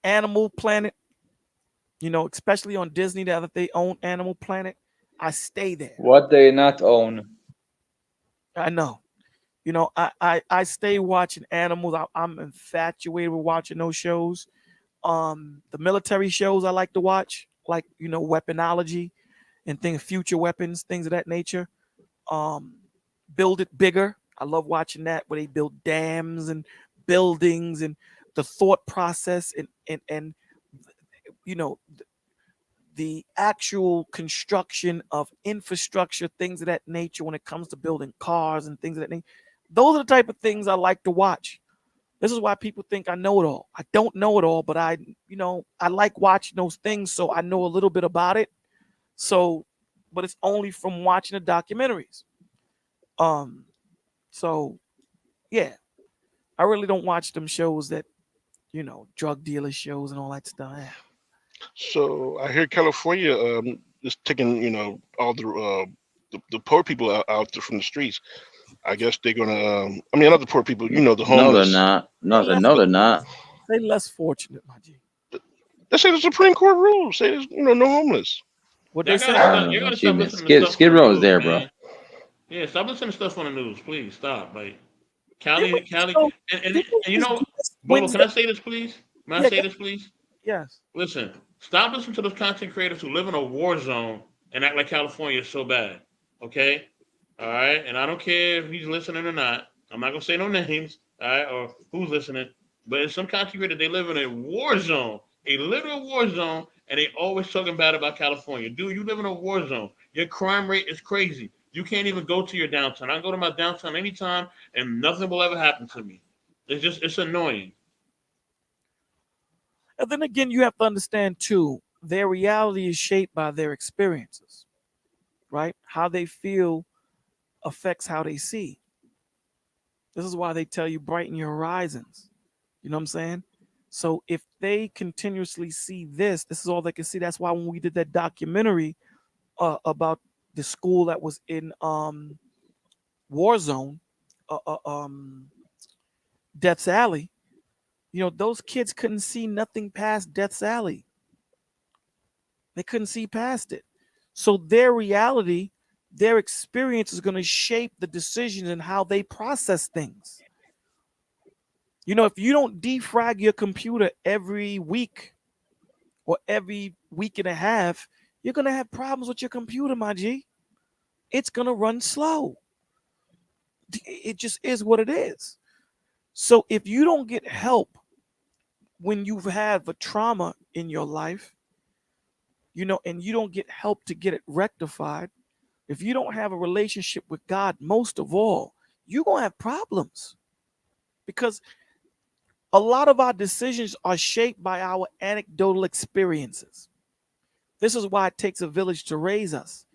Animal Planet. You know, especially on Disney, now that they own Animal Planet, I stay there.
What they not own?
I know. You know, I stay watching animals. I'm infatuated with watching those shows. The military shows I like to watch, like, you know, weaponology and things, future weapons, things of that nature. Build It Bigger. I love watching that, where they build dams and buildings and the thought process and you know, the actual construction of infrastructure, things of that nature when it comes to building cars and things of that nature. Those are the type of things I like to watch. This is why people think I know it all. I don't know it all, but I like watching those things, so I know a little bit about it. So, but it's only from watching the documentaries. So yeah, I really don't watch them shows that, you know, drug dealer shows and all that stuff. Yeah.
So I hear California is taking, you know, all the poor people out there from the streets. I guess they're gonna. I mean, other poor people, you know, the homeless.
No, they're not. No, they're not.
They're less fortunate, my G.
They say the Supreme Court rules say there's, you know, no homeless.
What they say?
You gotta stop listening to stuff.
Skid Row is there, bro.
Yeah, stop listening to stuff on the news, please. Stop. Like Cali, and you know, Bolo, can I say this, please? May I say this, please?
Yes.
Listen, stop listening to those content creators who live in a war zone and act like California is so bad. Okay? All right? And I don't care if he's listening or not. I'm not going to say no names, all right, or who's listening. But in some content creators, they live in a war zone. a literal war zone, and they always talking bad about California. Dude, you live in a war zone. Your crime rate is crazy. You can't even go to your downtown. I go to my downtown anytime, and nothing will ever happen to me. It's annoying.
And then again, you have to understand too, their reality is shaped by their experiences, right? How they feel affects how they see. This is why they tell you brighten your horizons. You know what I'm saying? So if they continuously see this is all they can see. That's why when we did that documentary about the school that was in war zone, uh, uh, um, Death's Alley, you know, those kids couldn't see nothing past Death's Alley. They couldn't see past it. So their reality, their experience is going to shape the decisions and how they process things. You know, if you don't defrag your computer every week or every week and a half, you're going to have problems with your computer, my G. It's going to run slow. It just is what it is. So if you don't get help when you've had a trauma in your life, you know, and you don't get help to get it rectified, if you don't have a relationship with God, most of all, you're going to have problems. Because a lot of our decisions are shaped by our anecdotal experiences. This is why it takes a village to raise us.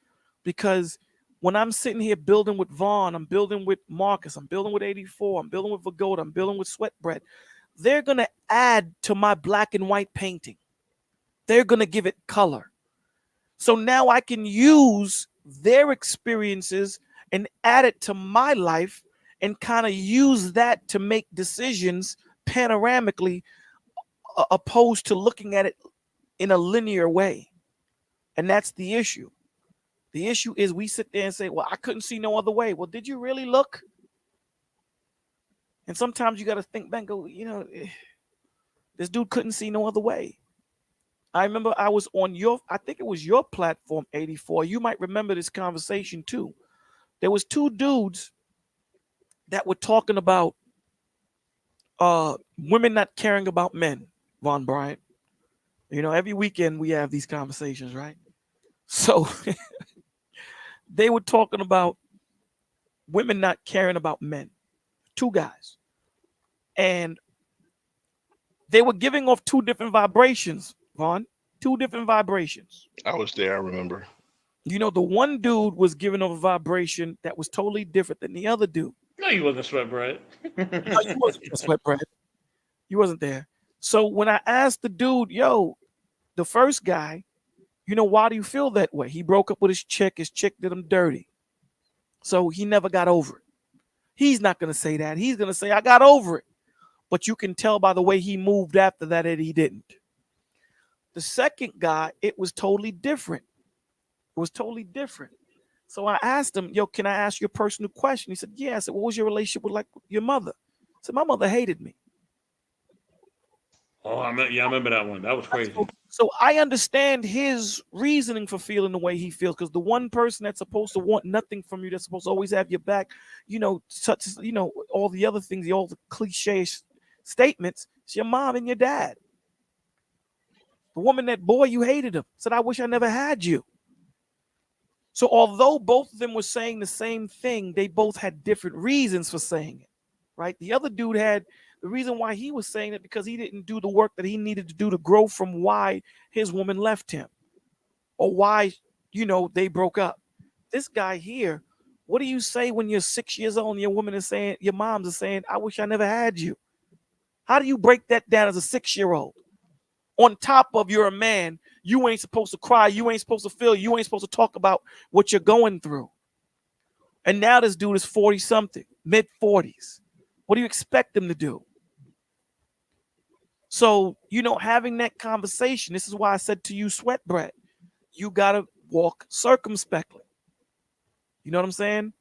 Because when I'm sitting here building with Vaughn, I'm building with Marcus, I'm building with 84, I'm building with Vagoda, I'm building with Sweatbread, they're going to add to my black and white painting. They're going to give it color. So now I can use their experiences and add it to my life and kind of use that to make decisions panoramically, opposed to looking at it in a linear way. And that's the issue. The issue is we sit there and say, well, I couldn't see no other way. Well, did you really look? And sometimes you got to think back, go, you know, this dude couldn't see no other way. I remember I was on I think it was your platform, 84. You might remember this conversation too. There was two dudes that were talking about women not caring about men, Von Bryant. You know, every weekend we have these conversations, right? So they were talking about women not caring about men, two guys. And they were giving off two different vibrations, Vaughn, two different vibrations.
I was there, I remember.
You know, the one dude was giving off a vibration that was totally different than the other dude.
No, you wasn't Sweatbread.
No, you wasn't Sweatbread. You wasn't there. So when I asked the dude, yo, the first guy, you know, why do you feel that way? He broke up with his chick did him dirty. So he never got over it. He's not going to say that. He's going to say, I got over it. But you can tell by the way he moved after that he didn't. The second guy, it was totally different. It was totally different. So I asked him, yo, can I ask you a personal question? He said, yeah. I said, what was your relationship with your mother? I said, my mother hated me.
Oh, I remember that one. That was crazy.
So I understand his reasoning for feeling the way he feels, because the one person that's supposed to want nothing from you, that's supposed to always have your back, you know, such as, you know, all the other things, all the cliche statements, it's your mom and your dad. The woman that, boy, you hated him, said, I wish I never had you. So although both of them were saying the same thing, they both had different reasons for saying it, right? The other dude had the reason why he was saying it because he didn't do the work that he needed to do to grow from why his woman left him or why, you know, they broke up. This guy here, what do you say when you're 6 years old and your woman is saying, your mom's is saying, I wish I never had you? How do you break that down as a 6-year-old? On top of you're a man, you ain't supposed to cry, you ain't supposed to feel, you ain't supposed to talk about what you're going through. And now this dude is 40-something, mid-40s. What do you expect him to do? So, you know, having that conversation, this is why I said to you, Sweatbread, you got to walk circumspectly. You know what I'm saying?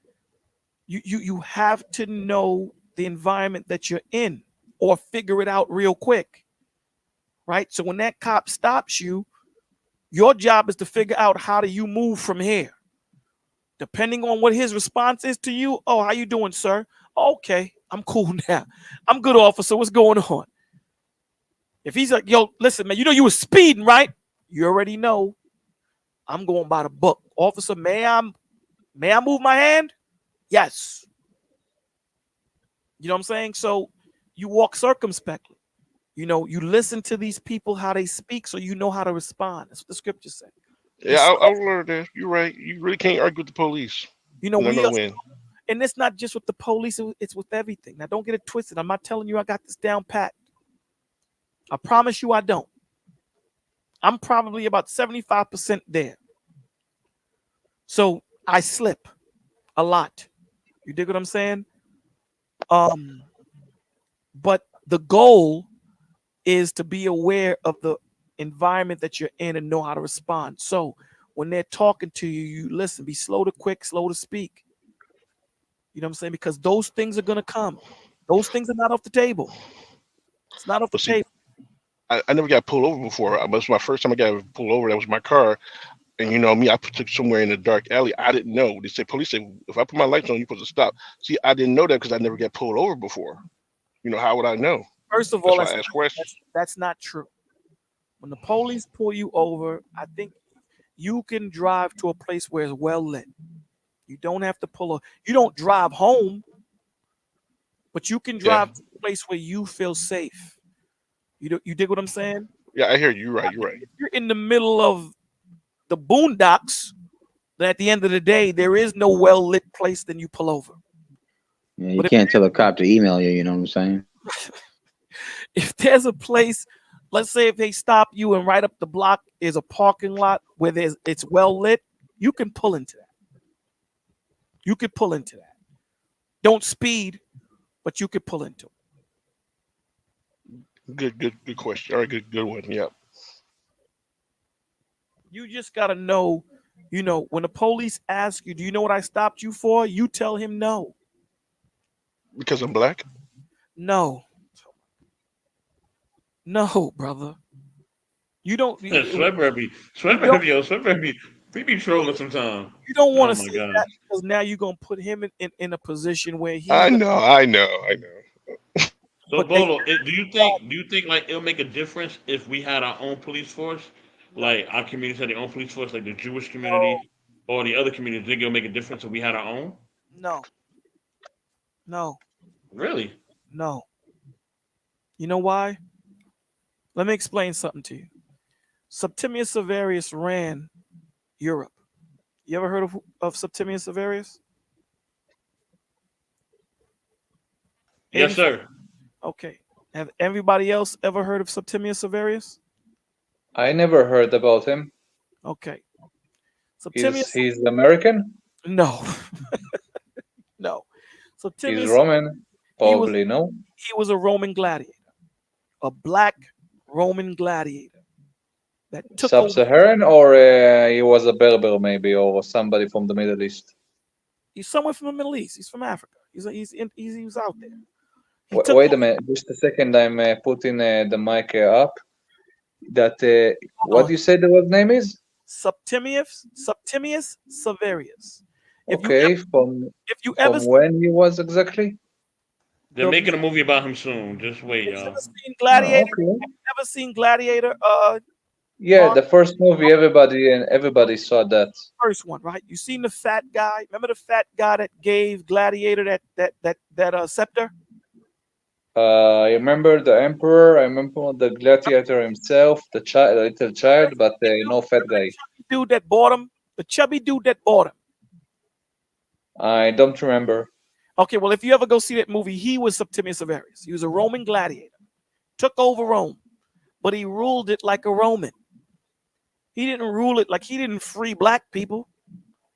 You have to know the environment that you're in or figure it out real quick, right? So when that cop stops you, your job is to figure out how do you move from here. Depending on what his response is to you, oh, how you doing, sir? Okay, I'm cool now. I'm good, officer. What's going on? If he's like, yo, listen, man, you know you was speeding, right? You already know I'm going by the book. Officer, may I move my hand? Yes. You know what I'm saying? So you walk circumspectly. You know, you listen to these people, how they speak, so you know how to respond. That's what the scriptures say.
Yeah, I learned that. You're right. You really can't argue with the police.
You know,
You're
we
not
are,
gonna win.
and it's not just with the police, it's with everything. Now, don't get it twisted. I'm not telling you I got this down pat. I promise you I don't. I'm probably about 75% there. So I slip a lot. You dig what I'm saying? But the goal is to be aware of the environment that you're in and know how to respond. So when they're talking to you, you listen, be slow to quick, slow to speak. You know what I'm saying? Because those things are going to come. Those things are not off the table. It's not off the table.
I never got pulled over before. That was my first time I got pulled over. That was my car. And you know me, I took somewhere in a dark alley. I didn't know. They said, police say, if I put my lights on, you're supposed to stop. See, I didn't know that because I never got pulled over before. You know, how would I know?
First of all,
that's why I ask questions.
That's not true. When the police pull you over, I think you can drive to a place where it's well lit. You don't have to you don't drive home, but you can drive to a place where you feel safe. You dig what I'm saying?
Yeah, I hear you. You're right. You're right.
If you're in the middle of the boondocks, then at the end of the day, there is no well lit place, then you pull over.
Yeah, you can't tell a cop to email you, you know what I'm saying?
If there's a place, let's say if they stop you and right up the block is a parking lot where it's well lit, you can pull into that. You could pull into that. Don't speed, but you could pull into it.
Good question. All right, good one. Yeah.
You just gotta know, you know, when the police ask you, do you know what I stopped you for? You tell him no.
Because I'm black?
No. No, brother. You don't.
Sweatberry, we be trolling sometimes.
You don't want to say that because now you're gonna put him in a position where he.
I know.
So Bolo, do you think like it'll make a difference if we had our own police force, like our communities had their own police force, like the Jewish community or the other communities? Think it'll make a difference if we had our own?
No.
Really?
No. You know why? Let me explain something to you. Septimius Severus ran Europe. You ever heard of Septimius Severus?
Yes, sir.
Okay. Have everybody else ever heard of Septimius Severus?
I never heard about him.
Okay.
He's American?
No. No. Septimius,
he's Roman? Probably no.
He was a Roman gladiator. A black Roman gladiator. That took
Sub-Saharan, or he was a Berber maybe, or somebody from the Middle East?
He's somewhere from the Middle East. He's from Africa. He was out there.
Wait a minute, just a second. I'm putting the mic up. That what you said the word name is?
Septimius Severus.
From when he was exactly?
They're making a movie about him soon. Just wait, y'all.
Never seen Gladiator? Never seen Gladiator?
Yeah, the first movie, everybody saw that.
First one, right? You seen the fat guy? Remember the fat guy that gave Gladiator that scepter?
I remember the emperor. I remember the gladiator himself, the little child, but no fat guy.
Dude that bought him, the chubby dude that bought him.
I don't remember.
Okay, well, if you ever go see that movie, he was Septimius Severus. He was a Roman gladiator, took over Rome, but he ruled it like a Roman. He didn't rule it like he didn't free black people.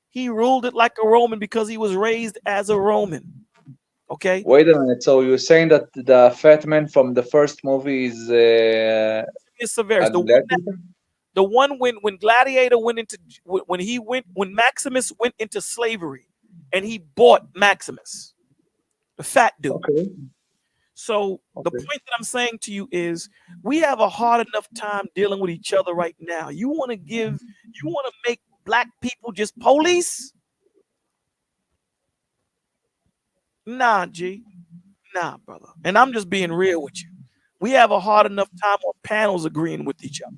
He ruled it like a Roman because he was raised as a Roman. Okay.
Wait a minute. So you're saying that the fat man from the first movie is
Severus, the one when Gladiator went into when Maximus went into slavery and he bought Maximus, the fat dude.
Okay.
So the point that I'm saying to you is we have a hard enough time dealing with each other right now. You want to make black people just police? Nah, G. Nah, brother. And I'm just being real with you. We have a hard enough time on panels agreeing with each other.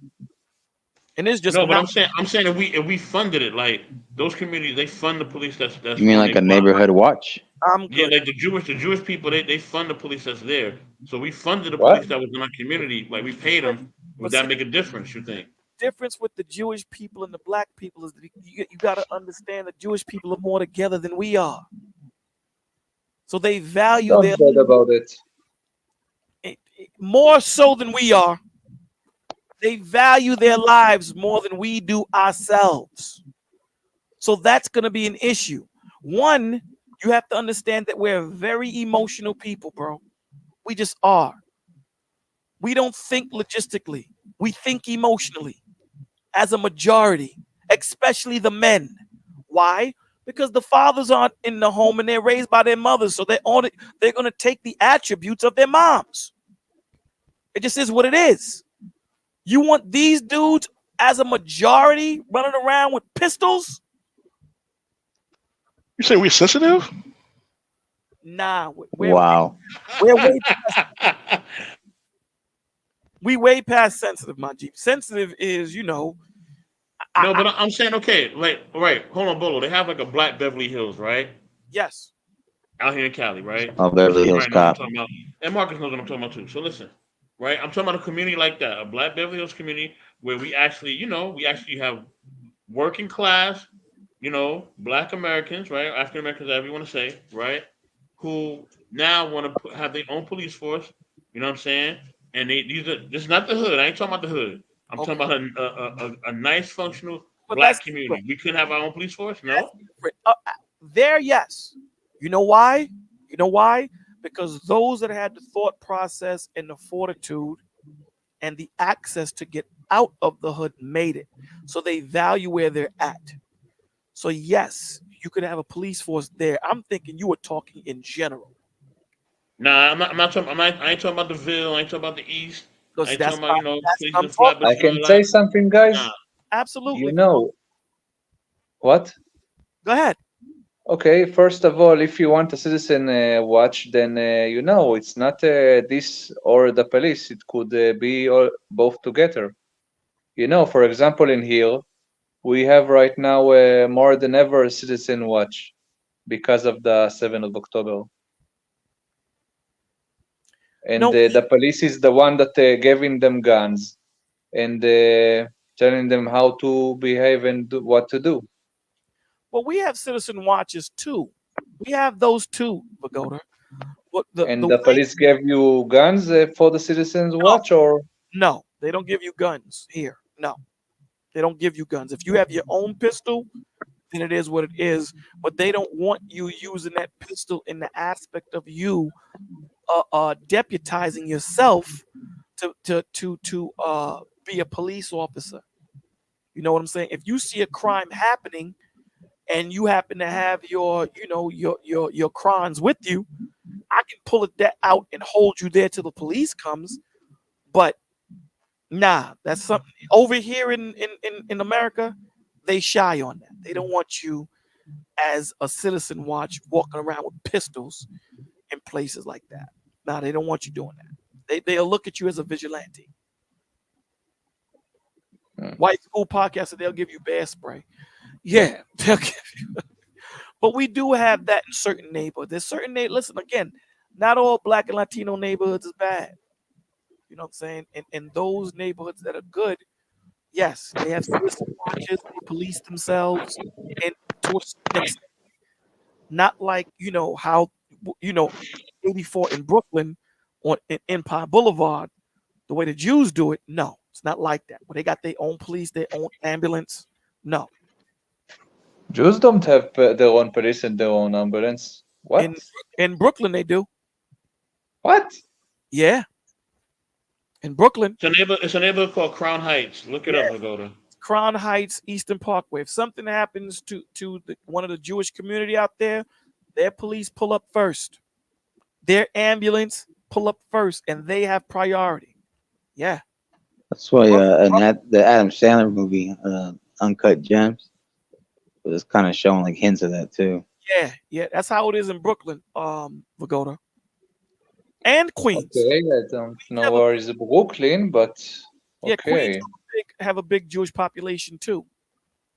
And it's just
No, but
not.
I'm saying if we funded it, like those communities, they fund the police that's
You mean
on
like
their
a
block.
neighborhood watch?
I'm
Yeah,
good.
like the Jewish people, they fund the police that's there. So we funded the
What?
police that was in our community, like we paid them. Would
But see,
that make a difference? You think?
difference with the Jewish people and the black people is that you got to understand that Jewish people are more together than we are. So they value
Don't
their
bad about it.
more so than we are. They value their lives more than we do ourselves. So that's going to be an issue. One, you have to understand that we're very emotional people, bro. We just are. We don't think logistically. We think emotionally as a majority, especially the men. Why? Because the fathers aren't in the home and they're raised by their mothers. So they're going to take the attributes of their moms. It just is what it is. You want these dudes as a majority running around with pistols?
You say we're sensitive?
Nah,
Wow.
we're way past sensitive, my Jeep. Sensitive is,
No, but I'm saying okay, like right. Hold on, Bolo. They have like a Black Beverly Hills, right?
Yes.
Out here in Cali, right?
Oh, Beverly Hills
Right, know what I'm
Cop.
talking about. And Marcus knows what I'm talking about too. So listen, right? I'm talking about a community like that, a Black Beverly Hills community where we actually, we actually have working class, Black Americans, right? African Americans, whatever you want to say, right? Who now want to have their own police force. You know what I'm saying? And this is not the hood. I ain't talking about the hood. I'm talking about a nice functional Black community. We couldn't have our own police force, no?
There, yes. You know why? You know why? Because those that had the thought process and the fortitude and the access to get out of the hood made it. So they value where they're at. So yes, you could have a police force there. I'm thinking you were talking in general.
Nah, I'm not talking. I ain't talking about the Ville. I ain't talking about the East. I ain't talking about police in
I'm
the
talking.
Flatbush.
I can say something, guys.
Nah.
Absolutely.
What?
Go ahead.
Okay, first of all, if you want a citizen watch, then it's not this or the police. It could be both together. For example, in here, we have right now more than ever a citizen watch because of the 7th of October. And the police is the one that giving them guns and telling them how to behave and what to do.
Well, we have citizen watches too. We have those too, Pagoda. But
the police gave you guns for the citizens watch, or
no? They don't give you guns here. No, they don't give you guns. If you have your own pistol, then it is what it is. But they don't want you using that pistol in the aspect of you deputizing yourself to be a police officer. You know what I'm saying? If you see a crime happening and you happen to have your crons with you, I can pull that out and hold you there till the police comes. But nah, that's something over here in America, they shy on that. They don't want you as a citizen watch walking around with pistols in places like that. Nah, they don't want you doing that. They'll look at you as a vigilante. White School Podcast, they'll give you bear spray. Yeah, they'll give you. But we do have that in certain neighborhoods. There's certain listen, again, not all Black and Latino neighborhoods is bad. You know what I'm saying? And those neighborhoods that are good, yes, they have citizen watches, they police themselves, and to a certain extent, not like how 84 in Brooklyn on Empire Boulevard, the way the Jews do it. No, it's not like that. Where they got their own police, their own ambulance. No.
Jews don't have their own police and their own ambulance. What?
In Brooklyn, they do.
What?
Yeah. In Brooklyn.
It's a neighborhood called Crown Heights. Look it up, Pagoda.
Crown Heights, Eastern Parkway. If something happens to one of the Jewish community out there, their police pull up first. Their ambulance pull up first, and they have priority. Yeah.
That's why the Adam Sandler movie, Uncut Gems, was kind of showing like hints of that too.
Yeah. That's how it is in Brooklyn, Vagoda. and Queens.
Okay, I don't know where is Brooklyn, but
Yeah, Queens
okay.
have a big Jewish population too.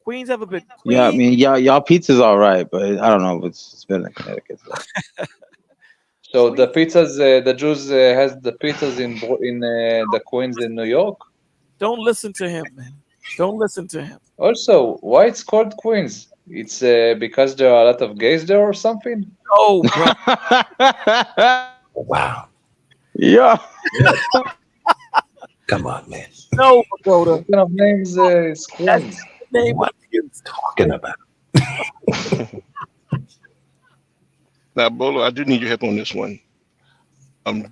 Queens have a big.
Yeah, I
Queens,
mean, y'all pizza's all right, but I don't know if it's better than Connecticut.
So
Queens.
the pizzas, the Jews has the pizzas in the Queens in New York.
Don't listen to him, man. Don't listen to him.
Also, why it's called Queens? It's because there are a lot of gays there or something.
Oh, bro.
Wow.
Yeah.
Come on, man.
No, Pagoda.
What kind of names is Queens?
Name
What are you talking about?
Now, Bolo, I do need your help on this one.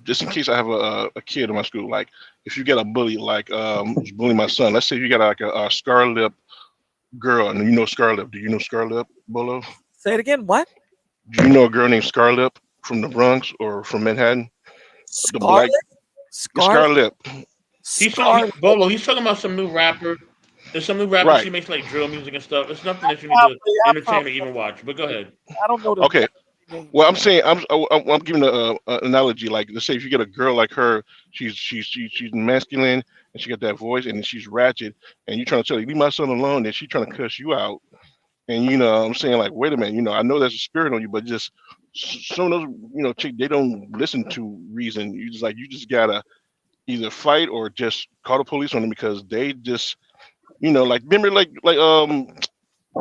Just in case I have a kid in my school, like if you get a bully, like who's bullying my son. Let's say you got like a scarlet girl, and you know Scarlett. Do you know Scarlett, Bolo?
Say it again. What?
Do you know a girl named Scarlett from the Bronx or from Manhattan?
Scarlet?
Scarlett.
He's talking about some new rapper. There's some new rapper.
Right.
She makes like drill music and stuff. It's nothing that you need to entertain or even watch. But go ahead.
I don't know.
Okay. Well, I'm saying I'm giving an analogy. Like, let's say if you get a girl like her, she's masculine and she got that voice and she's ratchet, and you trying to tell her leave my son alone, and she's trying to cuss you out, and I'm saying like, wait a minute, I know there's a spirit on you, but just some of those chick, they don't listen to reason. You just gotta either fight or just call the police on them because they just like remember like tell me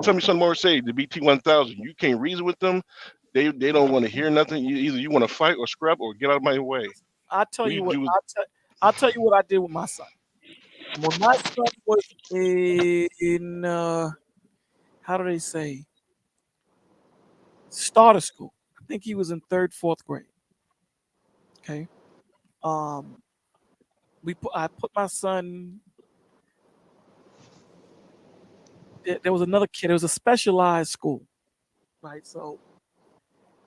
something more say the BT-1000. You can't reason with them. They don't want to hear nothing. Either you want to fight or scrap or get out of my way.
I'll tell you what. I'll tell you what I did with my son. When my son was in how do they say, starter school. I think he was in 3rd, 4th grade. Okay. I put my son. There was another kid. It was a specialized school, right? So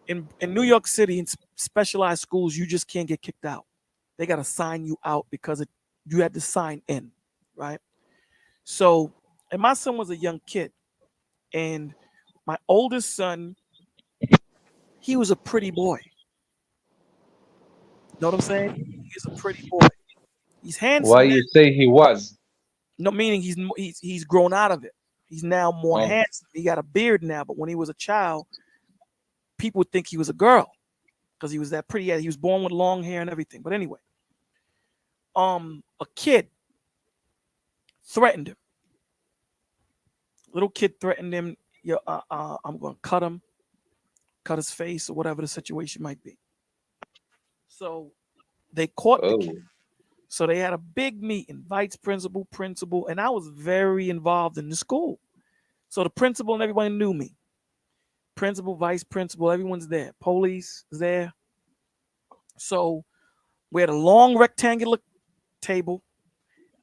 in New York City, in specialized schools, you just can't get kicked out. They got to sign you out because you had to sign in, right? So, and my son was a young kid, and my oldest son, he was a pretty boy. Know what I'm saying? He's a pretty boy. He's handsome.
Why you say he was?
No, meaning he's grown out of it. He's now more handsome. He got a beard now, but when he was a child, people would think he was a girl because he was that pretty. He was born with long hair and everything. But anyway, a kid threatened him. Little kid threatened him. I'm going to cut his face or whatever the situation might be. So they caught the kid. So they had a big meeting, vice principal, and I was very involved in the school. So the principal and everybody knew me. Principal, vice principal, everyone's there. Police is there. So we had a long rectangular table.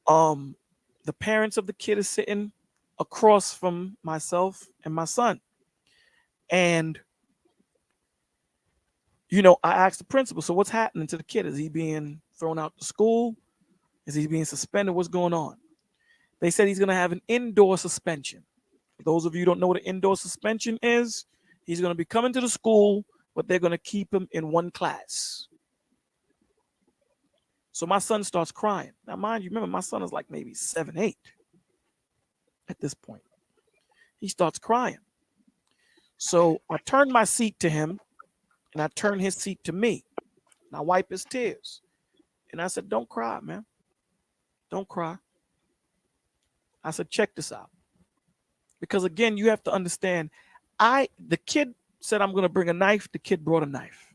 The parents of the kid is sitting across from myself and my son. And, I asked the principal, so what's happening to the kid? Is he being thrown out of school? Is he being suspended? What's going on? They said he's going to have an indoor suspension. For those of you who don't know what an indoor suspension is, he's going to be coming to the school, but they're going to keep him in one class. So my son starts crying. Now, mind you, remember, my son is like maybe 7, 8 at this point. He starts crying. So I turned my seat to him, and I turned his seat to me. And I wipe his tears. And I said, don't cry, man. Don't cry. I said, check this out. Because again, you have to understand, the kid said, I'm going to bring a knife. The kid brought a knife.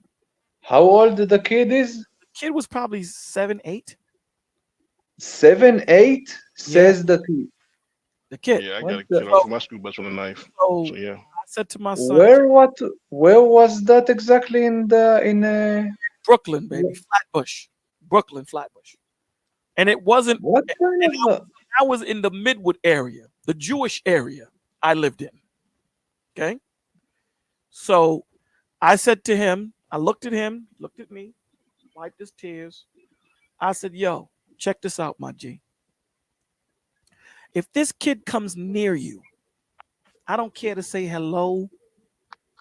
How old the kid is?
The kid was probably 7, 8.
7, 8 says that
the kid.
Yeah, I got a kid off my school bus with a knife. So yeah.
I said to my son,
where was that exactly in
Brooklyn, baby, Flatbush. Brooklyn, Flatbush. And it wasn't I was in the Midwood area, the Jewish area I lived in. Okay. So I said to him, I looked at him, looked at me, wiped his tears. I said, yo, check this out, my G. If this kid comes near you, I don't care to say hello.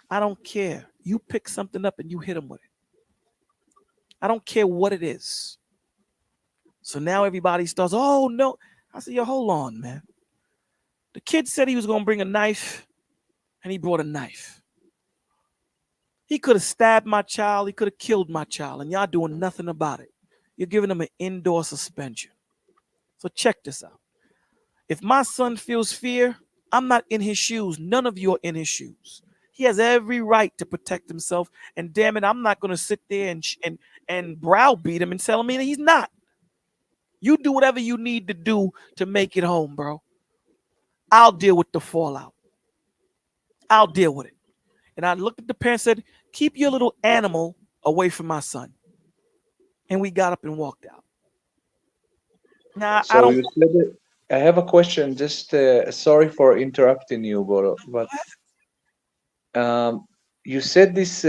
I don't care. You pick something up and you hit him with it. I don't care what it is. So now everybody starts, oh no. I said, yo, hold on, man. The kid said he was going to bring a knife, and he brought a knife. He could have stabbed my child. He could have killed my child, and y'all doing nothing about it. You're giving him an indoor suspension. So check this out. If my son feels fear, I'm not in his shoes. None of you are in his shoes. He has every right to protect himself, and damn it, I'm not going to sit there and browbeat him and tell him he's not. You do whatever you need to do to make it home, bro. I'll deal with the fallout. I'll deal with it. And I looked at the parents and said, keep your little animal away from my son. And we got up and walked out. Now,
So
I don't.
you said it, I have a question. Just sorry for interrupting you, Boro, but you said this.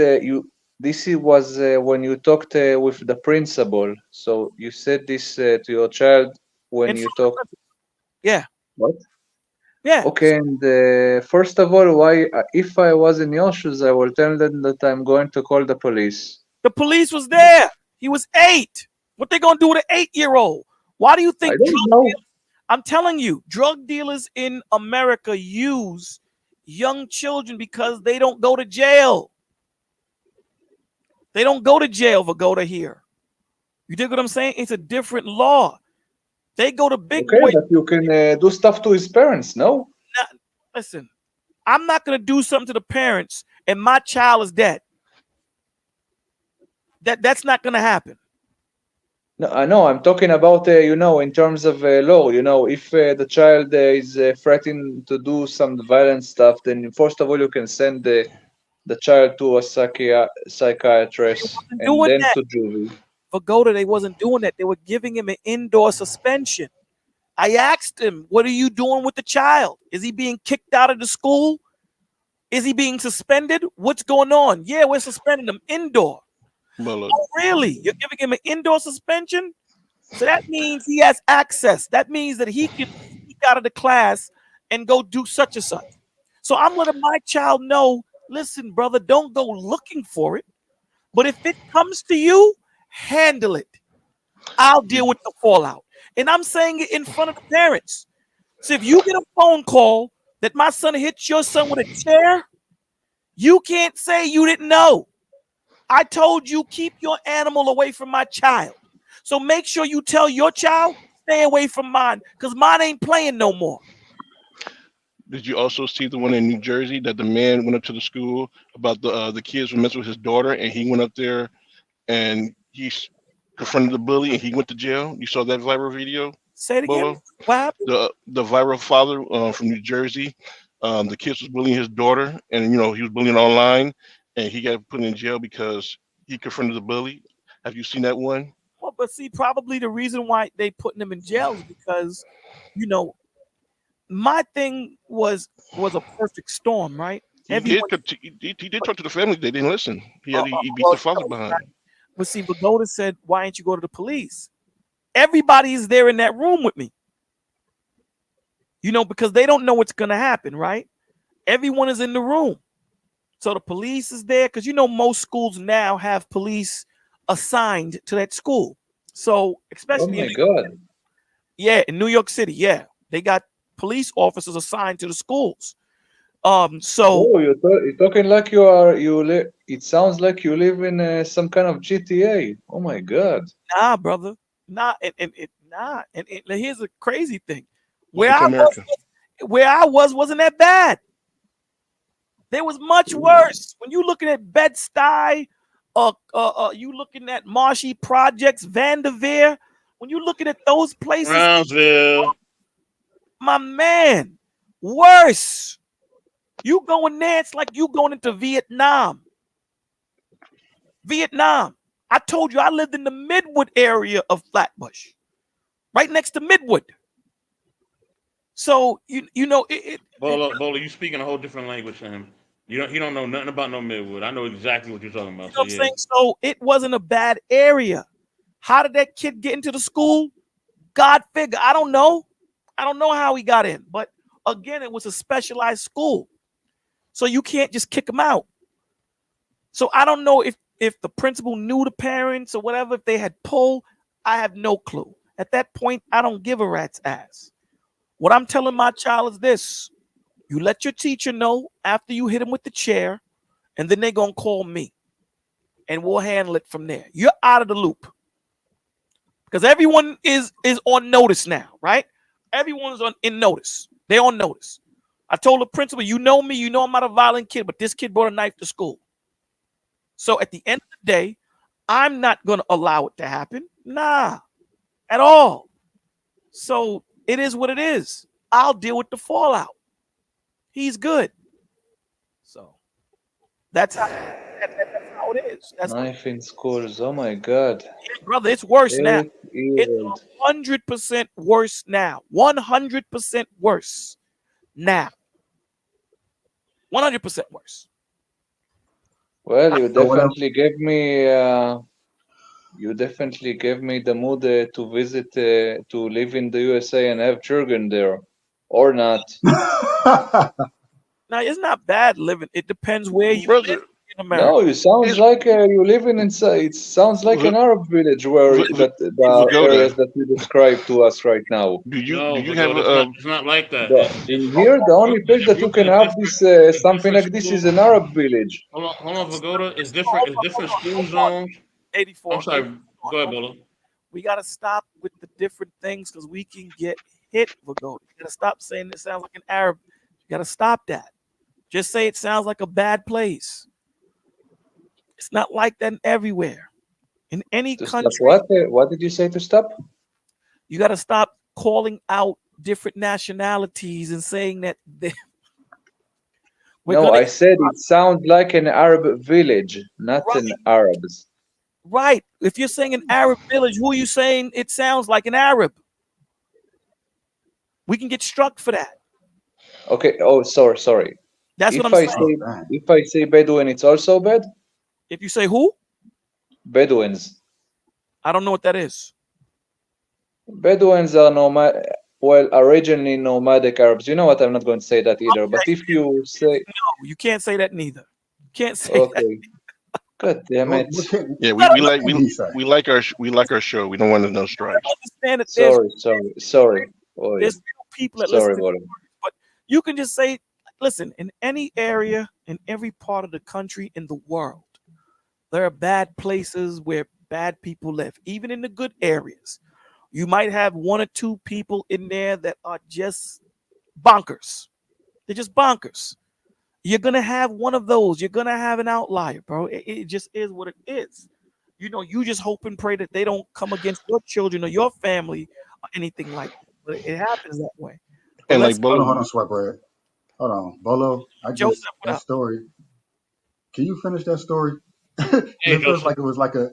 Was when you talked with the principal. So you said this to your child when you talked.
Yeah.
What?
Yeah.
Okay, and first of all, why? If I was in your shoes, I will tell them that I'm going to call the police.
The police was there. He was 8. What they gonna do with an 8-year-old? Why do you think?
I don't know.
I'm telling you, drug dealers in America use young children because they don't go to jail. They don't go to jail for go to here. You dig what I'm saying? It's a different law. They go to big
Okay,
boys.
but you can do stuff to his parents, no?
Listen, I'm not gonna do something to the parents and my child is dead. That's not gonna happen.
No, I know. I'm talking about, in terms of law. If the child is threatening to do some violent stuff, then first of all, you can send the child to a psychiatrist and then to juvie.
For Goda, they wasn't doing that. They were giving him an indoor suspension. I asked him, what are you doing with the child? Is he being kicked out of the school? Is he being suspended? What's going on? Yeah, we're suspending him indoor. Oh, really? You're giving him an indoor suspension? So that means he has access. That means that he can sneak out of the class and go do such and such. So I'm letting my child know, listen, brother, don't go looking for it. But if it comes to you, handle it. I'll deal with the fallout. And I'm saying it in front of the parents. So if you get a phone call that my son hit your son with a chair, you can't say you didn't know. I told you keep your animal away from my child. So make sure you tell your child, stay away from mine, because mine ain't playing no more.
Did you also see the one in New Jersey that the man went up to the school about the kids were messing with his daughter, and he went up there and he confronted the bully and he went to jail? You saw that viral video?
Say it again.
Bolo?
What happened?
The viral father from New Jersey. The kids was bullying his daughter, and he was bullying online, and he got put in jail because he confronted the bully. Have you seen that one?
Well, but see, probably the reason why they putting him in jail is because, my thing was a perfect storm, right?
He did talk to the family. They didn't listen. He beat the father behind.
But see, Bagoda said, why ain't you go to the police? Everybody is there in that room with me. Because they don't know what's going to happen, right? Everyone is in the room. So the police is there because, most schools now have police assigned to that school. So especially in New York City. Yeah, in New York City, yeah. They got police officers assigned to the schools.
You're talking like it sounds like you live in some kind of GTA. Oh my God.
Nah, brother. Nah, and here's a crazy thing. Where I was wasn't that bad. There was much worse. When you looking at Bed-Stuy, you looking at Marshy Projects, Vanderveer, when you looking at those places,
Brownsville,
my man, worse. You going there, it's like you going into Vietnam. I told you I lived in the Midwood area of Flatbush, right next to Midwood. So
Bolo, you speaking a whole different language to him. He don't know nothing about no Midwood. I know exactly what you're talking about.
You know what I'm saying? So it wasn't a bad area. How did that kid get into the school? God figure. I don't know. I don't know how he got in. But again, it was a specialized school. So you can't just kick him out. So I don't know if if the principal knew the parents or whatever, if they had pulled, I have no clue. At that point, I don't give a rat's ass. What I'm telling my child is this: you let your teacher know after you hit him with the chair, and then they're gonna call me, and we'll handle it from there. You're out of the loop because everyone is on notice now, right? Everyone's in notice. They're on notice. I told the principal, you know me, you know I'm not a violent kid, but this kid brought a knife to school. So at the end of the day, I'm not going to allow it to happen. Nah, at all. So it is what it is. I'll deal with the fallout. He's good. So that's how it is. That's
Knife in schools. Oh my God.
Brother, it's worse now.
It's
100% worse now. 100% worse now. 100% worse.
Well, you definitely gave me the mood to visit to live in the USA and have children there, or not.
Now it's not bad living. It depends where you live in America.
No, it sounds like you live in inside. It sounds like an Arab village where the areas that you describe to us right now.
Do you
have it's not like that.
In here, the only place that you can have this something like this is an Arab village.
Hold on, Pagoda. It's different. It's different school zones.
84.
I'm sorry. Go ahead, Bolo.
We got to stop with the different things because we can get hit, Pagoda. You got to stop saying it sounds like an Arab. You got to stop that. Just say it sounds like a bad place. It's not like that everywhere. In any country.
Stop what? What did you say to stop?
You got to stop calling out different nationalities and saying that they.
No, I said it sounds like an Arab village, not an Arabs.
Right. If you're saying an Arab village, who are you saying it sounds like an Arab? We can get struck for that.
Okay. Oh, sorry.
That's what I'm saying.
If I say Bedouin, it's also bad?
If you say who?
Bedouins.
I don't know what that is.
Bedouins are originally nomadic Arabs. You know what? I'm not going to say that either. Okay. But if you say...
No, you can't say that neither. You can't say that.
God damn it!
Yeah, we like our show. We don't want to know strikes.
Understand that
sorry.
There's people that listen to words, but you can just say, listen, in any area, in every part of the country, in the world, there are bad places where bad people live. Even in the good areas, you might have one or two people in there that are just bonkers. They're just bonkers. You're going to have one of those. You're going to have an outlier, bro. It just is what it is. You know, you just hope and pray that they don't come against your children or your family or anything like that. But it happens that way.
And like Bolo,
hold on, Sweat Bread. Hold on, Bolo. That story. Can you finish that story? It feels like it was like a,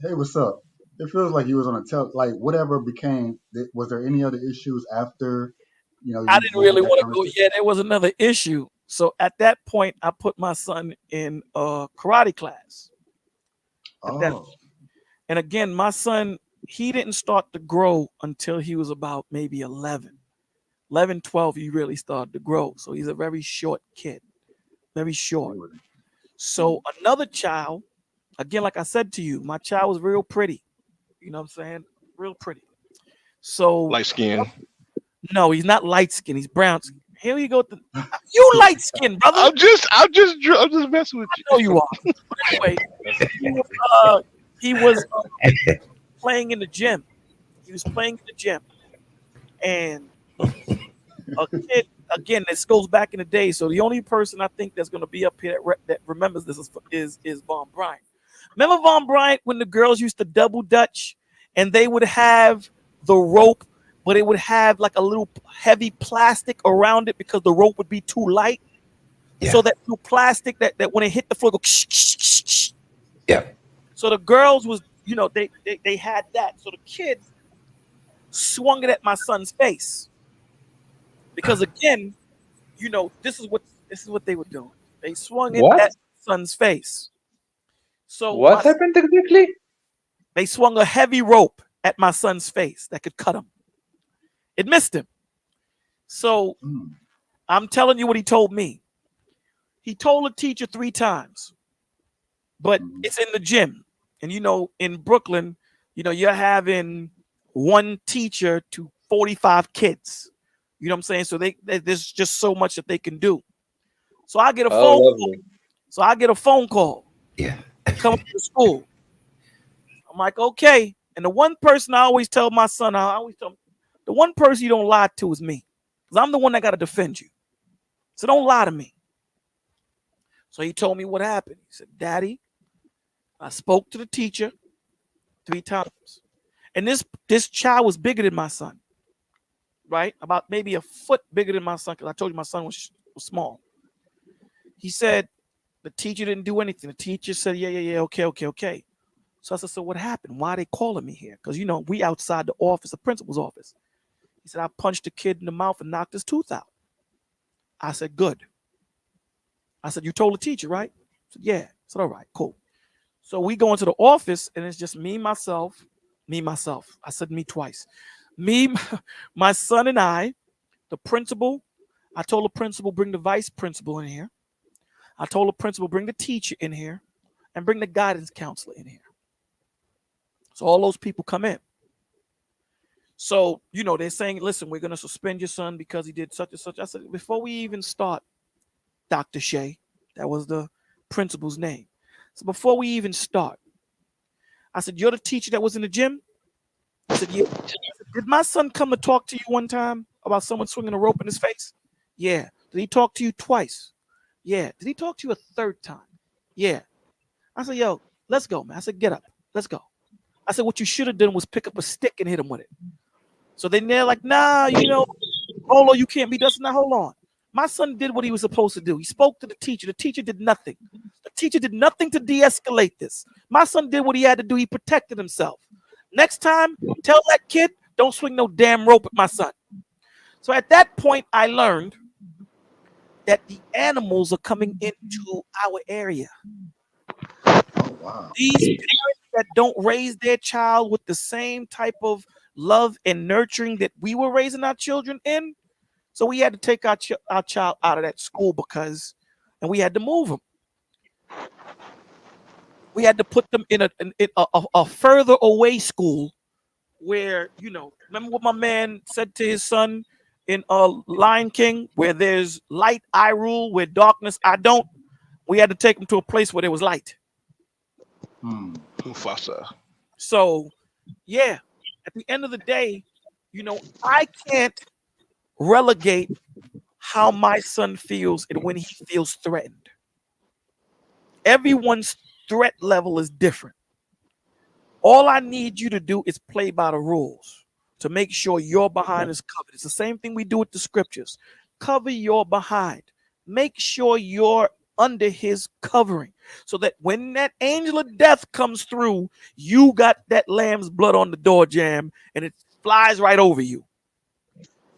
hey, what's up? It feels like he was on a like whatever became. Was there any other issues after? You know,
I didn't really want to go. Yeah, there was another issue. So at that point, I put my son in a karate class. And again, my son, he didn't start to grow until he was about maybe 11, 12. He really started to grow. So he's a very short kid, very short. So another child, again, like I said to you, my child was real pretty. You know what I'm saying? Real pretty. So
light skin.
No, he's not light skin. He's brown skin. Here you go. You light skin, brother.
I'm just messing with you.
I know you are. But anyway, he was playing in the gym. He was playing in the gym, and a kid. Again, this goes back in the day. So the only person I think that's going to be up here that remembers this is Von Bryant. Remember Von Bryant when the girls used to double dutch, and they would have the rope, but it would have like a little heavy plastic around it because the rope would be too light. Yeah. So that little plastic that when it hit the floor, go ksh, ksh, ksh, ksh.
Yeah.
So the girls was, you know, they had that. So the kids swung it at my son's face. Because again, you know, this is what they were doing. They swung it at my son's face. So
what happened exactly?
They swung a heavy rope at my son's face that could cut him. It missed him. So I'm telling you what he told me. He told the teacher 3 times. but it's in the gym. And you know, in Brooklyn, you know, you're having one teacher to 45 kids. You know what I'm saying? So there's just so much that they can do. So I get a phone call. So I get a phone call.
Yeah.
Coming to school. I'm like, okay. And the one person I always tell my son, I always tell him, the one person you don't lie to is me. Because I'm the one that got to defend you. So don't lie to me. So he told me what happened. He said, Daddy, I spoke to the teacher 3 times. And this child was bigger than my son. Right? About maybe a foot bigger than my son, because I told you my son was small. He said, the teacher didn't do anything. The teacher said, yeah, okay. So I said, so what happened? Why are they calling me here? Because, you know, we outside the office, the principal's office. He said, I punched a kid in the mouth and knocked his tooth out. I said, good. I said, you told the teacher, right? He said, yeah. I said, all right, cool. So we go into the office, and it's just me, myself. I said me twice. Me, my son, and I, the principal. I told the principal, bring the vice principal in here. I told the principal, bring the teacher in here, and bring the guidance counselor in here. So all those people come in. So, you know, they're saying, listen, we're going to suspend your son because he did such and such. I said, before we even start, Dr. Shea, that was the principal's name. So before we even start, I said, you're the teacher that was in the gym? I said, yeah. I said, did my son come to talk to you one time about someone swinging a rope in his face? Yeah. Did he talk to you twice? Yeah. Did he talk to you a 3rd time? Yeah. I said, yo, let's go, man. I said, get up. Let's go. I said, what you should have done was pick up a stick and hit him with it. So then they're like, nah, you know, Olo, you can't be dusting. Now, hold on. My son did what he was supposed to do. He spoke to the teacher. The teacher did nothing. The teacher did nothing to de-escalate this. My son did what he had to do. He protected himself. Next time, tell that kid, don't swing no damn rope at my son. So at that point, I learned that the animals are coming into our area.
Oh, wow.
These parents that don't raise their child with the same type of love and nurturing that we were raising our children in. So we had to take our child out of that school and we had to move them. We had to put them in a further away school where, you know, remember what my man said to his son in Lion King, where there's light, I rule, where darkness, I don't. We had to take him to a place where there was light.
Mufasa.
So, yeah, at the end of the day, you know, I can't relegate how my son feels and when he feels threatened. Everyone's threat level is different. All I need you to do is play by the rules to make sure your behind is covered. It's the same thing we do with the scriptures. Cover your behind. Make sure you're under his covering so that when that angel of death comes through, you got that lamb's blood on the door jamb and it flies right over you.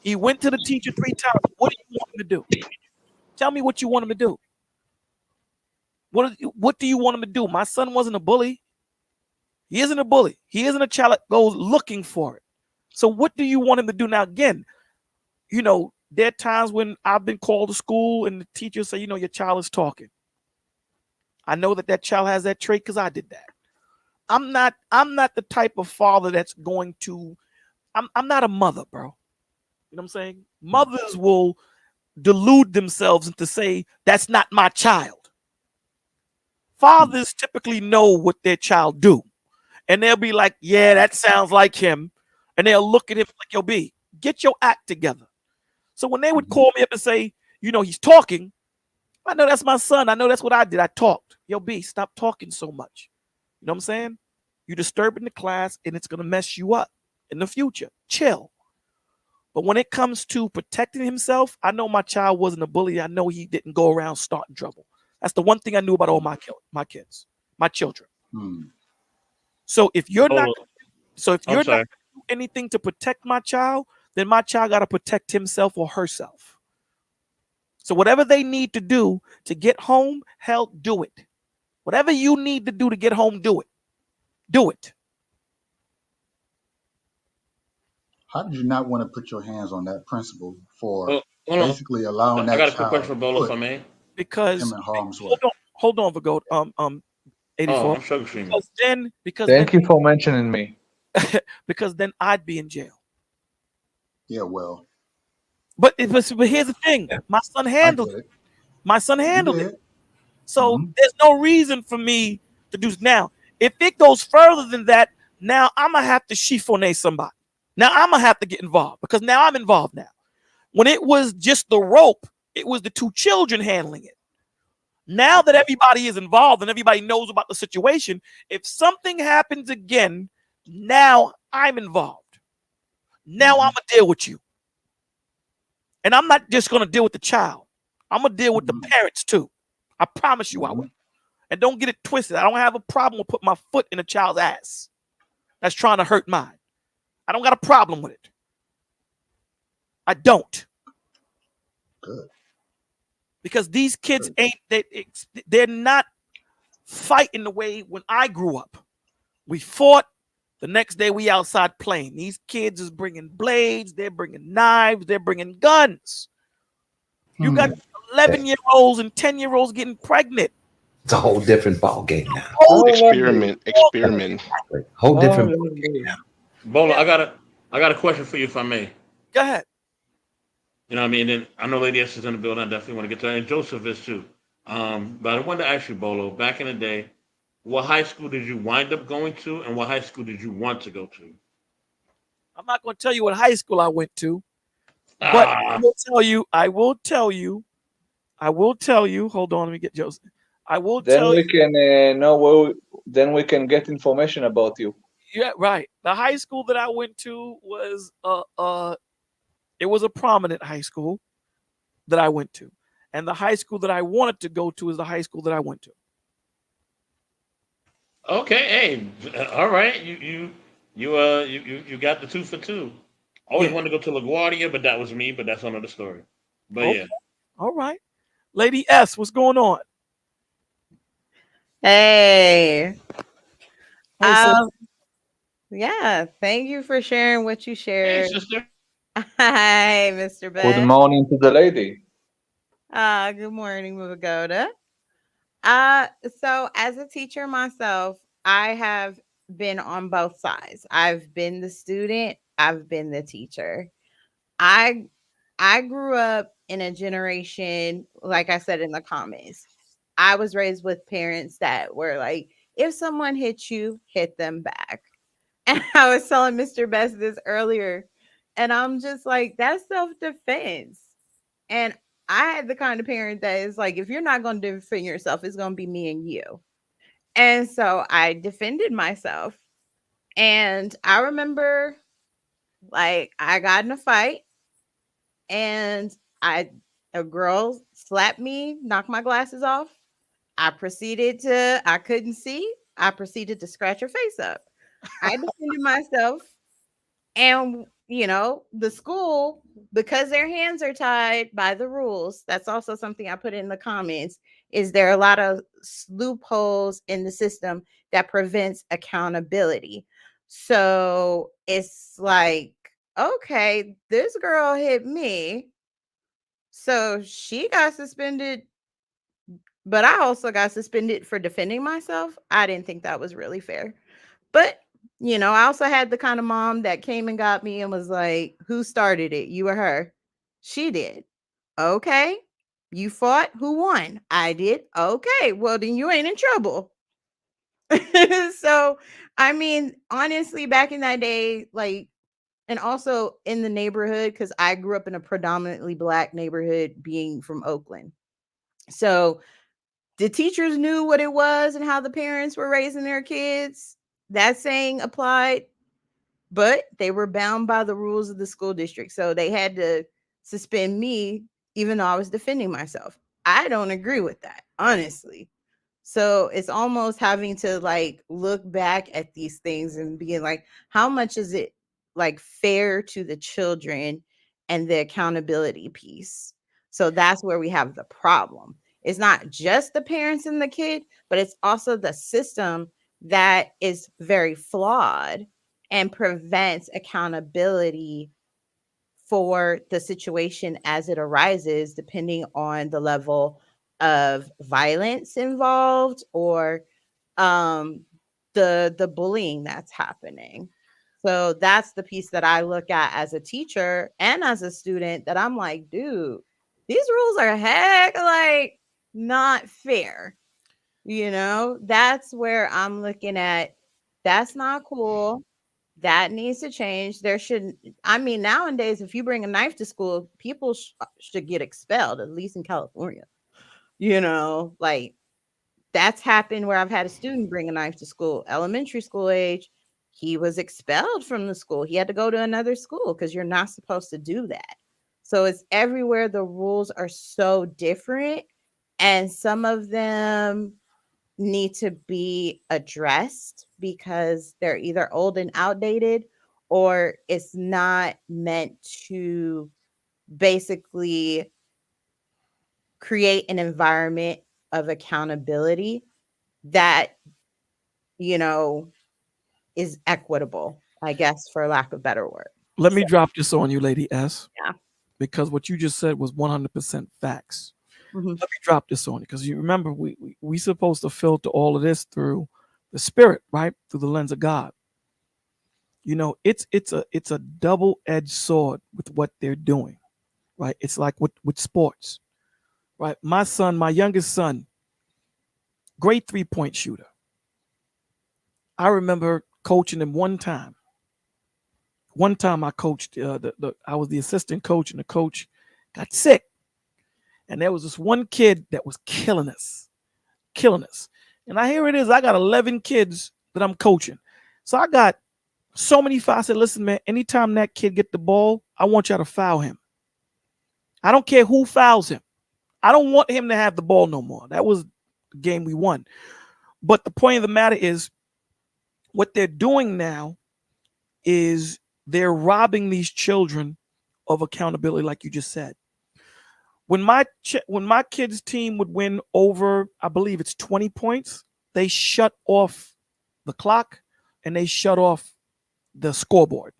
He went to the teacher 3 times. What do you want him to do? Tell me what you want him to do. What do you want him to do? My son wasn't a bully. He isn't a bully. He isn't a child that goes looking for it. So what do you want him to do? Now, again, you know, there are times when I've been called to school and the teachers say, you know, your child is talking. I know that child has that trait because I did that. I'm not the type of father that's going to, I'm not a mother, bro. You know what I'm saying? Mothers will delude themselves into say, that's not my child. Fathers typically know what their child do. And they'll be like, yeah, that sounds like him. And they'll look at him like, yo, B, get your act together. So when they would call me up and say, you know, he's talking, I know that's my son. I know that's what I did. I talked. Yo, B, stop talking so much. You know what I'm saying? You're disturbing the class and it's going to mess you up in the future. Chill. But when it comes to protecting himself, I know my child wasn't a bully. I know he didn't go around starting trouble. That's the one thing I knew about all my kids, my children. So if you're not not doing anything to protect my child, then my child got to protect himself or herself. So whatever they need to do to get home, hell, do it. Whatever you need to do to get home, do it. Do it.
How did you not want to put your hands on that principal for basically allowing that
I got a
child
quick question for Bolo, if I
put
may.
him in harm's way?
Hold on, Vago.
Oh,
84.
I'm sugar streaming.
Thank you for mentioning me.
Because then I'd be in jail.
Yeah, well,
But here's the thing: my son handled it. My son handled it. So there's no reason for me to do now. If it goes further than that, now I'm gonna have to chiffonner somebody. Now I'm gonna have to get involved because now I'm involved now. When it was just the rope, it was the two children handling it. Now that everybody is involved and everybody knows about the situation, if something happens again, now I'm involved. Now I'm gonna deal with you. And I'm not just gonna deal with the child. I'm gonna deal with the parents too. I promise you I will. And don't get it twisted. I don't have a problem with putting my foot in a child's ass that's trying to hurt mine. I don't got a problem with it. I don't.
Good.
Because these kids they're not fighting the way when I grew up. We fought. The next day we outside playing. These kids is bringing blades. They're bringing knives. They're bringing guns. You got 11-year-olds and 10-year-olds getting pregnant.
It's a whole different ball game now.
Experiment.
Whole different ball game now.
Bolo, I got a question for you, if I may.
Go ahead.
You know what I mean? And I know Lady S is in the building. I definitely want to get to that. And Joseph is too. But I wanted to ask you, Bolo, back in the day, what high school did you wind up going to, and what high school did you want to go to?
I'm not going to tell you what high school I went to, but I will tell you. Hold on, let me get Joseph. I will tell you.
Then we can know then we can get information about you.
Yeah, right. The high school that I went to was it was a prominent high school that I went to, and the high school that I wanted to go to is the high school that I went to.
Okay, hey, all right. You got the 2 for 2. Always wanted to go to LaGuardia, but that was me. But that's another story. But
Okay.
yeah.
All right. Lady S, what's going on?
Hey.
Hey,
Yeah, thank you for sharing what you shared.
Hey, sister.
Hi, Mr. Beck.
Good morning to the lady.
Good morning, Mubagoda. So as a teacher myself, I have been on both sides. I've been the student, I've been the teacher. I grew up in a generation, like I said in the comments, I was raised with parents that were like, if someone hits you, hit them back. And I was telling Mr. Best this earlier, and I'm just like, that's self-defense. And I had the kind of parent that is like, if you're not going to defend yourself, it's going to be me and you. And so I defended myself. And I remember, like, I got in a fight, and a girl slapped me, knocked my glasses off. I couldn't see. I proceeded to scratch her face up. I defended myself. And, the school, because their hands are tied by the rules, that's also something I put in the comments, is there are a lot of loopholes in the system that prevents accountability. So it's like, okay, this girl hit me, so she got suspended, but I also got suspended for defending myself. I didn't think that was really fair. But I also had the kind of mom that came and got me and was like, who started it? You or her? She did. Okay. You fought? Who won? I did. Okay. Well, then you ain't in trouble. So, I mean, honestly, back in that day, like, and also in the neighborhood, because I grew up in a predominantly Black neighborhood being from Oakland. So the teachers knew what it was and how the parents were raising their kids. That saying applied, but they were bound by the rules of the school district. So they had to suspend me, even though I was defending myself. I don't agree with that, honestly. So it's almost having to like look back at these things and being like, how much is it like fair to the children and the accountability piece? So that's where we have the problem. It's not just the parents and the kid, but it's also the system that is very flawed and prevents accountability for the situation as it arises, depending on the level of violence involved or the bullying that's happening. So that's the piece that I look at as a teacher and as a student, that I'm like, dude, these rules are heck like not fair. You know, that's where I'm looking at. That's not cool. That needs to change. There shouldn't, I mean, nowadays, if you bring a knife to school, people should get expelled, at least in California. You know, like that's happened where I've had a student bring a knife to school, elementary school age. He was expelled from the school. He had to go to another school because you're not supposed to do that. So it's everywhere. The rules are so different, and some of them need to be addressed because they're either old and outdated, or it's not meant to basically create an environment of accountability that, you know, is equitable, I guess, for lack of better word.
Let me drop this on you, Lady S.
Yeah.
Because what you just said was 100% facts.
Mhm.
Let me drop this on you, because you remember we supposed to filter all of this through the spirit, right? Through the lens of God. You know, it's a double-edged sword with what they're doing, right? It's like with sports, right? My son, my youngest son, great 3-point shooter. I remember coaching him one time. One time I coached, I was the assistant coach, and the coach got sick. And there was this one kid that was killing us. And here it is, I got 11 kids that I'm coaching. So I got so many fouls. I said, listen, man, anytime that kid get the ball, I want y'all to foul him. I don't care who fouls him. I don't want him to have the ball no more. That was the game we won. But the point of the matter is, what they're doing now is they're robbing these children of accountability, like you just said. When my kids' team would win over, I believe it's 20 points, they shut off the clock and they shut off the scoreboard,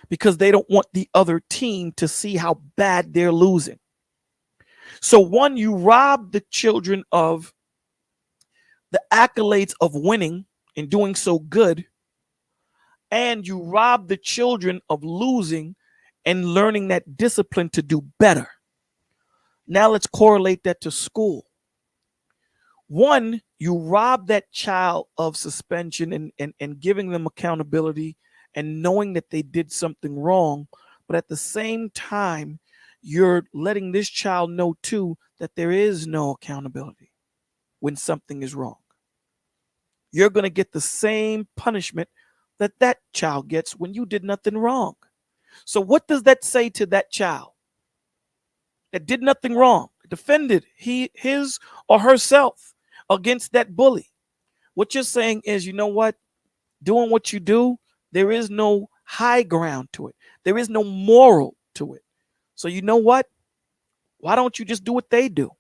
because they don't want the other team to see how bad they're losing. So one, you rob the children of the accolades of winning and doing so good, and you rob the children of losing and learning that discipline to do better. Now let's correlate that to school. One, you rob that child of suspension and giving them accountability and knowing that they did something wrong. But at the same time, you're letting this child know too that there is no accountability when something is wrong. You're going to get the same punishment that child gets when you did nothing wrong. So what does that say to that child that did nothing wrong, defended his or herself against that bully? What you're saying is, you know what? Doing what you do, there is no high ground to it. There is no moral to it. So you know what? Why don't you just do what they do?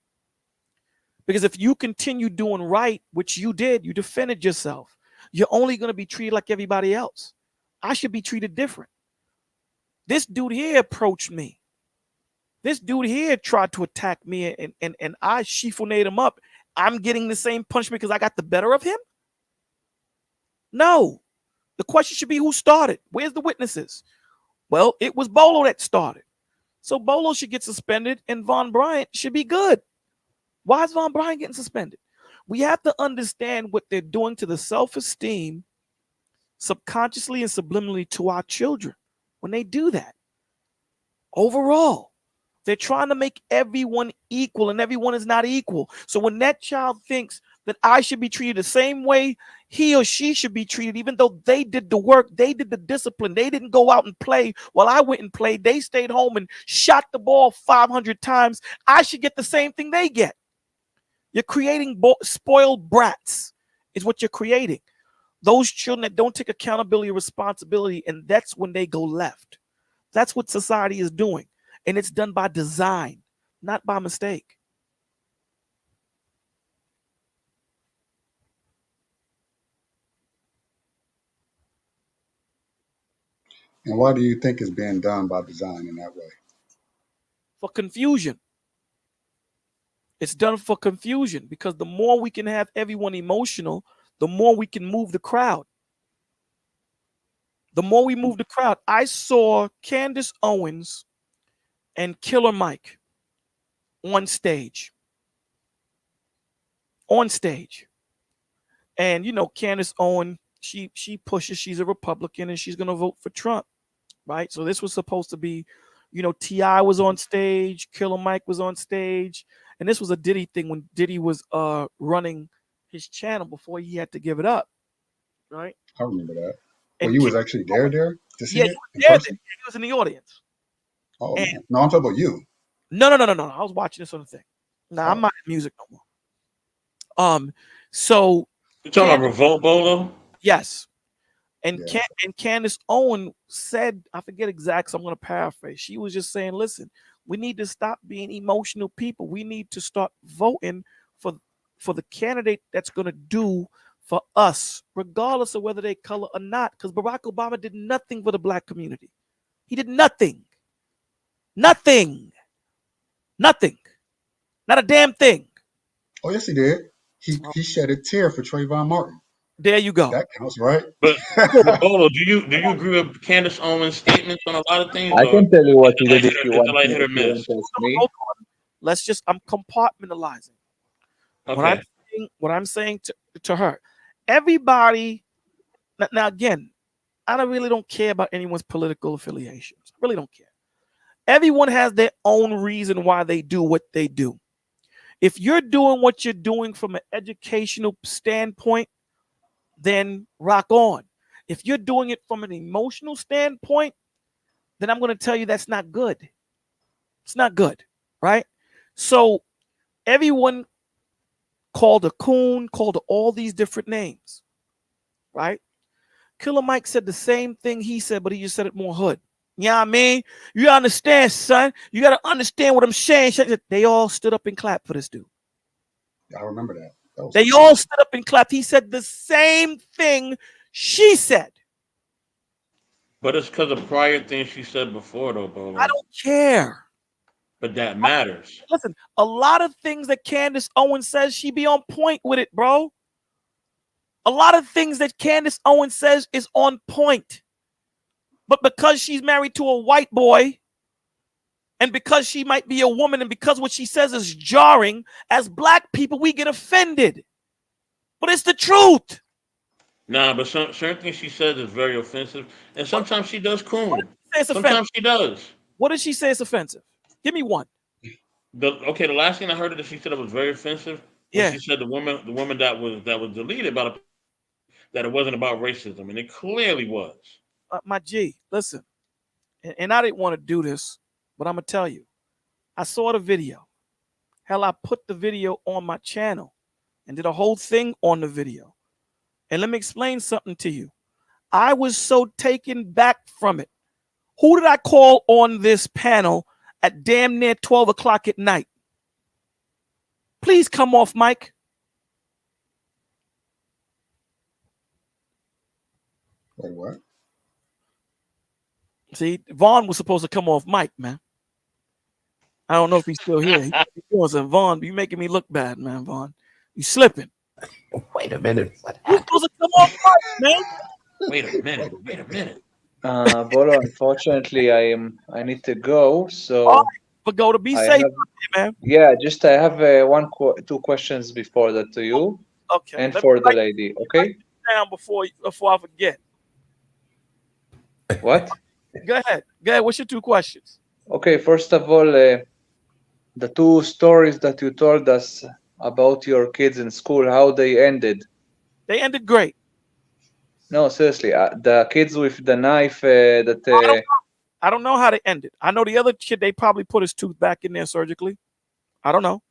Because if you continue doing right, which you did, you defended yourself, you're only going to be treated like everybody else. I should be treated different. This dude here approached me. This dude here tried to attack me, and I chiffonade him up. I'm getting the same punishment because I got the better of him? No. The question should be, who started? Where's the witnesses? Well, it was Bolo that started. So Bolo should get suspended, and Von Bryant should be good. Why is Von Bryant getting suspended? We have to understand what they're doing to the self-esteem subconsciously and subliminally to our children when they do that. Overall, they're trying to make everyone equal, and everyone is not equal. So when that child thinks that I should be treated the same way he or she should be treated, even though they did the work, they did the discipline, they didn't go out and play while I went and played, they stayed home and shot the ball 500 times, I should get the same thing they get. You're creating spoiled brats is what you're creating. Those children that don't take accountability or responsibility, and that's when they go left. That's what society is doing. And it's done by design, not by mistake.
And why do you think it's being done by design in that way?
For confusion. It's done for confusion, because the more we can have everyone emotional, the more we can move the crowd. The more we move the crowd. I saw Candace Owens and Killer Mike on stage. On stage. And you know, Candace Owens, she pushes, she's a Republican and she's gonna vote for Trump, right? So this was supposed to be, you know, T.I. was on stage, Killer Mike was on stage, and this was a Diddy thing when Diddy was running his channel before he had to give it up, right?
I remember that.
And
Well, you was actually there to see
yeah,
it
he
in
was there.
person?
He was in the audience.
Oh,
And
man. No, I'm talking about you.
no. I was watching this on the thing. Nah, I'm not in music no more. So
You talking about Revolt Bolo?
yes. And Candace Owen said, I forget exact, so I'm going to paraphrase. She was just saying, listen, we need to stop being emotional people. We need to start voting for the candidate that's going to do for us, regardless of whether they color or not. Because Barack Obama did nothing for the black community. He did nothing. Nothing. Nothing. Not a damn thing.
Oh, yes, he did. He shed a tear for Trayvon Martin.
There you go.
That counts, right?
But Bolo, do you agree with Candace Owens' statements on a lot of things?
I
Or
can tell you what he
is
did if you
it
want
like
me,
hit or
if you want
miss?
to ask me.
I'm compartmentalizing.
Okay.
What I'm saying to her, everybody. Now again, I really don't care about anyone's political affiliations. I really don't care. Everyone has their own reason why they do what they do. If you're doing what you're doing from an educational standpoint, then rock on. If you're doing it from an emotional standpoint, then I'm going to tell you that's not good. It's not good, right? So everyone called a coon, called her all these different names, right? Killer Mike said the same thing he said, but he just said it more hood. You know what I mean? You understand, son? You got to understand what I'm saying. They all stood up and clapped for this dude.
I remember that.
They all stood up and clapped. He said the same thing she said.
But it's because of prior things she said before, though, Bolo.
I don't care.
But that matters.
Listen, a lot of things that Candace Owens says, she be on point with it, bro. A lot of things that Candace Owens says is on point. But because she's married to a white boy, and because she might be a woman, and because what she says is jarring, as black people, we get offended. But it's the truth.
Nah, but certain things she says is very offensive. And sometimes she does coon.
It's
Sometimes she does.
What did she say is offensive? Give me one.
The last thing I heard that she said that was very offensive.
Yeah.
She said the woman that was deleted about that it wasn't about racism, and it clearly was.
My G, listen, and I didn't want to do this, but I'm gonna tell you, I saw the video. Hell, I put the video on my channel and did a whole thing on the video. And let me explain something to you. I was so taken back from it. Who did I call on this panel at damn near 12 o'clock at night? Please come off, Mike.
Wait, what?
See, Vaughn was supposed to come off mic, man. I don't know if he's still here. He's doing some Vaughn, you making me look bad, man, Vaughn. You slipping.
Wait a minute.
You're supposed to come off mic, man.
Wait a minute.
Bolo, unfortunately, I need to go. So,
but go to be safe, man.
Yeah, I have two questions before that to you.
Okay.
And for the lady, okay?
Down before I forget.
What?
Go ahead. What's your two questions?
Okay, first of all, the two stories that you told us about your kids in school, how they ended.
They ended great.
No, seriously, the kids with the knife
I don't know how they ended. I know the other kid, they probably put his tooth back in there surgically. I don't know.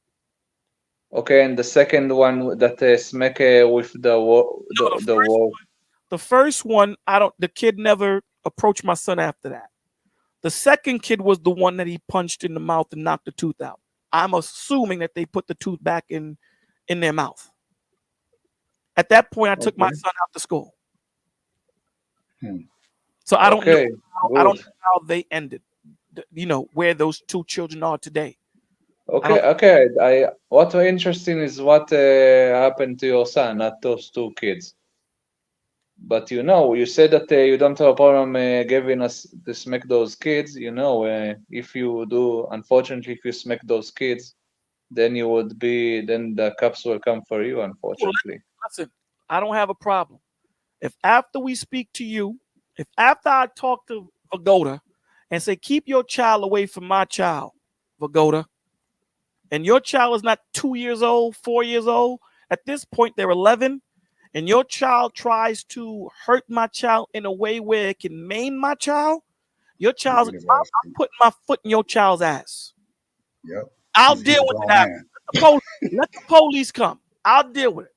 Okay, and the second one that smack with the wall.
The first one, the kid never approached my son after that. The second kid was the one that he punched in the mouth and knocked the tooth out. I'm assuming that they put the tooth back in their mouth. At that point, I took my son out to school. So I don't know. I don't know how they ended. You know where those two children are today.
Okay. What's interesting is what happened to your son, not those two kids. But you said that you don't have a problem giving us to smack those kids. If you do, unfortunately, if you smack those kids, then the cops will come for you, unfortunately.
Listen, I don't have a problem. If after we speak to you, if after I talk to Vagoda and say, keep your child away from my child, Vagoda, and your child is not 2 years old, 4 years old, at this point they're 11, and your child tries to hurt my child in a way where it can maim my child, I'm putting my foot in your child's ass.
Yep.
I'll deal with that. Let the police come. I'll deal with it.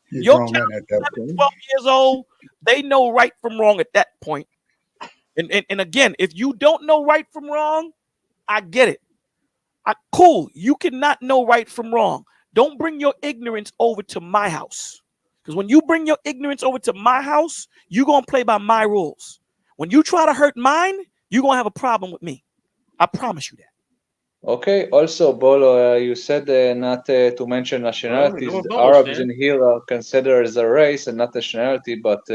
Your child is 11, 12 years old. They know right from wrong at that point. And again, if you don't know right from wrong, I get it. Cool. You cannot know right from wrong. Don't bring your ignorance over to my house. Because when you bring your ignorance over to my house, you're going to play by my rules. When you try to hurt mine, you're going to have a problem with me. I promise you that.
Okay. Also, Bolo, you said not to mention nationalities. Arabs in here are considered as a race and not nationality, but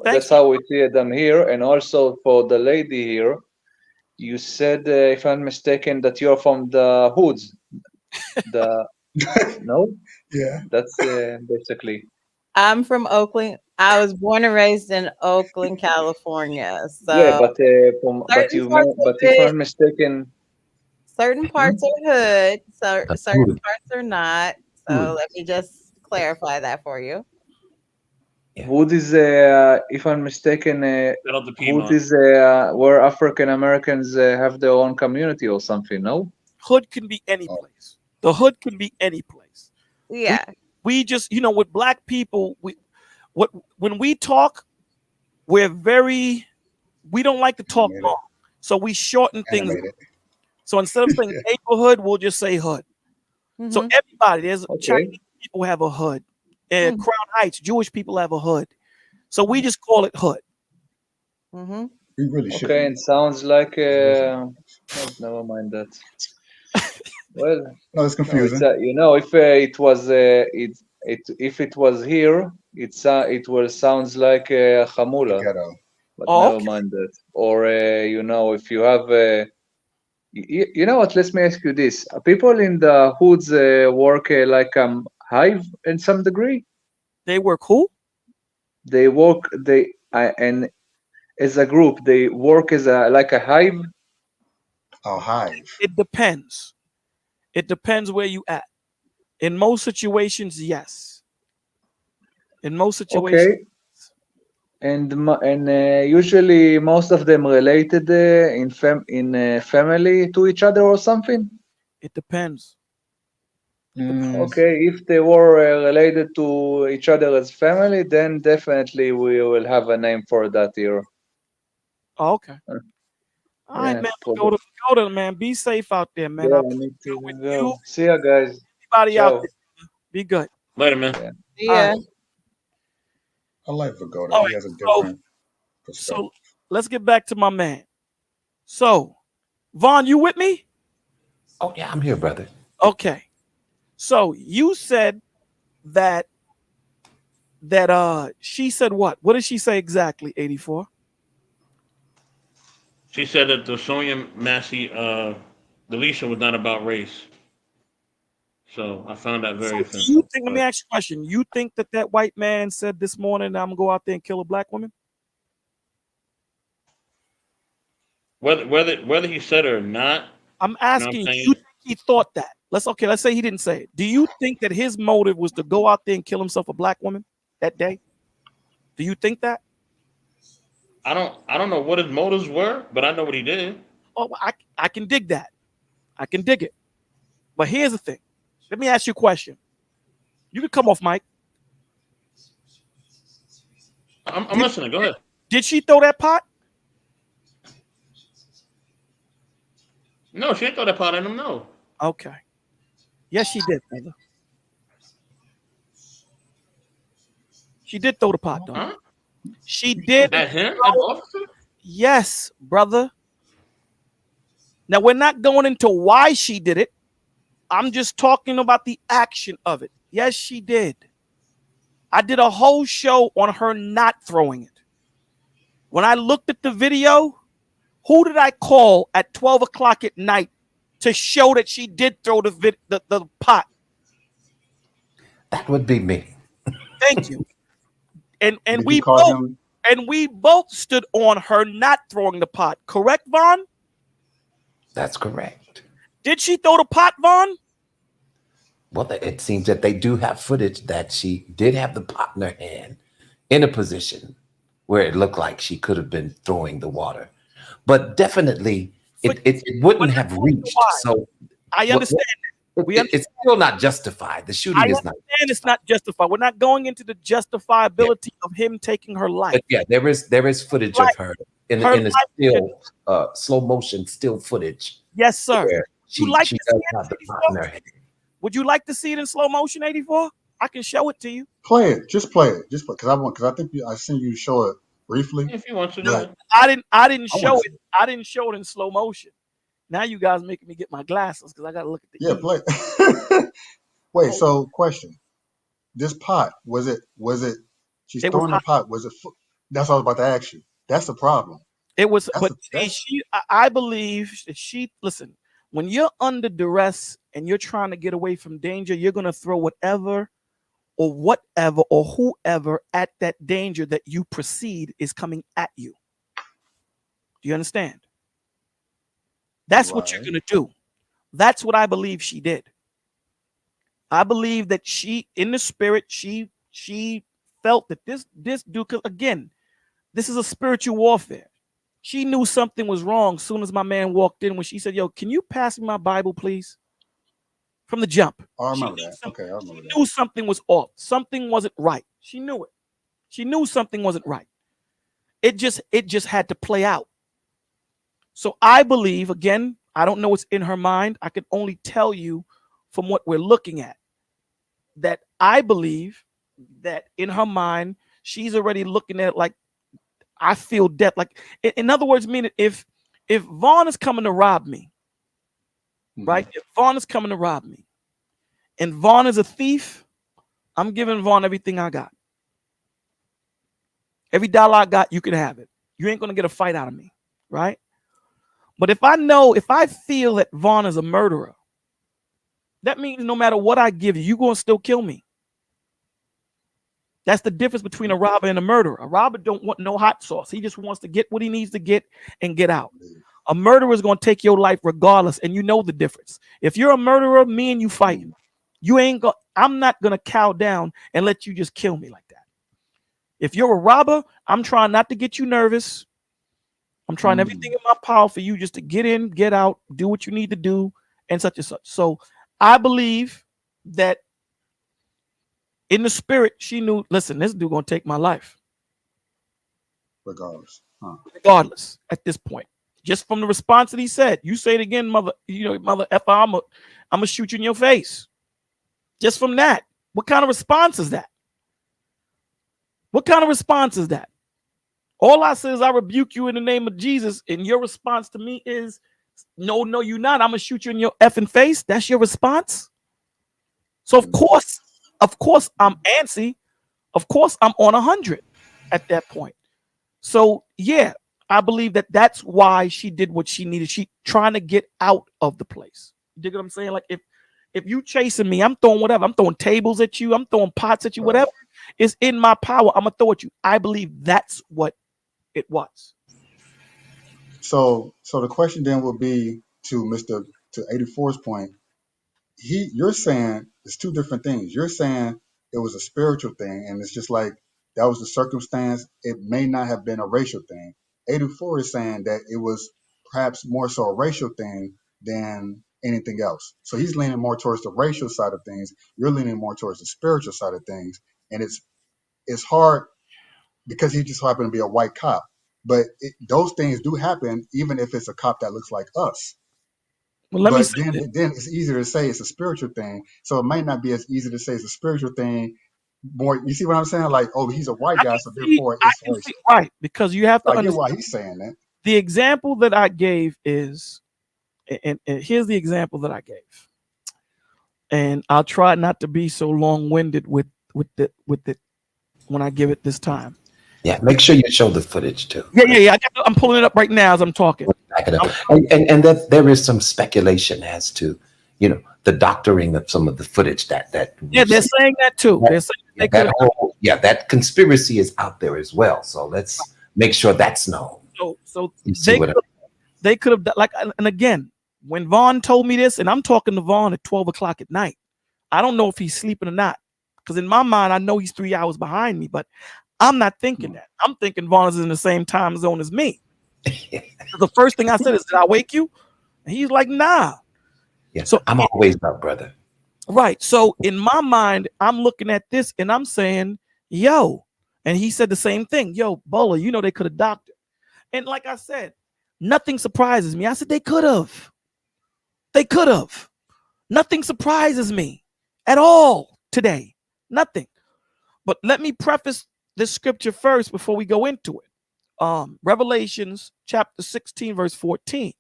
that's how we see them here. And also for the lady here, you said, if I'm mistaken, that you're from the hoods. No?
Yeah.
That's basically.
I'm from Oakland. I was born and raised in Oakland, California. So
Yeah, but if I'm mistaken,
certain parts are hood, so certain parts are not. So let me just clarify that for you.
Hood is, if I'm mistaken, Hood is where African Americans have their own community or something. No,
hood can be any place. The hood can be any place.
Yeah.
We just, with black people, when we talk, we don't like to talk long. So we shorten things. So instead of saying neighborhood, we'll just say hood. So everybody, there's Chinese people have a hood. Crown Heights, Jewish people have a hood. So we just call it hood.
We really should.
Okay, it sounds like never mind that. Well,
no, it's confusing.
If it was if it was here, it will sounds like Hamula. But never mind that. Or if you have you know what? Let me ask you this: people in the hoods work like hive in some degree.
They work who?
They work and as a group they work as like a hive.
A hive.
It depends. It depends where you at. In most situations, yes. In most situations.
Okay. And usually most of them related in family to each other or something.
It depends.
Okay, if they were related to each other as family, then definitely we will have a name for that here.
Oh, okay. All right, man. Go to man. Be safe out there, man.
Yeah, I need to go. See ya, guys.
Everybody out there. Be good.
Later, man.
Yeah.
I like Vagoda. He has a different perspective.
So let's get back to my man. So, Vaughn, you with me?
Oh, yeah, I'm here, brother.
Okay. So you said that she said what? What did she say exactly, 84?
She said that the Sonia Massey deletion was not about race. So I found that very offensive.
Let me ask you a question. You think that white man said this morning, I'm going to go out there and kill a black woman?
Whether he said it or not.
I'm asking you think he thought that? Let's say he didn't say it. Do you think that his motive was to go out there and kill himself a black woman that day? Do you think that?
I don't know what his motives were, but I know what he did.
Oh, I can dig that. I can dig it. But here's the thing. Let me ask you a question. You can come off mic.
I'm listening. Go ahead.
Did she throw that pot?
No, she didn't throw that pot at him. No.
Okay. Yes, she did, brother. She did throw the pot, though.
Huh?
She did.
At him? At the officer?
Yes, brother. Now, we're not going into why she did it. I'm just talking about the action of it. Yes, she did. I did a whole show on her not throwing it. When I looked at the video, who did I call at 12 o'clock at night to show that she did throw the pot?
That would be me.
Thank you. And
Did
we
you call
both
him?
and we both stood on her not throwing the pot. Correct, Vaughn?
That's correct.
Did she throw the pot, Vaughn?
Well, it seems that they do have footage that she did have the pot in her hand in a position where it looked like she could have been throwing the water. But definitely, it wouldn't have reached. So
I understand.
It's still not justified. The shooting is not.
And it's not justified. We're not going into the justifiability of him taking her life.
But yeah, there is footage of her in a still slow motion still footage.
Yes, sir.
She
like
does
to see
have the
it,
pot in her hand.
Would you like to see it in slow motion, 84? I can show it to you.
Play it. Just play it. Just because I think I seen you show it briefly.
If you want to,
but
I didn't show it. I didn't show it in slow motion. Now you guys making me get my glasses because I got to look at the.
Yeah, play. Wait. So, question: this pot was it? She's throwing the pot. Was it? That's what I was about to ask you. That's the problem.
It was, but I believe that listen. When you're under duress and you're trying to get away from danger, you're gonna throw whatever or whoever at that danger that you perceive is coming at you. Do you understand? That's what you're gonna do. That's what I believe she did. I believe that she, in the spirit, she felt that this dude, because again, this is a spiritual warfare. She knew something was wrong as soon as my man walked in when she said, "Yo, can you pass me my Bible, please?" From the jump.
Oh, I remember that. Okay, I remember that.
She knew something was off. Something wasn't right. She knew it. She knew something wasn't right. It just had to play out. So I believe, again, I don't know what's in her mind. I can only tell you from what we're looking at that I believe that in her mind, she's already looking at it like, I feel death. Like, in other words, meaning if Vaughn is coming to rob me, right? If Vaughn is coming to rob me and Vaughn is a thief, I'm giving Vaughn everything I got. Every dollar I got, you can have it. You ain't going to get a fight out of me, right? But if I feel that Vaughn is a murderer, that means no matter what I give you, you're going to still kill me. That's the difference between a robber and a murderer. A robber don't want no hot sauce. He just wants to get what he needs to get and get out. A murderer is going to take your life regardless, and you know the difference. If you're a murderer, me and you fighting. I'm not going to cow down and let you just kill me like that. If you're a robber, I'm trying not to get you nervous. I'm trying everything in my power for you just to get in, get out, do what you need to do, and such and such. So I believe that in the spirit, she knew, listen, this dude gonna take my life.
Regardless.
Regardless, at this point. Just from the response that he said. You say it again, mother effer, I'm gonna shoot you in your face. Just from that. What kind of response is that? What kind of response is that? All I say is I rebuke you in the name of Jesus, and your response to me is, no, you're not. I'm gonna shoot you in your effing face. That's your response. So of course I'm antsy. Of course I'm on 100 at that point. So yeah, I believe that that's why she did what she needed. She trying to get out of the place. You dig what I'm saying? Like if you chasing me, I'm throwing whatever. I'm throwing tables at you. I'm throwing pots at you. Whatever is in my power, I'm gonna throw at you. I believe that's what it was.
So the question then will be to 84's point. You're saying it's two different things. You're saying it was a spiritual thing, and it's just like that was the circumstance. It may not have been a racial thing. 84 is saying that it was perhaps more so a racial thing than anything else. So he's leaning more towards the racial side of things. You're leaning more towards the spiritual side of things, and it's hard because he just happened to be a white cop. But those things do happen, even if it's a cop that looks like us.
Well,
then it's easier to say it's a spiritual thing. So it might not be as easy to say it's a spiritual thing. More, you see what I'm saying? Like, oh, he's a white guy, so therefore it's racial.
Right, because you have to
understand
why
he's saying that.
The example that I gave is And here's the example that I gave. And I'll try not to be so long-winded with it when I give it this time.
Yeah, make sure you show the footage too.
Yeah. I'm pulling it up right now as I'm talking.
Back it up. And that there is some speculation as to, the doctoring of some of the footage that
they're saying that too. They're saying
that conspiracy is out there as well. So let's make sure that's known.
So they could have, like, and again, when Vaughn told me this, and I'm talking to Vaughn at 12 o'clock at night, I don't know if he's sleeping or not, because in my mind I know he's 3 hours behind me, but I'm not thinking that. I'm thinking Vaughn is in the same time zone as me. The first thing I said is, "Did I wake you?" And he's like, "Nah."
Yeah, so I'm always up, brother.
Right. So in my mind, I'm looking at this and I'm saying, "Yo," and he said the same thing. "Yo, Bola, they could have doctored." And like I said, nothing surprises me. I said they could have. They could have. Nothing surprises me at all today. Nothing. But let me preface this scripture first before we go into it. Revelations chapter 16, verse 14.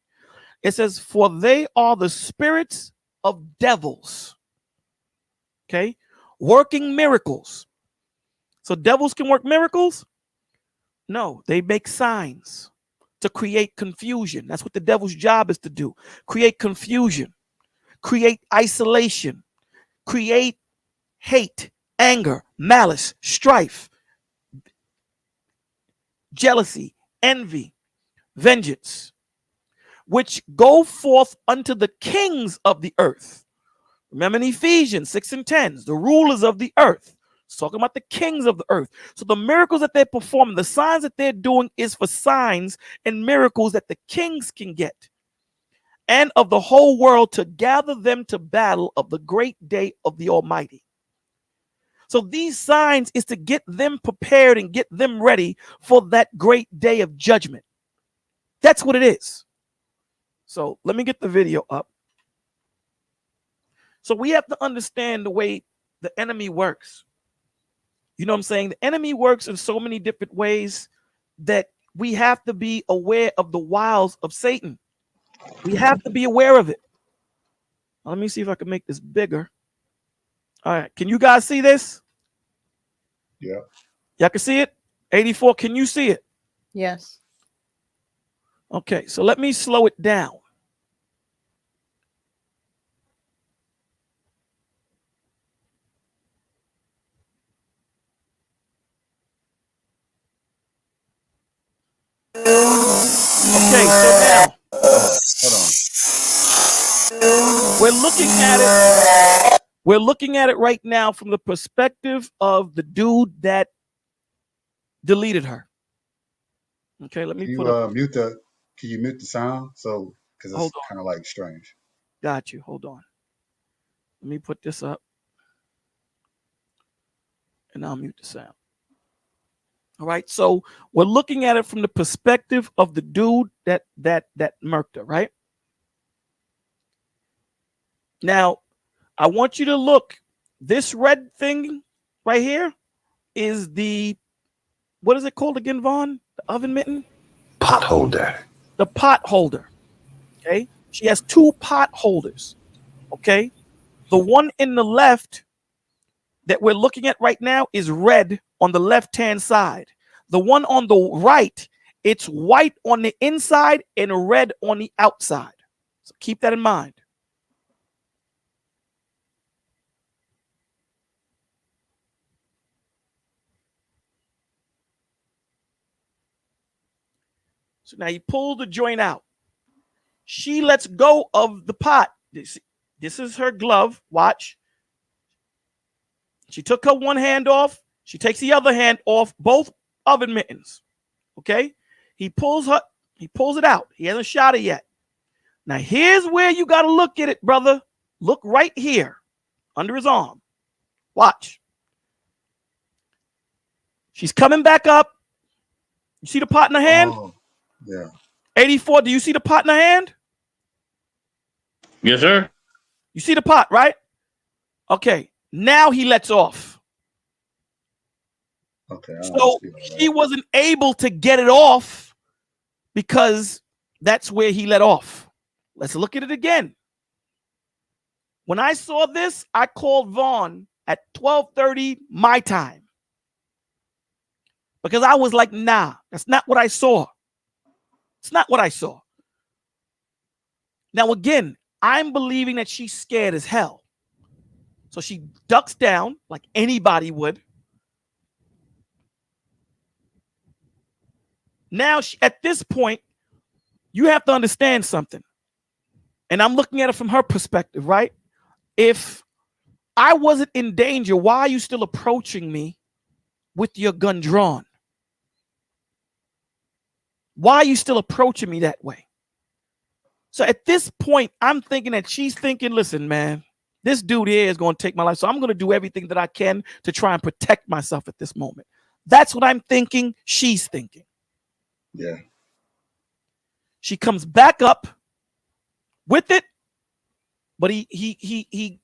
It says, "For they are the spirits of devils." Okay. Working miracles. So devils can work miracles? No, they make signs to create confusion. That's what the devil's job is to do. Create confusion, create isolation, create hate, anger, malice, strife, jealousy, envy, vengeance, which go forth unto the kings of the earth. Remember in Ephesians 6 and 10, the rulers of the earth. It's talking about the kings of the earth. So the miracles that they're performing, the signs that they're doing is for signs and miracles that the kings can get, and of the whole world, to gather them to battle of the great day of the Almighty. So these signs is to get them prepared and get them ready for that great day of judgment. That's what it is. So let me get the video up. So we have to understand the way the enemy works. You know what I'm saying? The enemy works in so many different ways that we have to be aware of the wiles of Satan. We have to be aware of it. Let me see if I can make this bigger. All right. Can you guys see this?
Yeah.
Y'all can see it? 84, can you see it?
Yes.
Okay, so let me slow it down. Okay, so now
Hold on.
we're looking at it right now from the perspective of the dude that deleted her. Okay, let me
Can
put
you
up.
can you mute the sound? So because it's kind of like strange.
Got you. Hold on. Let me put this up. And I'll mute the sound. All right. So we're looking at it from the perspective of the dude that murked her, right? Now, I want you to look. This red thing right here is the, what is it called again, Vaughn? The oven mitten?
Pot holder.
The pot holder. Okay. She has two pot holders. Okay. The one in the left that we're looking at right now is red on the left-hand side. The one on the right, it's white on the inside and red on the outside. So keep that in mind. So now you pull the joint out. She lets go of the pot. This is her glove. Watch. She took her one hand off. She takes the other hand off both oven mittens. Okay. He pulls it out. He hasn't shot it yet. Now here's where you got to look at it, brother. Look right here under his arm. Watch. She's coming back up. You see the pot in her hand?
Oh, yeah.
84, do you see the pot in her hand?
Yes, sir.
You see the pot, right? Okay. Now he lets off.
Okay.
So she wasn't able to get it off because that's where he let off. Let's look at it again. When I saw this, I called Vaughn at 12:30 my time. Because I was like, nah, that's not what I saw. It's not what I saw. Now, again, I'm believing that she's scared as hell. So she ducks down like anybody would. Now, at this point, you have to understand something. And I'm looking at it from her perspective, right? If I wasn't in danger, why are you still approaching me with your gun drawn? Why are you still approaching me that way? So at this point, I'm thinking that she's thinking, listen, man, this dude here is going to take my life. So I'm going to do everything that I can to try and protect myself at this moment. That's what I'm thinking. She's thinking.
Yeah.
She comes back up with it, but he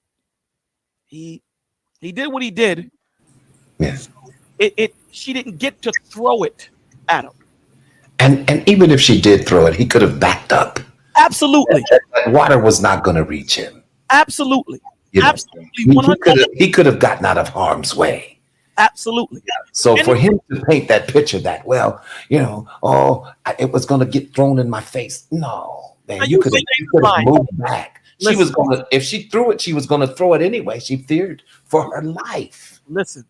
did what he did.
Yes.
She didn't get to throw it at him.
And even if she did throw it, he could have backed up.
Absolutely.
That water was not going to reach him.
Absolutely.
You know,
Absolutely.
he could have gotten out of harm's way.
Absolutely.
So for him to paint that picture that, well, you know, it was going to get thrown in my face. No, man, you could have moved back. She was going to, if she threw it, she was going to throw it anyway. She feared for her life.
Listen,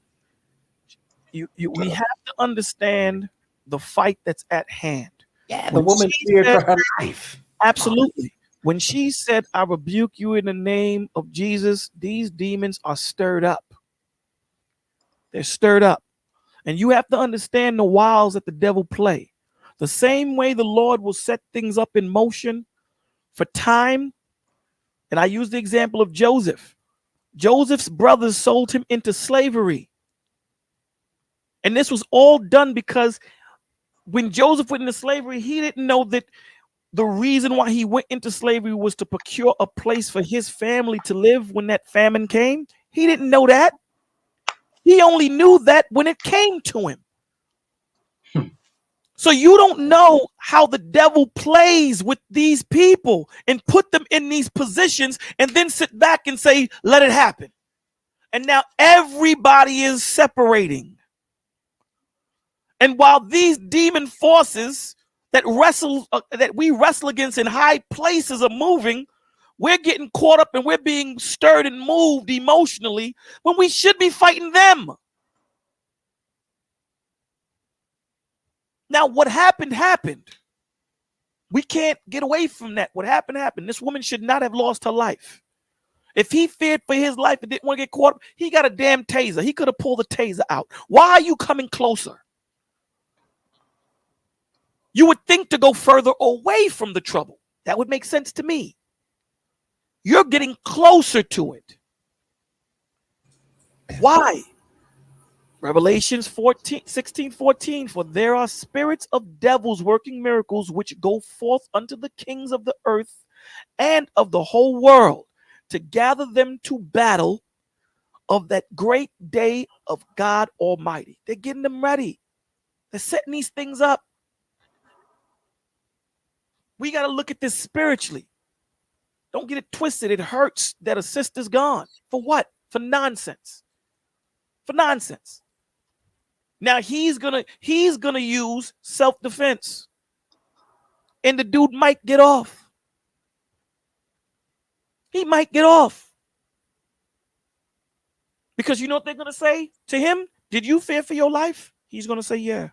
we have to understand the fight that's at hand.
Yeah, the woman feared for her life.
Absolutely. When she said, I rebuke you in the name of Jesus, these demons are stirred up. They're stirred up. And you have to understand the wiles that the devil play. The same way the Lord will set things up in motion for time. And I use the example of Joseph. Joseph's brothers sold him into slavery. And this was all done because when Joseph went into slavery, he didn't know that the reason why he went into slavery was to procure a place for his family to live when that famine came. He didn't know that. He only knew that when it came to him. So you don't know how the devil plays with these people and put them in these positions and then sit back and say, let it happen. And now everybody is separating. And while these demon forces that we wrestle against in high places are moving, we're getting caught up and we're being stirred and moved emotionally when we should be fighting them. Now, what happened, happened. We can't get away from that. What happened, happened. This woman should not have lost her life. If he feared for his life and didn't want to get caught up, he got a damn taser. He could have pulled the taser out. Why are you coming closer? You would think to go further away from the trouble. That would make sense to me. You're getting closer to it. Why? Revelations 16:14, for there are spirits of devils working miracles which go forth unto the kings of the earth and of the whole world to gather them to battle of that great day of God Almighty. They're getting them ready. They're setting these things up. We got to look at this spiritually. Don't get it twisted. It hurts that a sister's gone. For what? For nonsense. For nonsense. Now he's gonna use self-defense. And the dude might get off. He might get off. Because you know what they're gonna say to him? Did you fear for your life? He's gonna say, yeah.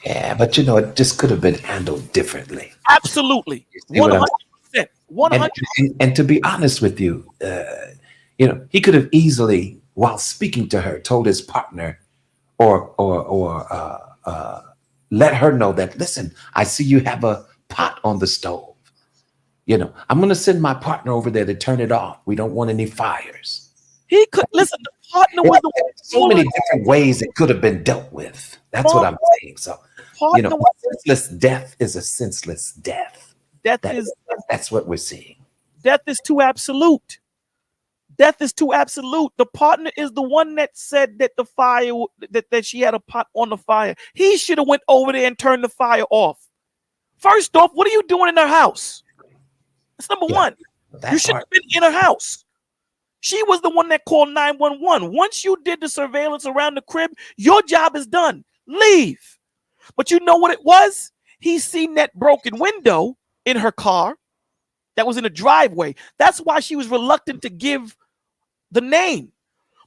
Yeah, but you know, it just could have been handled differently.
Absolutely. 100%. 100%.
And to be honest with you, you know, he could have easily, while speaking to her, told his partner or let her know that, listen, I see you have a pot on the stove. You know, I'm going to send my partner over there to turn it off. We don't want any fires.
He could, listen, the partner was the one.
So many different ways it could have been dealt with. That's what I'm saying. So, you know, senseless death is a senseless death. That's what we're seeing.
Death is too absolute. Death is too absolute. The partner is the one that said that the fire, that she had a pot on the fire. He should have went over there and turned the fire off. First off, what are you doing in her house? That's number one. You shouldn't have been in her house. She was the one that called 911. Once you did the surveillance around the crib, your job is done. Leave. But you know what it was? He seen that broken window in her car that was in a driveway. That's why she was reluctant to give the name.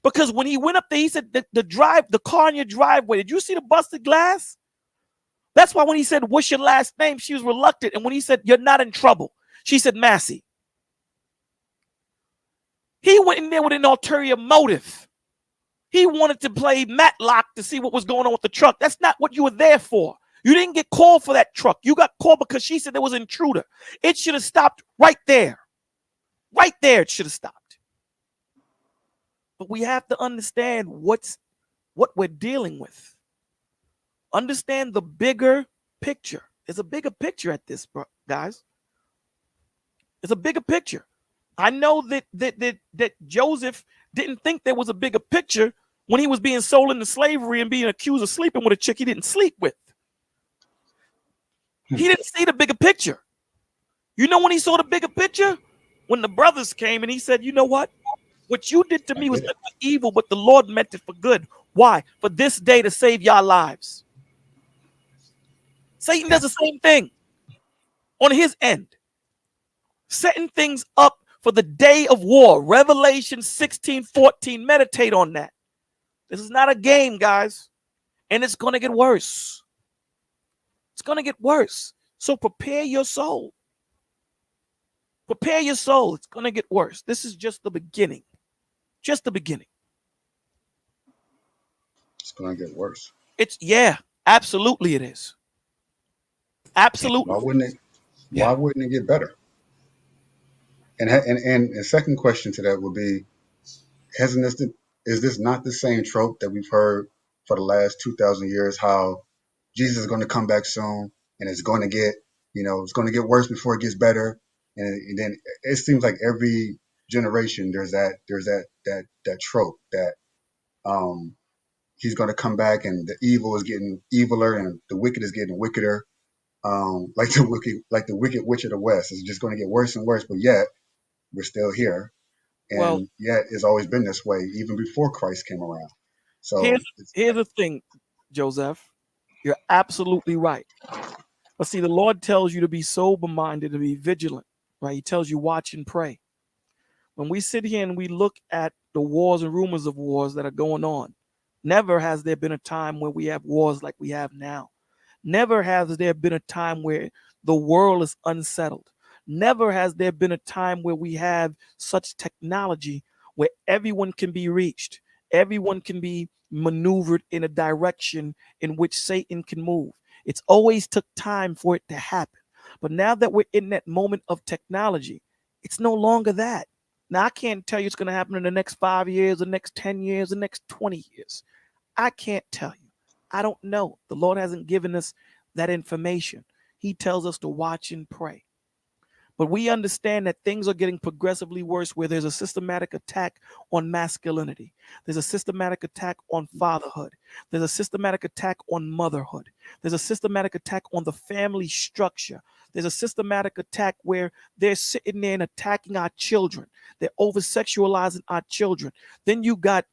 Because when he went up there, he said the car in your driveway, did you see the busted glass? That's why when he said, what's your last name? She was reluctant. And when he said, you're not in trouble, she said, Massey. He went in there with an ulterior motive. He wanted to play Matlock to see what was going on with the truck. That's not what you were there for. You didn't get called for that truck. You got called because she said there was an intruder. It should have stopped right there. Right there, it should have stopped. But we have to understand what we're dealing with. Understand the bigger picture. There's a bigger picture at this, guys. There's a bigger picture. I know that Joseph didn't think there was a bigger picture when he was being sold into slavery and being accused of sleeping with a chick he didn't sleep with. He didn't see the bigger picture. You know when he saw the bigger picture? When the brothers came and he said, you know what? What you did to me was meant for evil, but the Lord meant it for good. Why? For this day to save your lives. Satan does the same thing on his end. Setting things up for the day of war. Revelation 16:14. Meditate on that. This is not a game, guys. And it's going to get worse. It's going to get worse. So prepare your soul. Prepare your soul. It's going to get worse. This is just the beginning. Just the beginning.
It's going to get worse.
Yeah, absolutely it is. Absolutely.
Why wouldn't it get better? And the second question to that would be, is this not the same trope that we've heard for the last 2,000 years, how Jesus is going to come back soon and it's going to get, it's going to get worse before it gets better. And then it seems like every generation there's that trope that he's going to come back and the evil is getting eviler and the wicked is getting wickeder. Like the wicked witch of the West is just going to get worse and worse, but yet we're still here. And yet it's always been this way, even before Christ came around. So
here's the thing, Joseph. You're absolutely right. But see, the Lord tells you to be sober-minded, to be vigilant, right? He tells you watch and pray. When we sit here and we look at the wars and rumors of wars that are going on, never has there been a time where we have wars like we have now. Never has there been a time where the world is unsettled. Never has there been a time where we have such technology where everyone can be reached. Everyone can be maneuvered in a direction in which Satan can move. It's always took time for it to happen. But now that we're in that moment of technology, it's no longer that. Now, I can't tell you it's going to happen in the next 5 years, the next 10 years, the next 20 years. I can't tell you. I don't know. The Lord hasn't given us that information. He tells us to watch and pray. But we understand that things are getting progressively worse, where there's a systematic attack on masculinity. There's a systematic attack on fatherhood. There's a systematic attack on motherhood. There's a systematic attack on the family structure. There's a systematic attack where they're sitting there and attacking our children. They're over-sexualizing our children. Then you got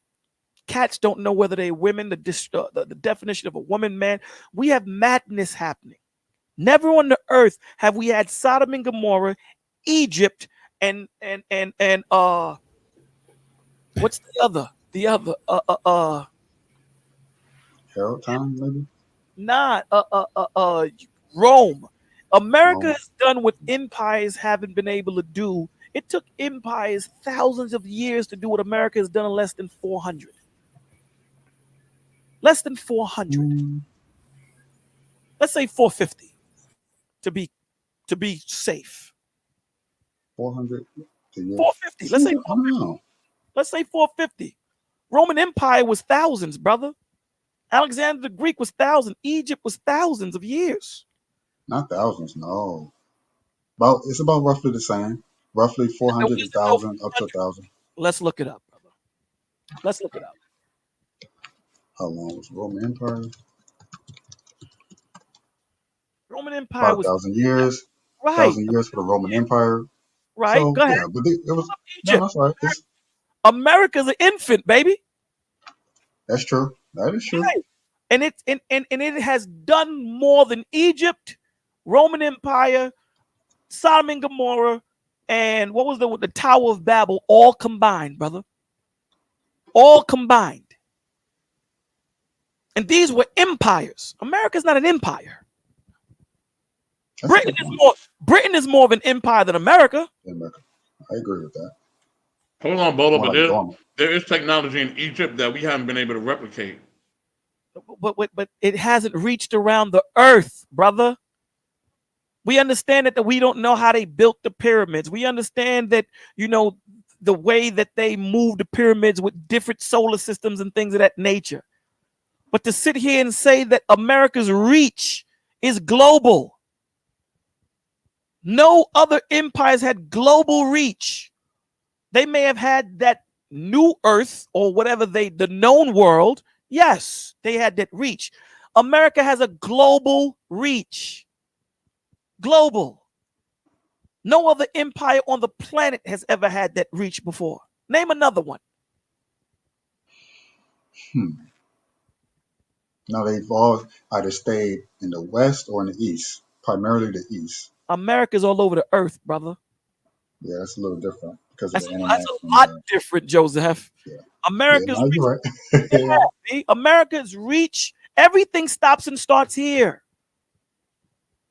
cats don't know whether they're women, the definition of a woman, man. We have madness happening. Never on the earth have we had Sodom and Gomorrah, Egypt, and what's the other?
Harold time, maybe?
Not Rome. America has done what empires haven't been able to do. It took empires thousands of years to do what America has done in less than 400. Less than 400. Let's say 450 to be safe.
400.
450. Let's say 450. Let's say 450. Roman Empire was thousands, brother. Alexander the Greek was thousands. Egypt was thousands of years.
Not thousands, no. It's about roughly the same. Roughly 400 to 1,000, up to 1,000.
Let's look it up, brother. Let's look it up.
How long was Roman Empire?
Roman Empire
about
was
1,000 years,
right.
1,000 years for the Roman Empire.
Right.
So
Go ahead.
yeah, but it was no,
Egypt.
that's right.
America's an infant, baby.
That's true. That is true.
Right. And it has done more than Egypt, Roman Empire, Sodom and Gomorrah, and what was the Tower of Babel, all combined, brother. All combined. And these were empires. America's not an empire. Britain is more of an empire than America.
I agree with that.
Hold on, Bolo, but there is technology in Egypt that we haven't been able to replicate.
But it hasn't reached around the earth, brother. We understand that we don't know how they built the pyramids. We understand that, the way that they moved the pyramids with different solar systems and things of that nature. But to sit here and say that America's reach is global. No other empires had global reach. They may have had that new earth or whatever the known world. Yes, they had that reach. America has a global reach. Global. No other empire on the planet has ever had that reach before. Name another one.
Now they've all either stayed in the West or in the East, primarily the East.
America's all over the earth, brother.
Yeah, that's a little different because of the internet.
That's a lot different, Joseph.
Yeah.
America's
no, you're right.
yeah, America's reach, everything stops and starts here.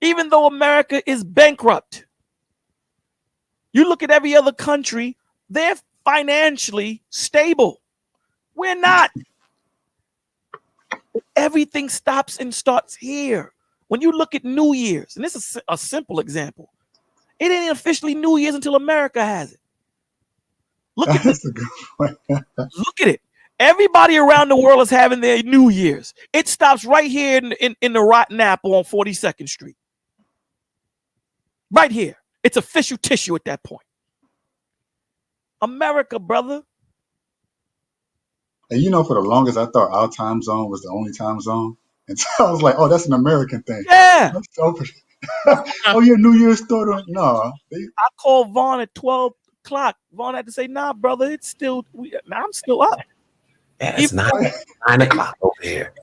Even though America is bankrupt. You look at every other country, they're financially stable. We're not. Everything stops and starts here. When you look at New Year's, and this is a simple example, it ain't officially New Year's until America has it. Look at this. Look at it. Everybody around the world is having their New Year's. It stops right here in the Rotten Apple on 42nd Street. Right here. It's official tissue at that point. America, brother.
And for the longest, I thought our time zone was the only time zone. And so I was like, oh, that's an American thing.
Yeah.
Oh, your New Year's started. No.
I called Vaughn at 12 o'clock. Vaughn had to say, nah, brother, it's still, I'm still up.
Yeah, it's 9 o'clock over here.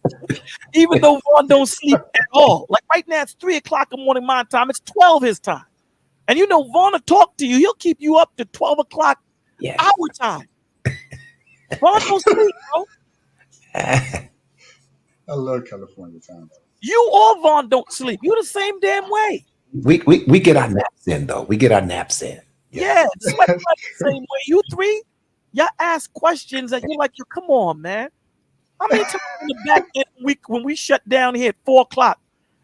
Even though Vaughn don't sleep at all. Like right now, it's 3 o'clock in the morning my time. It's 12 his time. And Vaughn will talk to you. He'll keep you up to 12 o'clock our time. Vaughn don't sleep, bro.
I love California time.
You or Vaughn don't sleep. You the same damn way.
We get our naps in, though. We get our naps in.
Yeah, it's like the same way. You three, y'all ask questions and you're like, come on, man. How many times in the back end when we shut down here at 4 o'clock,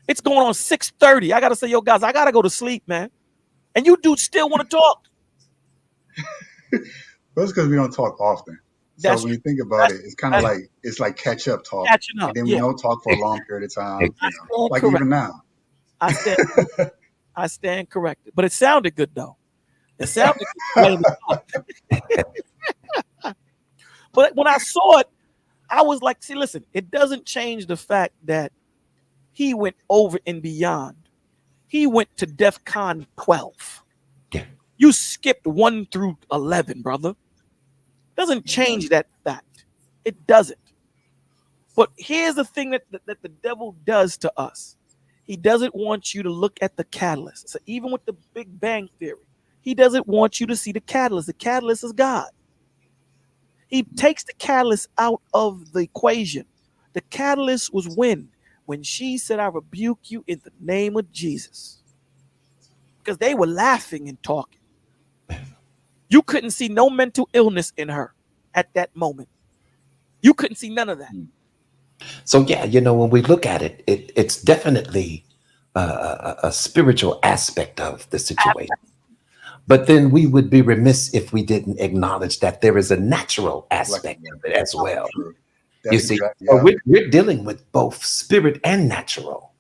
it's going on 6:30. I got to say, yo, guys, I got to go to sleep, man. And you dudes still want to talk.
That's because we don't talk often. So when you think about it, it's kind of like it's like catch up talk.
Catching up,
and then we don't talk for a long period of time. Like
correct.
even now.
I stand corrected. But it sounded good though. It sounded good. But when I saw it, I was like, see, listen, it doesn't change the fact that he went over and beyond. He went to DEFCON 12.
Yeah.
You skipped 1 through 11, brother. Doesn't change that fact. It doesn't. But here's the thing that the devil does to us. He doesn't want you to look at the catalyst. So even with the Big Bang Theory, he doesn't want you to see the catalyst. The catalyst is God. He takes the catalyst out of the equation. The catalyst was when she said, I rebuke you in the name of Jesus. Because they were laughing and talking. You couldn't see no mental illness in her at that moment. You couldn't see none of that.
So yeah, when we look at it, it's definitely a spiritual aspect of the situation. But then we would be remiss if we didn't acknowledge that there is a natural aspect of it as well. You see, so we're dealing with both spirit and natural.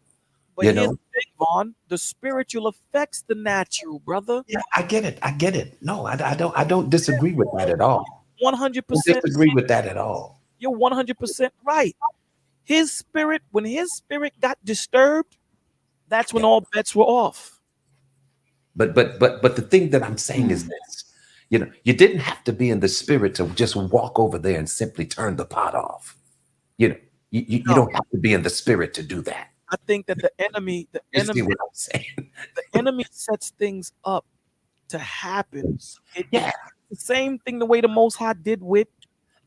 But here's the thing, Vaughn, the spiritual affects the natural, brother.
Yeah, I get it. No, I don't disagree with that at all.
100%.
I disagree with that at all.
You're 100% right. His spirit, when his spirit got disturbed, That's when all bets were off.
But the thing that I'm saying is this, you know, you didn't have to be in the spirit to just walk over there and simply turn the pot off. You know, you don't have to be in the spirit to do that.
I think that the enemy,
See what I'm saying?
the enemy sets things up to happen. It's the same thing the way the Most High did with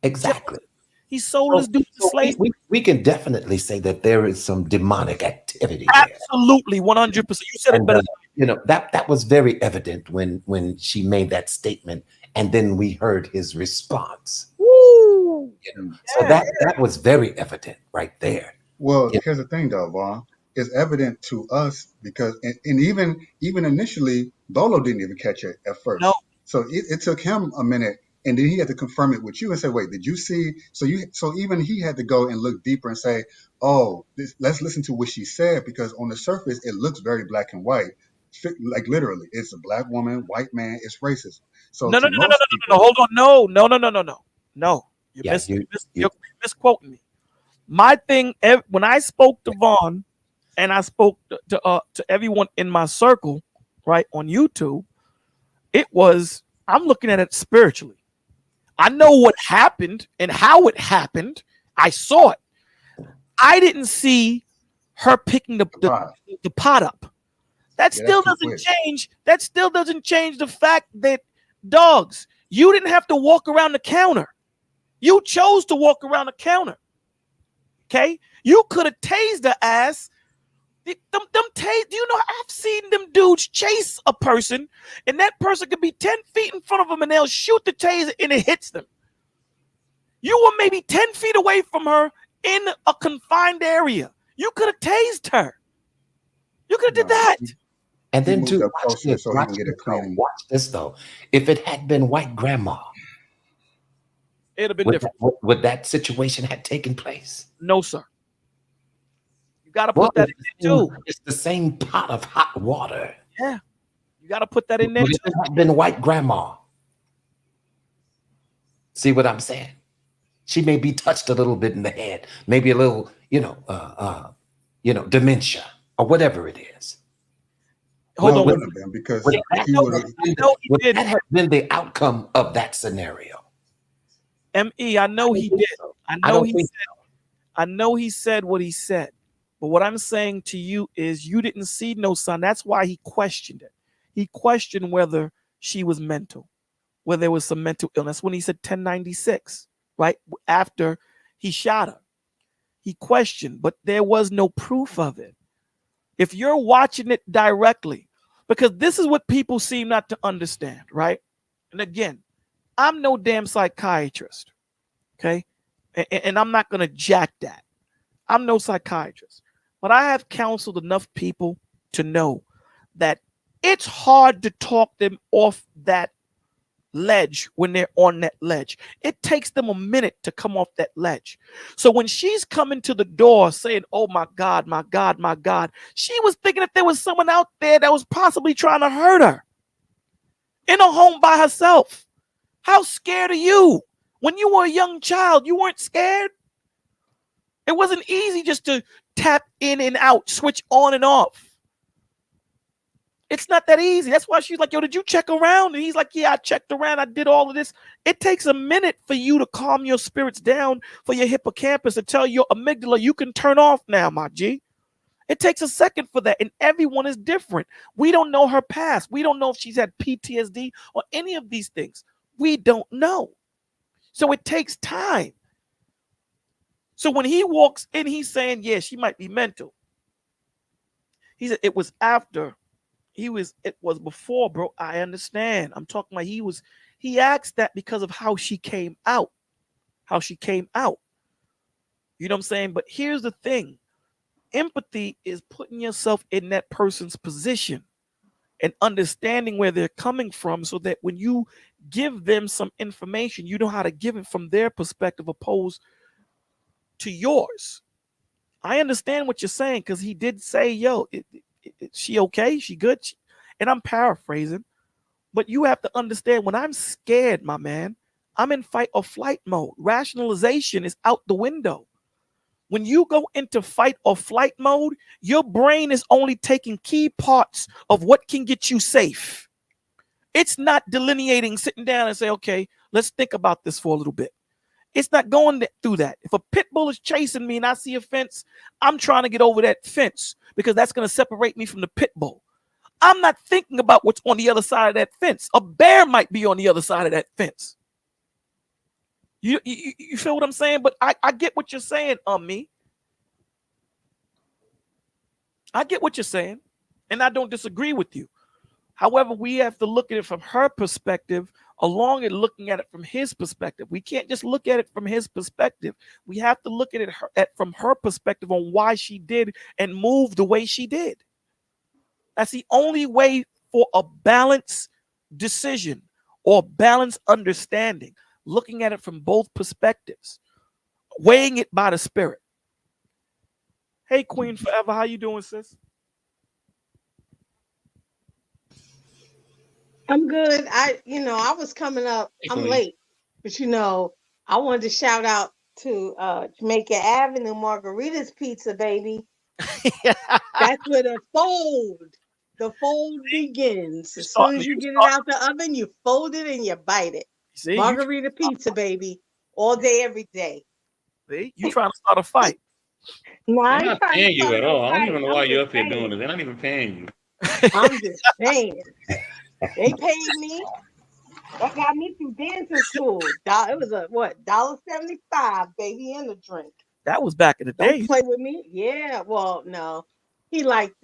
exactly.
He sold his dude to slaves.
We can definitely say that there is some demonic activity
Absolutely, 100%. You said it better.
You know, that was very evident when she made that statement, and then we heard his response.
Woo!
You know, so that was very evident right there.
Well, here's the thing, though, Vaughn. It's evident to us because, and even initially, Bolo didn't even catch it at first.
No.
So it took him a minute, and then he had to confirm it with you and say, "Wait, did you see?" So even he had to go and look deeper and say, "Oh, let's listen to what she said," because on the surface it looks very black and white, like literally, it's a black woman, white man, it's racism. So
No. Hold on, no. You're misquoting me. My thing, when I spoke to Vaughn, and I spoke to everyone in my circle, right, on YouTube, it was, I'm looking at it spiritually. I know what happened and how it happened. I saw it. I didn't see her picking the pot up. That still doesn't change. That still doesn't change the fact that, dogs, you didn't have to walk around the counter. You chose to walk around the counter. Okay? You could have tased the ass. Do you know, I've seen them dudes chase a person, and that person could be 10 feet in front of them, and they'll shoot the taser, and it hits them. You were maybe 10 feet away from her in a confined area. You could have tased her. You could have did that.
And then watch this though. If it had been white grandma,
it'd have been different.
Would that situation have taken place?
No, sir. You got to put that in there too.
It's the same pot of hot water.
Yeah. You got to put that in there too.
It had been white grandma. See what I'm saying? She may be touched a little bit in the head, maybe a little, dementia or whatever it is.
Hold on, because
would that have been the outcome of that scenario?
M.E., I know he did. I know he said what he said. But what I'm saying to you is you didn't see no sign. That's why he questioned it. He questioned whether she was mental, whether there was some mental illness. When he said 1096, right after he shot her, he questioned, but there was no proof of it. If you're watching it directly, because this is what people seem not to understand, right? And again, I'm no damn psychiatrist, okay? And I'm not going to jack that. I'm no psychiatrist. But I have counseled enough people to know that it's hard to talk them off that ledge when they're on that ledge. It takes them a minute to come off that ledge. So when she's coming to the door saying, "Oh my God, my God, my God," she was thinking that there was someone out there that was possibly trying to hurt her in a home by herself. How scared are you? When you were a young child, you weren't scared. It wasn't easy just to tap in and out, switch on and off. It's not that easy. That's why she's like, "Yo, did you check around?" And he's like, "Yeah, I checked around. I did all of this." It takes a minute for you to calm your spirits down, for your hippocampus to tell your amygdala, you can turn off now, my G. It takes a second for that, and everyone is different. We don't know her past. We don't know if she's had PTSD or any of these things. We don't know. So it takes time. So when he walks in, he's saying, "Yeah, she might be mental." He said it was after. It was before, bro. I understand. I'm talking like he asked that because of how she came out. You know what I'm saying? But here's the thing. Empathy is putting yourself in that person's position and understanding where they're coming from so that when you give them some information, you know how to give it from their perspective opposed to yours. I understand what you're saying because he did say, "Yo, she okay? She good?" And I'm paraphrasing, but you have to understand when I'm scared, my man, I'm in fight or flight mode. Rationalization is out the window. When you go into fight or flight mode, your brain is only taking key parts of what can get you safe. It's not delineating, sitting down and say, okay, let's think about this for a little bit. It's not going through that. If a pit bull is chasing me and I see a fence, I'm trying to get over that fence because that's going to separate me from the pit bull. I'm not thinking about what's on the other side of that fence. A bear might be on the other side of that fence. You feel what I'm saying? But I get what you're saying, me. I get what you're saying, and I don't disagree with you. However, we have to look at it from her perspective, along with looking at it from his perspective. We can't just look at it from his perspective. We have to look at it from her perspective on why she did and moved the way she did. That's the only way for a balanced decision or balanced understanding, looking at it from both perspectives, weighing it by the spirit. Hey, Queen Forever, how you doing, sis?
I'm good. I was coming up. I'm late, but I wanted to shout out to Jamaica Avenue Margarita's Pizza, baby. That's where the fold begins. As soon as you get it out the oven, you fold it and you bite it.
See,
Margarita Pizza, baby, all day, every day.
See, you trying to start a fight?
No,
I'm not paying you at all. I don't even know why you're up here doing this. They're not even paying you.
I'm just saying. They paid me. That got me through dancing school. It was $1.75, baby, and a drink.
That was back in the day.
Don't play with me. Yeah. Well, no. He liked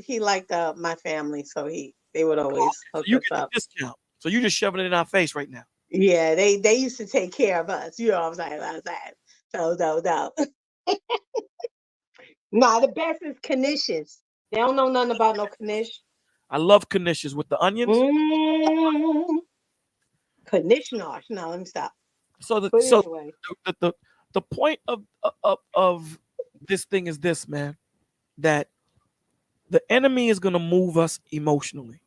my family, so they would always hook
you
us
get
up.
A discount. So you just shoving it in our face right now.
Yeah, they used to take care of us. You know what I'm saying? So no. Nah, the best is knishes. They don't know nothing about no knish.
I love knishes with the onions.
Knish nosh. No, let me stop.
So the point of this thing is this, man, that the enemy is going to move us emotionally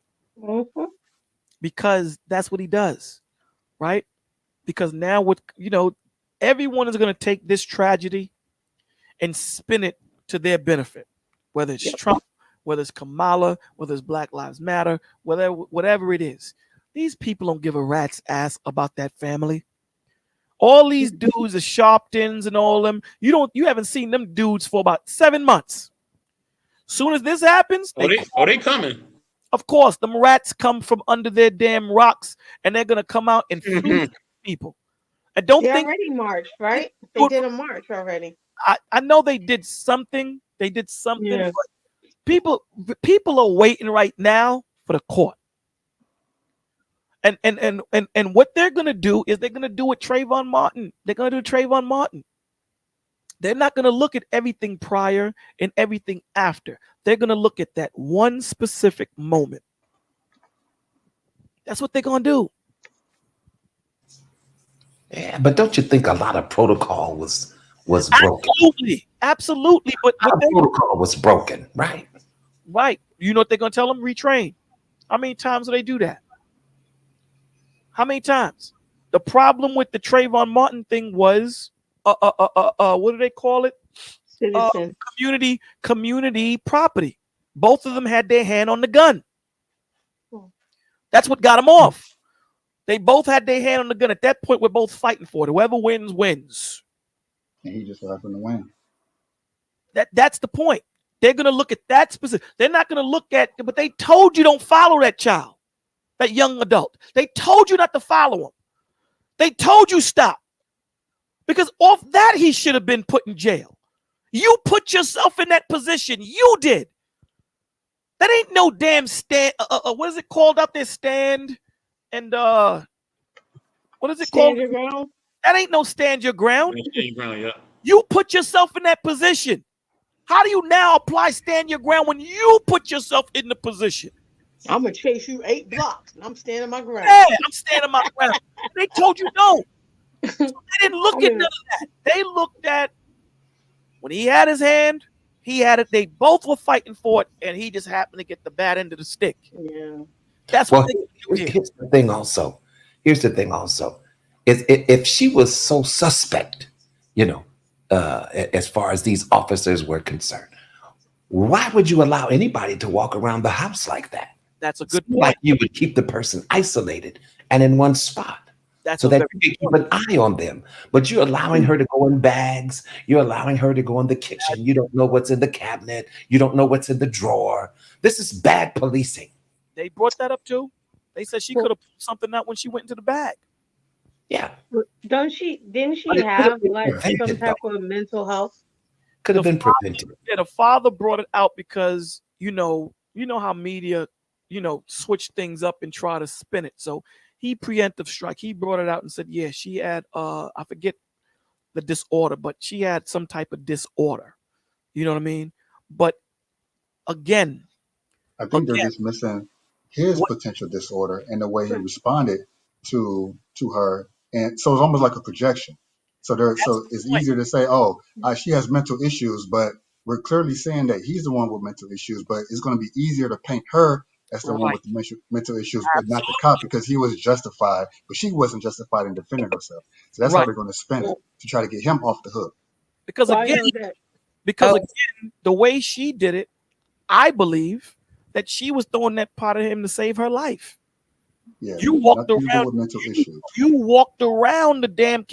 because that's what he does, right? Because now everyone is going to take this tragedy and spin it to their benefit, whether it's Trump, whether it's Kamala, whether it's Black Lives Matter, whatever it is. These people don't give a rat's ass about that family. All these dudes, the Sharptons and all them, you haven't seen them dudes for about 7 months. Soon as this happens,
they coming.
Of course, them rats come from under their damn rocks, and they're gonna come out and feed people. I don't think
already marched, right? They did a march already.
I know they did something. But people are waiting right now for the court. And what they're gonna do is they're gonna do what Trayvon Martin. They're gonna do Trayvon Martin. They're not gonna look at everything prior and everything after. They're gonna look at that one specific moment. That's what they're gonna do.
Yeah, but don't you think a lot of protocol was broken?
Absolutely. But
protocol was broken, right?
Right. You know what they're gonna tell them? Retrain. How many times do they do that? How many times? The problem with the Trayvon Martin thing was, what do they call it? Community property. Both of them had their hand on the gun. That's what got them off. They both had their hand on the gun. At that point, we're both fighting for it. Whoever wins, wins.
And he just happened to win.
That's the point. They're going to look at that specific. They're not going to look at, but they told you don't follow that child, that young adult. They told you not to follow him. They told you stop. Because off that, he should have been put in jail. You put yourself in that position. You did. That ain't no damn stand. What is it called out there? Stand and what is it called?
Stand your ground.
That ain't no stand your ground.
Stand your ground, yeah.
You put yourself in that position. How do you now apply stand your ground when you put yourself in the position?
I'm gonna chase you 8 blocks, and I'm standing my ground.
Yeah, I'm standing my ground. They told you no. So they didn't look at none of that. They looked at when he had his hand, he had it. They both were fighting for it, and he just happened to get the bad end of the stick.
Yeah,
that's what they do here.
Here's the thing. Also, if she was so suspect, as far as these officers were concerned. Why would you allow anybody to walk around the house like that?
That's a good
Seems
point.
like you would keep the person isolated and in one spot
That's
so
a
that
very
you can keep an eye on them. But you're allowing her to go in bags. You're allowing her to go in the kitchen. You don't know what's in the cabinet. You don't know what's in the drawer. This is bad policing.
They brought that up too. They said she could have pulled something out when she went into the bag.
Yeah.
Didn't she
But it could have
have
been
like some
prevented,
type
though.
of mental health?
Could have
The
been prevented.
Yeah, the father brought it out because you know how media, switch things up and try to spin it. So he preemptive strike. He brought it out and said, yeah, she had I forget the disorder, but she had some type of disorder. You know what I mean? But again,
I think they're just missing his potential disorder and the way he responded to her, and so it's almost like a projection. So it's easier to say, oh, she has mental issues, but we're clearly saying that he's the one with mental issues. But it's going to be easier to paint her as the one with the mental issues, but not the cop, because he was justified, but she wasn't justified in defending herself. So that's how they're going to spin it to try to get him off the hook.
Because again, the way she did it, I believe that she was throwing that part of him to save her life.
Yeah,
you walked
nothing to do
around
with mental issues.
You walked around the damn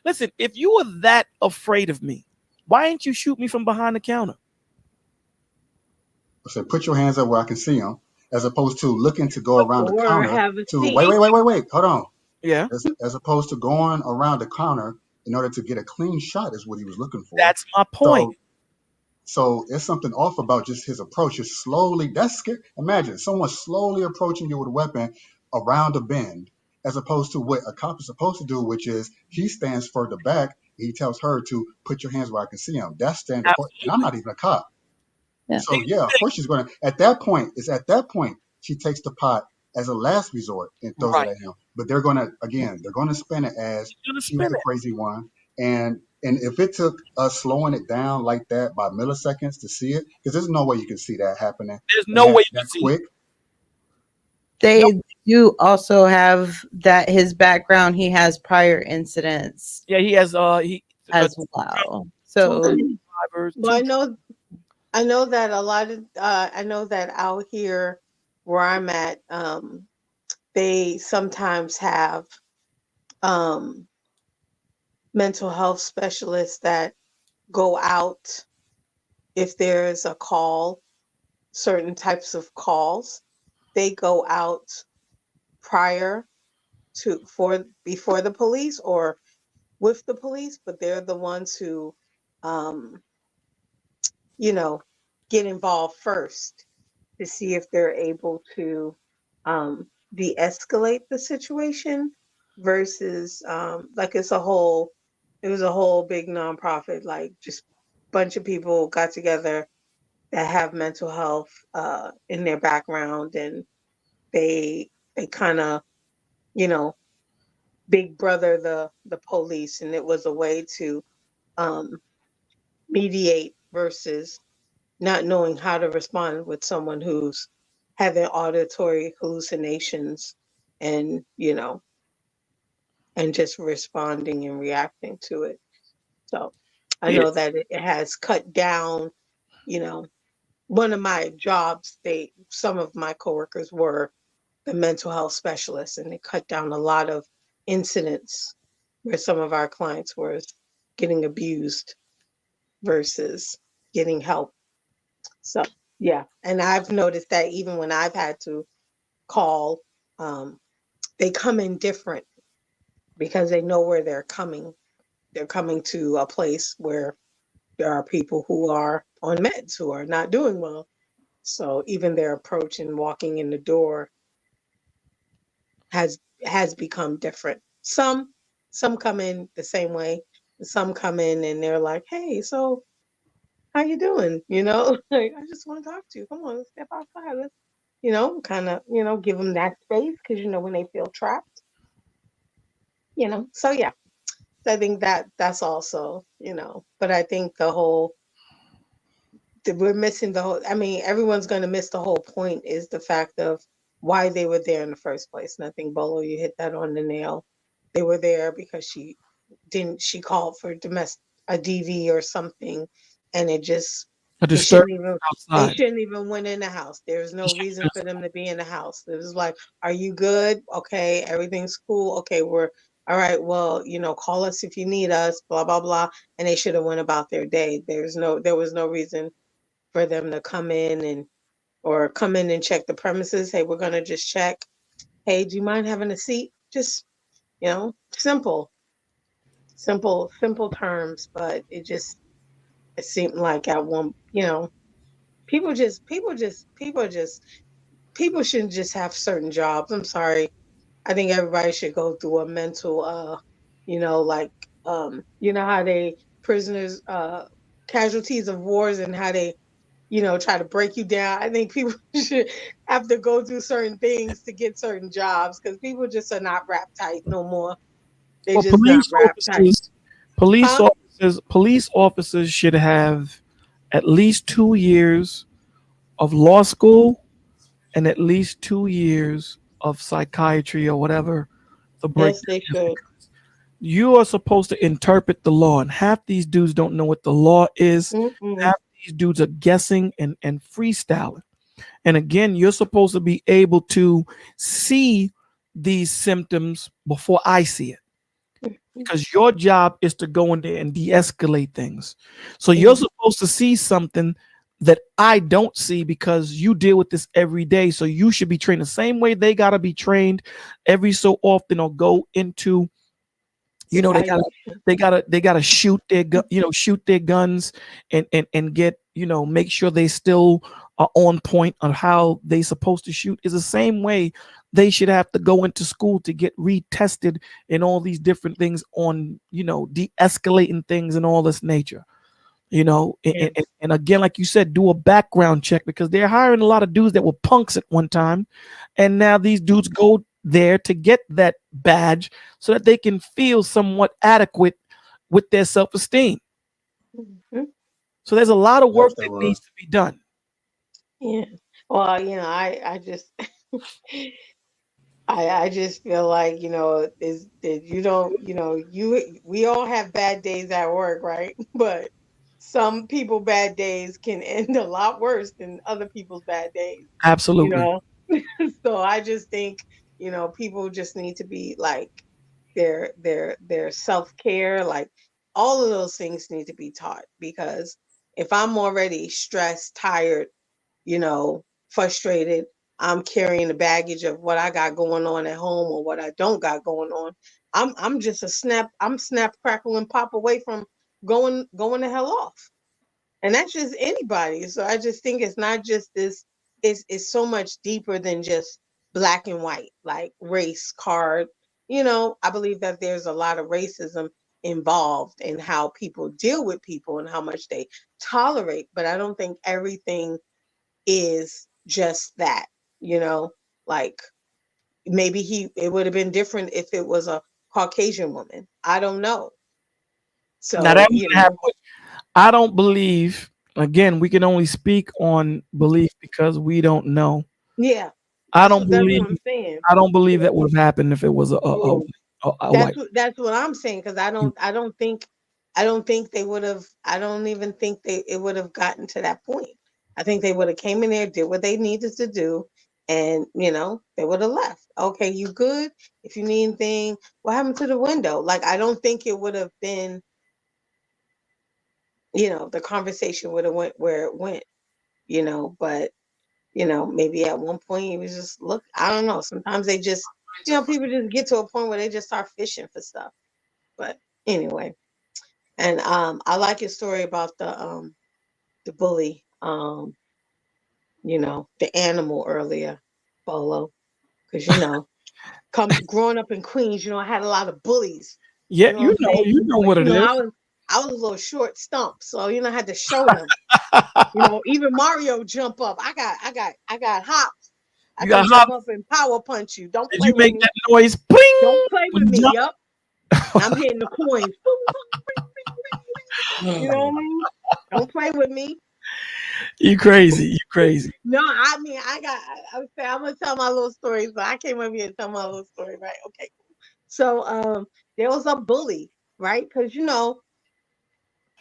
listen, if you were that afraid of me, why didn't you shoot me from behind the counter?
I said, put your hands up where I can see them, as opposed to looking to go around the
Or
counter
have a
to
seat.
wait, hold on.
Yeah.
As opposed to going around the counter in order to get a clean shot is what he was looking for.
That's my point.
So it's something off about just his approach. Is slowly, that's scary. Imagine someone slowly approaching you with a weapon around a bend, as opposed to what a cop is supposed to do, which is he stands further back. He tells her to put your hands where I can see them. That's standard. And I'm not even a cop.
Yeah.
So yeah, of course she's going to, at that point she takes the pot as a last resort and throws it at him. But they're going to spin it as she was the crazy one. And if it took us slowing it down like that by milliseconds to see it, because there's no way you can see that happening.
There's no way you
that quick.
They do also have that his background. He has prior incidents.
Yeah, he has
as well. So
well, I know that a lot of I know that out here where I'm at, they sometimes have mental health specialists that go out if there's a call, certain types of calls. They go out prior to before the police or with the police, but they're the ones who get involved first to see if they're able to de-escalate the situation versus like it was a whole big nonprofit, like just bunch of people got together that have mental health in their background, and they kind of big brother the police, and it was a way to mediate versus not knowing how to respond with someone who's having auditory hallucinations and and just responding and reacting to it. So I know that it has cut down, one of my jobs, some of my coworkers were the mental health specialists, and it cut down a lot of incidents where some of our clients were getting abused versus getting help. So yeah, and I've noticed that even when I've had to call, they come in different because they know where they're coming. They're coming to a place where there are people who are on meds who are not doing well. So even their approach and walking in the door has become different. Some come in the same way. Some come in and they're like, "Hey, so how you doing? Like, I just want to talk to you. Come on, let's step outside. Let's, kind of, give them that space because when they feel trapped, So yeah, so I think that's also, but I think we're missing the whole. I mean, everyone's going to miss the whole point is the fact of why they were there in the first place. And I think Bolo, you hit that on the nail. They were there because she called for a DV or something, and it just
A
they shouldn't
disturbance
even they
outside.
shouldn't even went in the house. There's no reason for them to be in the house. It was like, are you good? Okay, everything's cool. Okay, we're all right. Well, call us if you need us. Blah blah blah. And they should have went about their day. There was no reason for them to come in and check the premises. Hey, we're gonna just check. Hey, do you mind having a seat? Just simple terms, but it seemed like at one, people shouldn't just have certain jobs. I'm sorry. I think everybody should go through a mental, like, how they prisoners, casualties of wars, and how they, try to break you down. I think people should have to go through certain things to get certain jobs, because people just are not wrapped tight no more. They
Well,
just not wrapped tight. Huh?
police officers should have at least 2 years of law school and at least 2 years of psychiatry or whatever the break.
Yes, they should.
You are supposed to interpret the law, and half these dudes don't know what the law is.
Mm-mm.
Half these dudes are guessing and freestyling. And again, you're supposed to be able to see these symptoms before I see it, because your job is to go in there and de-escalate things. So you're supposed to see something that I don't see because you deal with this every day. So you should be trained the same way they got to be trained every so often, or go into, they gotta shoot their shoot their guns and get, make sure they still are on point on how they supposed to shoot. Is the same way they should have to go into school to get retested and all these different things on, de-escalating things and all this nature. And again, like you said, do a background check, because they're hiring a lot of dudes that were punks at one time, and now these dudes go there to get that badge so that they can feel somewhat adequate with their self-esteem. So there's a lot of work that needs to be done.
Yeah. Well, I just I just feel like, is that you don't, we all have bad days at work, right? But some people bad days can end a lot worse than other people's bad days.
Absolutely.
So I just think, people just need to be like their self-care, like all of those things need to be taught, because if I'm already stressed, tired, frustrated, I'm carrying the baggage of what I got going on at home or what I don't got going on. I'm just I'm snap, crackle, and pop away from going the hell off. And that's just anybody. So I just think it's not just this, it's so much deeper than just black and white, like race card. I believe that there's a lot of racism involved in how people deal with people and how much they tolerate. But I don't think everything is just that, like maybe it would have been different if it was a Caucasian woman. I don't know.
Now
So,
that wouldn't happen. I don't believe, again, we can only speak on belief because we don't know.
Yeah.
I
That's
don't
what
believe
I'm saying.
I don't believe that would have happened if it was a white.
That's what I'm saying, because I don't think they would have. I don't even think it would have gotten to that point. I think they would have came in there, did what they needed to do, and they would have left. Okay, you good? If you need anything, what happened to the window? Like, I don't think it would have been. The conversation would have went where it went. But maybe at one point it was just, look, I don't know. Sometimes they just, people just get to a point where they just start fishing for stuff. But anyway, and I like your story about the bully, the animal earlier, Bolo, because growing up in Queens, I had a lot of bullies.
Yeah,
what I'm saying?
you know what it is.
I was a little short stump, so I had to show them. Even Mario jump up. I got hops. I can jump up and power punch you. Don't play
you
with
make
me.
that noise? Pling!
Don't play with me. Yup. I'm hitting the coins. You know what I mean? Don't play with me.
You crazy. You crazy.
No, I mean, I'm gonna tell my little story. So I came up here to tell my little story, right? Okay. So there was a bully, right? Because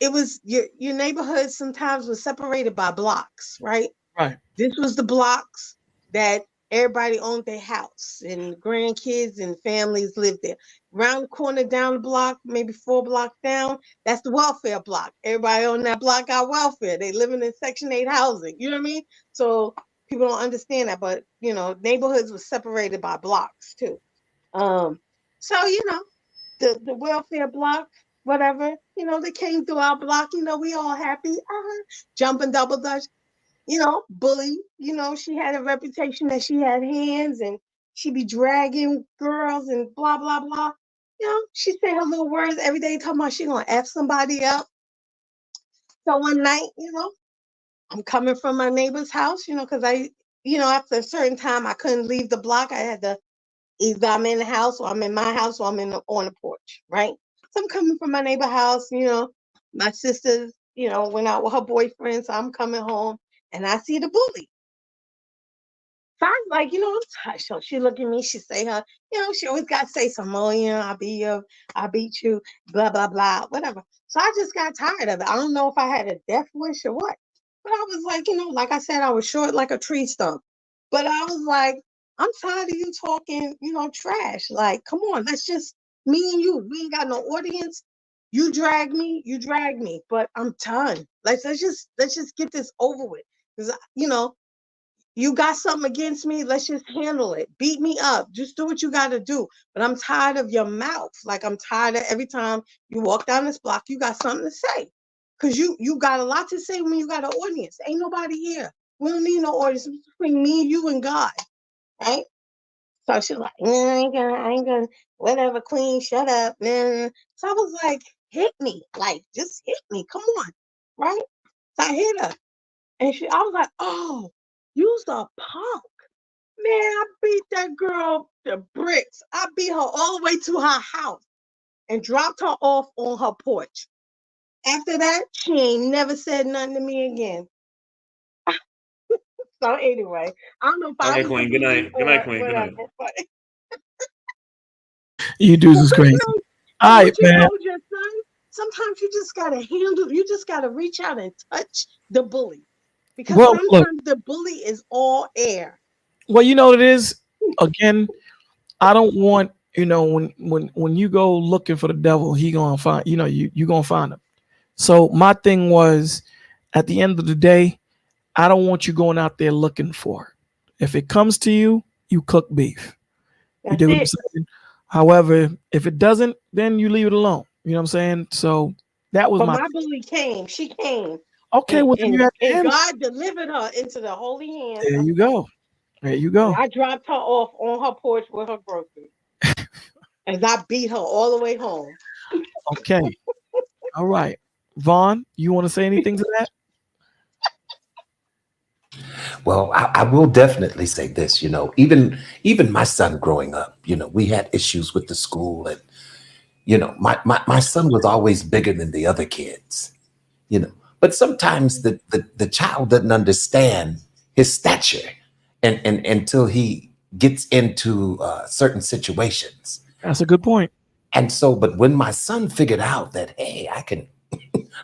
it was your neighborhood sometimes was separated by blocks, right?
Right.
This was the blocks that everybody owned their house and grandkids and families lived there. Round the corner down the block, maybe 4 blocks down, that's the welfare block. Everybody on that block got welfare. They living in Section 8 housing. You know what I mean? So people don't understand that, but you know, neighborhoods were separated by blocks too. So you know, the welfare block, whatever, you know, they came through our block, you know, we all happy, jumping double dutch, you know, bully, you know, she had a reputation that she had hands and she be dragging girls and blah, blah, blah. You know, she say her little words every day talking about she gonna F somebody up. So one night, you know, I'm coming from my neighbor's house, you know, because you know, after a certain time, I couldn't leave the block. I had to either I'm in the house or I'm in my house or I'm on the porch, right? So I'm coming from my neighbor house, you know, my sister, you know, went out with her boyfriend, so I'm coming home and I see the bully. So I'm like, you know, I'm touched. So she look at me, she say her, you know, she always got to say some more, you know, I'll beat you, blah, blah, blah, whatever. So I just got tired of it. I don't know if I had a death wish or what, but I was like, you know, like I said, I was short like a tree stump. But I was like, I'm tired of you talking, you know, trash. Like, come on, let's just me and you. We ain't got no audience. You drag me, you drag me. But I'm done. Like, let's just get this over with. Because you know, you got something against me, let's just handle it. Beat me up. Just do what you got to do. But I'm tired of your mouth. Like I'm tired of every time you walk down this block, you got something to say. Cause you got a lot to say when you got an audience. Ain't nobody here. We don't need no audience. It's between me, you, and God, right? So she's like, I ain't gonna, whatever, queen, shut up, man. So I was like, hit me, like just hit me, come on, right? So I hit her, and I was like, oh, you's a punk. Man, I beat that girl to bricks. I beat her all the way to her house and dropped her off on her porch. After that, she ain't never said nothing to me again. So anyway, I don't know if I
Okay,
was the
Queen. Good
bully
night. Good night,
or
Queen. Good
whatever,
night.
but
You dudes is
you
crazy.
know,
All
and
right,
what you
man.
told your son, sometimes you just gotta handle, you just gotta reach out and touch the bully. Because
Well, look.
sometimes the bully is all air.
Well, you know what it is. Again, I don't want, you know, when you go looking for the devil, he gonna find, you know, you gonna find him. So my thing was, at the end of the day, I don't want you going out there looking for it. If it comes to you, you cook beef. You
That's
do what I'm
it.
saying? However, if it doesn't, then you leave it alone. You know what I'm saying? So that was
But
my
my bully came. She came.
okay. Well, then you have to
And
handle
God delivered her into the holy
it.
hands
There
of
you
God.
go. There you
And
go.
I dropped her off on her porch with her groceries. And I beat her all the way home.
Okay. All right. Vaughn, you want to say anything to that?
Well, I will definitely say this, you know, even my son growing up, you know, we had issues with the school, and you know, my son was always bigger than the other kids, you know, but sometimes the child doesn't understand his stature and until he gets into certain situations.
That's a good point.
And so, but when my son figured out that, hey, I can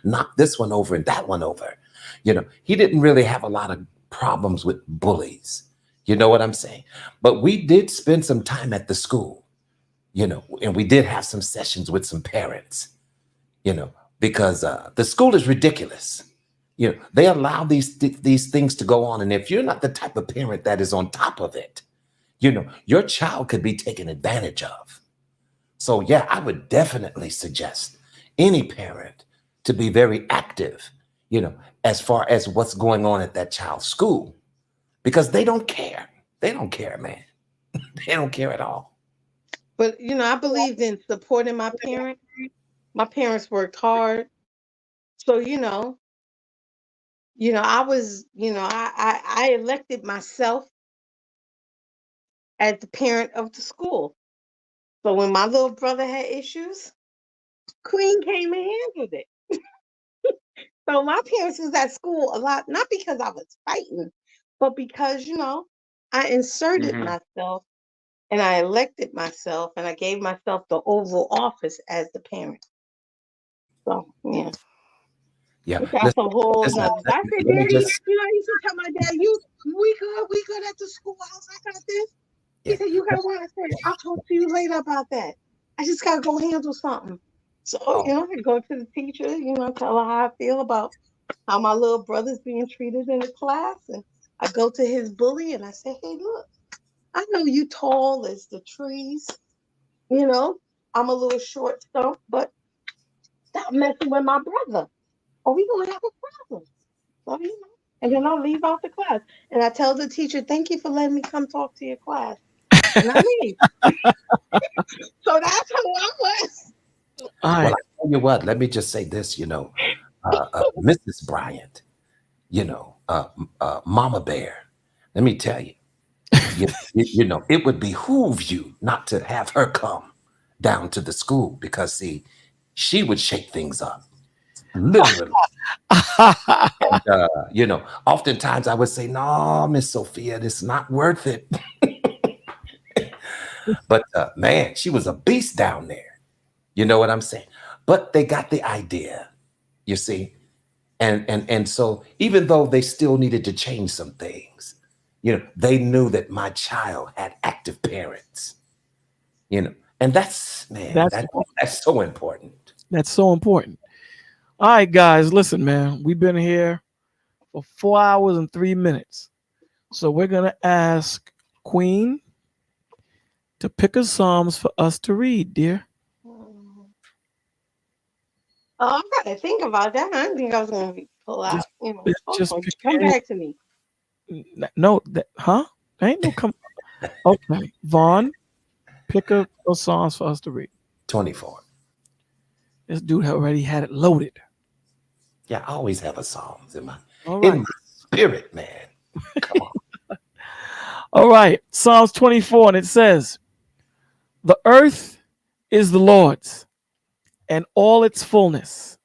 knock this one over and that one over, you know, he didn't really have a lot of problems with bullies. You know what I'm saying? But we did spend some time at the school, you know, and we did have some sessions with some parents, you know, because the school is ridiculous. You know, they allow these things to go on. And if you're not the type of parent that is on top of it, you know, your child could be taken advantage of. So yeah, I would definitely suggest any parent to be very active, you know, as far as what's going on at that child's school, because they don't care. They don't care, man. They don't care at all.
But you know, I believed in supporting my parents. My parents worked hard. So, I was, I elected myself as the parent of the school. So when my little brother had issues, Queen came and handled it. So my parents was at school a lot, not because I was fighting, but because, I inserted
Mm-hmm.
myself and I elected myself and I gave myself the Oval Office as the parent. So, yeah.
Yeah.
That's a whole
Listen,
nother. I said,
let me
Daddy,
just,
I used to tell my dad, we good at the schoolhouse. I got this. He said, you got what? I said, I'll talk to you later about that. I just gotta go handle something. So, I go to the teacher, tell her how I feel about how my little brother's being treated in the class. And I go to his bully and I say, hey, look, I know you tall as the trees, I'm a little short stump, but stop messing with my brother or we gonna have a problem. So, and then I'll leave out the class. And I tell the teacher, thank you for letting me come talk to your class. And I leave. So that's who I was.
well, I tell you what, let me just say this, Mrs. Bryant, Mama Bear, let me tell you, it would behoove you not to have her come down to the school because, see, she would shake things up, literally. And, oftentimes I would say, no, Miss Sophia, it's not worth it. But, man, she was a beast down there. You know what I'm saying? But they got the idea, you see? And so even though they still needed to change some things, they knew that my child had active parents, and that's, man, that's so important.
That's so important. All right, guys, listen, man. We've been here for 4 hours and 3 minutes. So we're going to ask Queen to pick a Psalms for us to read, dear.
I gotta think about that. I didn't think I was gonna pull out.
Just
Come back to me.
No, ain't no come. Okay, Vaughn, pick a Psalms for us to read.
24.
This dude already had it loaded.
Yeah, I always have a Psalms in my spirit, man. Come on.
All right, Psalms 24, and it says, "The earth is the Lord's, and all its fullness,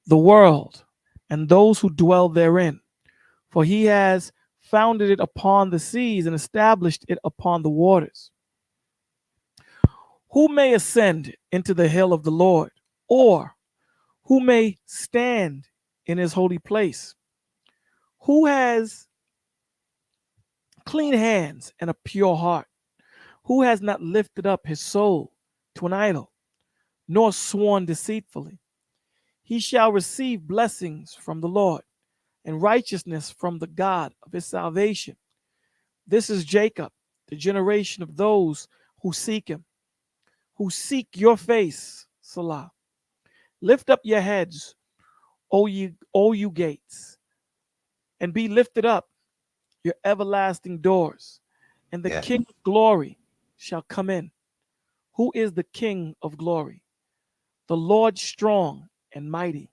the world, and those who dwell therein. For he has founded it upon the seas and established it upon the waters. Who may ascend into the hill of the Lord, or who may stand in his holy place? Who has clean hands and a pure heart? Who has not lifted up his soul to an idol, nor sworn deceitfully? He shall receive blessings from the Lord, and righteousness from the God of his salvation. This is Jacob, the generation of those who seek him, who seek your face, Salah. Lift up your heads, O you gates, and be lifted up, your everlasting doors, and the King of glory shall come in. Who is the King of glory? The Lord strong and mighty,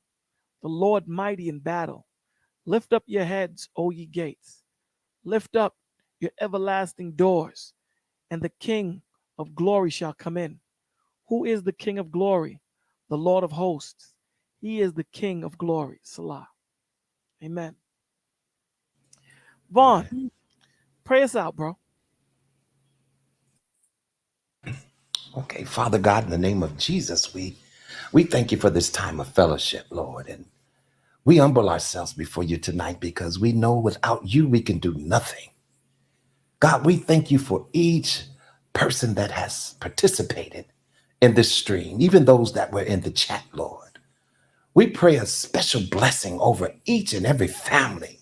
the Lord mighty in battle. Lift up your heads, O ye gates. Lift up your everlasting doors, and the King of glory shall come in. Who is the King of glory? The Lord of hosts. He is the King of glory. Salah. Amen. Vaughn, pray us out, bro.
Okay, Father God, in the name of Jesus, we thank you for this time of fellowship, Lord, and we humble ourselves before you tonight because we know without you we can do nothing. God, we thank you for each person that has participated in this stream, even those that were in the chat, Lord. We pray a special blessing over each and every family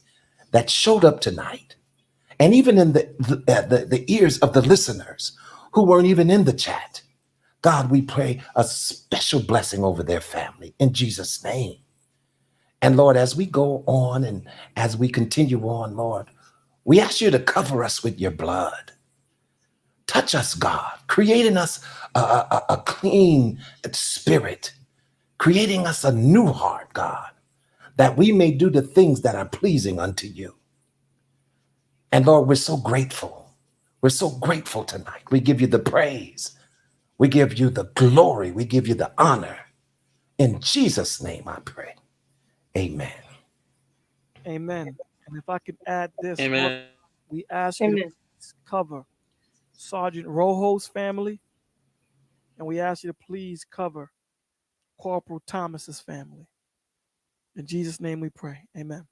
that showed up tonight, and even in the ears of the listeners who weren't even in the chat. God, we pray a special blessing over their family in Jesus' name. And Lord, as we go on and as we continue on, Lord, we ask you to cover us with your blood. Touch us, God, creating us a clean spirit, creating us a new heart, God, that we may do the things that are pleasing unto you. And Lord, we're so grateful. We're so grateful tonight. We give you the praise. We give you the glory. We give you the honor. In Jesus' name I pray. Amen.
Amen. And if I could add this,
Amen.
we ask you to cover Sergeant Rojo's family, and we ask you to please cover Corporal Thomas's family. In Jesus' name we pray. Amen.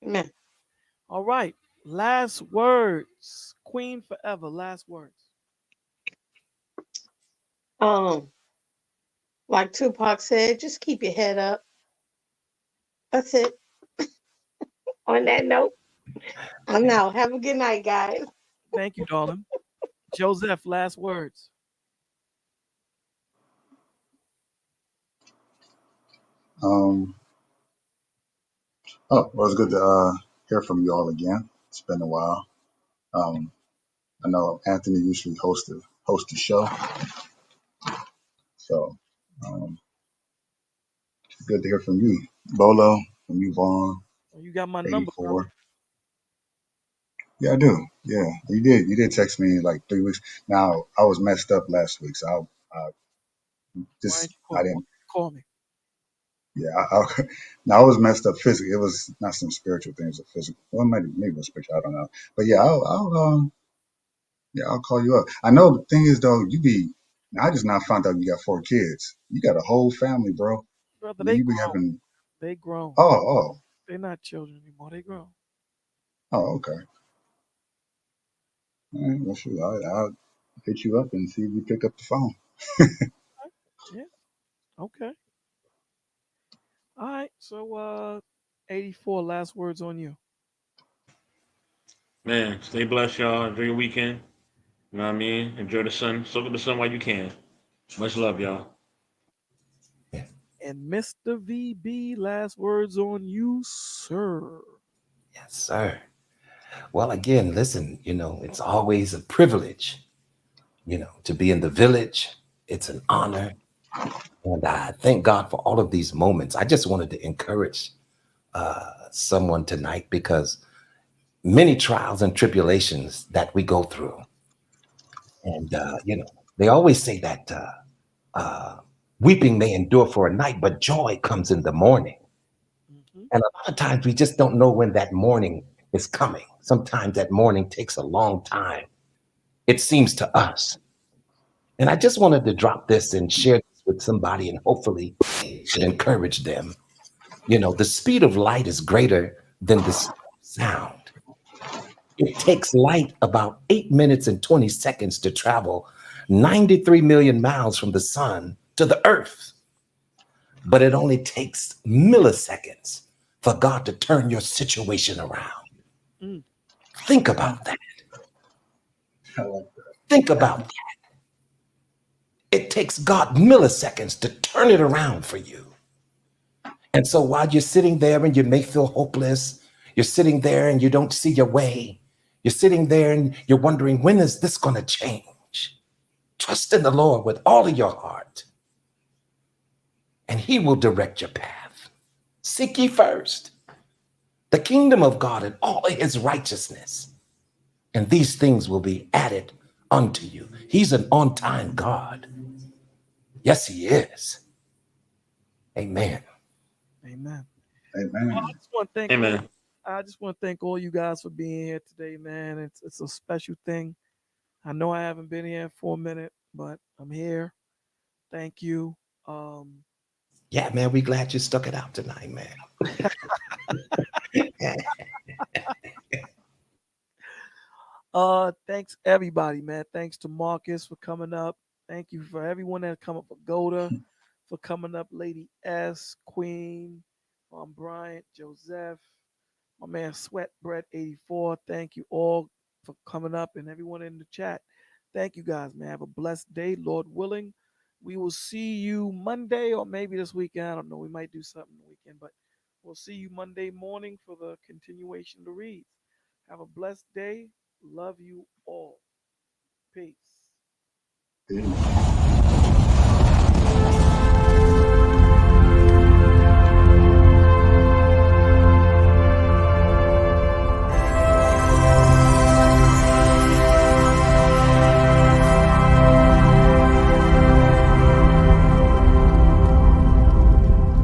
Amen.
All right. Last words. Queen forever. Last words.
Like Tupac said, just keep your head up. That's it. On that note, I'm out. Have a good night, guys.
Thank you, darling. Joseph, last words.
Oh, well, it's good to hear from you all again. It's been a while. I know Anthony usually hosts the show, so it's good to hear from you, Bolo, from you, Vaughn,
You got my number, bro.
84. Yeah, I do. Yeah, you did. You did text me like 3 weeks. Now I was messed up last week, so I
Why
I
didn't you
didn't.
call me?
Yeah, now I was messed up physically. It was not some spiritual things, or physical. Well, maybe it was spiritual. I don't know. But yeah, I'll call you up. I know the thing is though, I just now found out you got 4 kids. You got a whole family, bro.
Brother,
I mean,
they
you be
grown.
having.
They grown.
Oh,
They're not children anymore. They grown.
okay. All right, well, shoot, I'll hit you up and see if you pick up the phone.
Yeah. Okay. All right. So 84, last words on you.
Man, stay blessed, y'all. Enjoy your weekend. You know what I mean? Enjoy the sun. Soak up the sun while you can. Much love, y'all.
And Mr. VB, last words on you, sir.
Yes, sir. Well, again, listen, it's always a privilege, to be in the village. It's an honor. And I thank God for all of these moments. I just wanted to encourage someone tonight because many trials and tribulations that we go through. And, they always say that weeping may endure for a night, but joy comes in the morning. And a lot of times we just don't know when that morning is coming. Sometimes that morning takes a long time, it seems to us. And I just wanted to drop this and share this with somebody, and hopefully it should encourage them. The speed of light is greater than the speed of sound. It takes light about 8 minutes and 20 seconds to travel 93 million miles from the sun to the earth. But it only takes milliseconds for God to turn your situation around. Think about that. Think about that. It takes God milliseconds to turn it around for you. And so while you're sitting there and you may feel hopeless, you're sitting there and you don't see your way, you're sitting there and you're wondering, when is this going to change? Trust in the Lord with all of your heart, and he will direct your path. Seek ye first the kingdom of God and all of his righteousness, and these things will be added unto you. He's an on-time God. Yes, he is. Amen.
Amen.
Amen.
I just want to thank
Amen.
I just want to thank all you guys for being here today, man. It's a special thing. I know I haven't been here for a minute, but I'm here. Thank you.
Yeah, man, we glad you stuck it out tonight, man.
Thanks everybody, man. Thanks to Marcus for coming up. Thank you for everyone that come up, for Goda for coming up, Lady S, Queen, Bryant, Joseph, my man Sweat Bread 84. Thank you all for coming up, and everyone in the chat. Thank you guys, man. Have a blessed day, Lord willing. We will see you Monday or maybe this weekend. I don't know. We might do something the weekend, but we'll see you Monday morning for the continuation of the reads. Have a blessed day. Love you all. Peace.
Peace.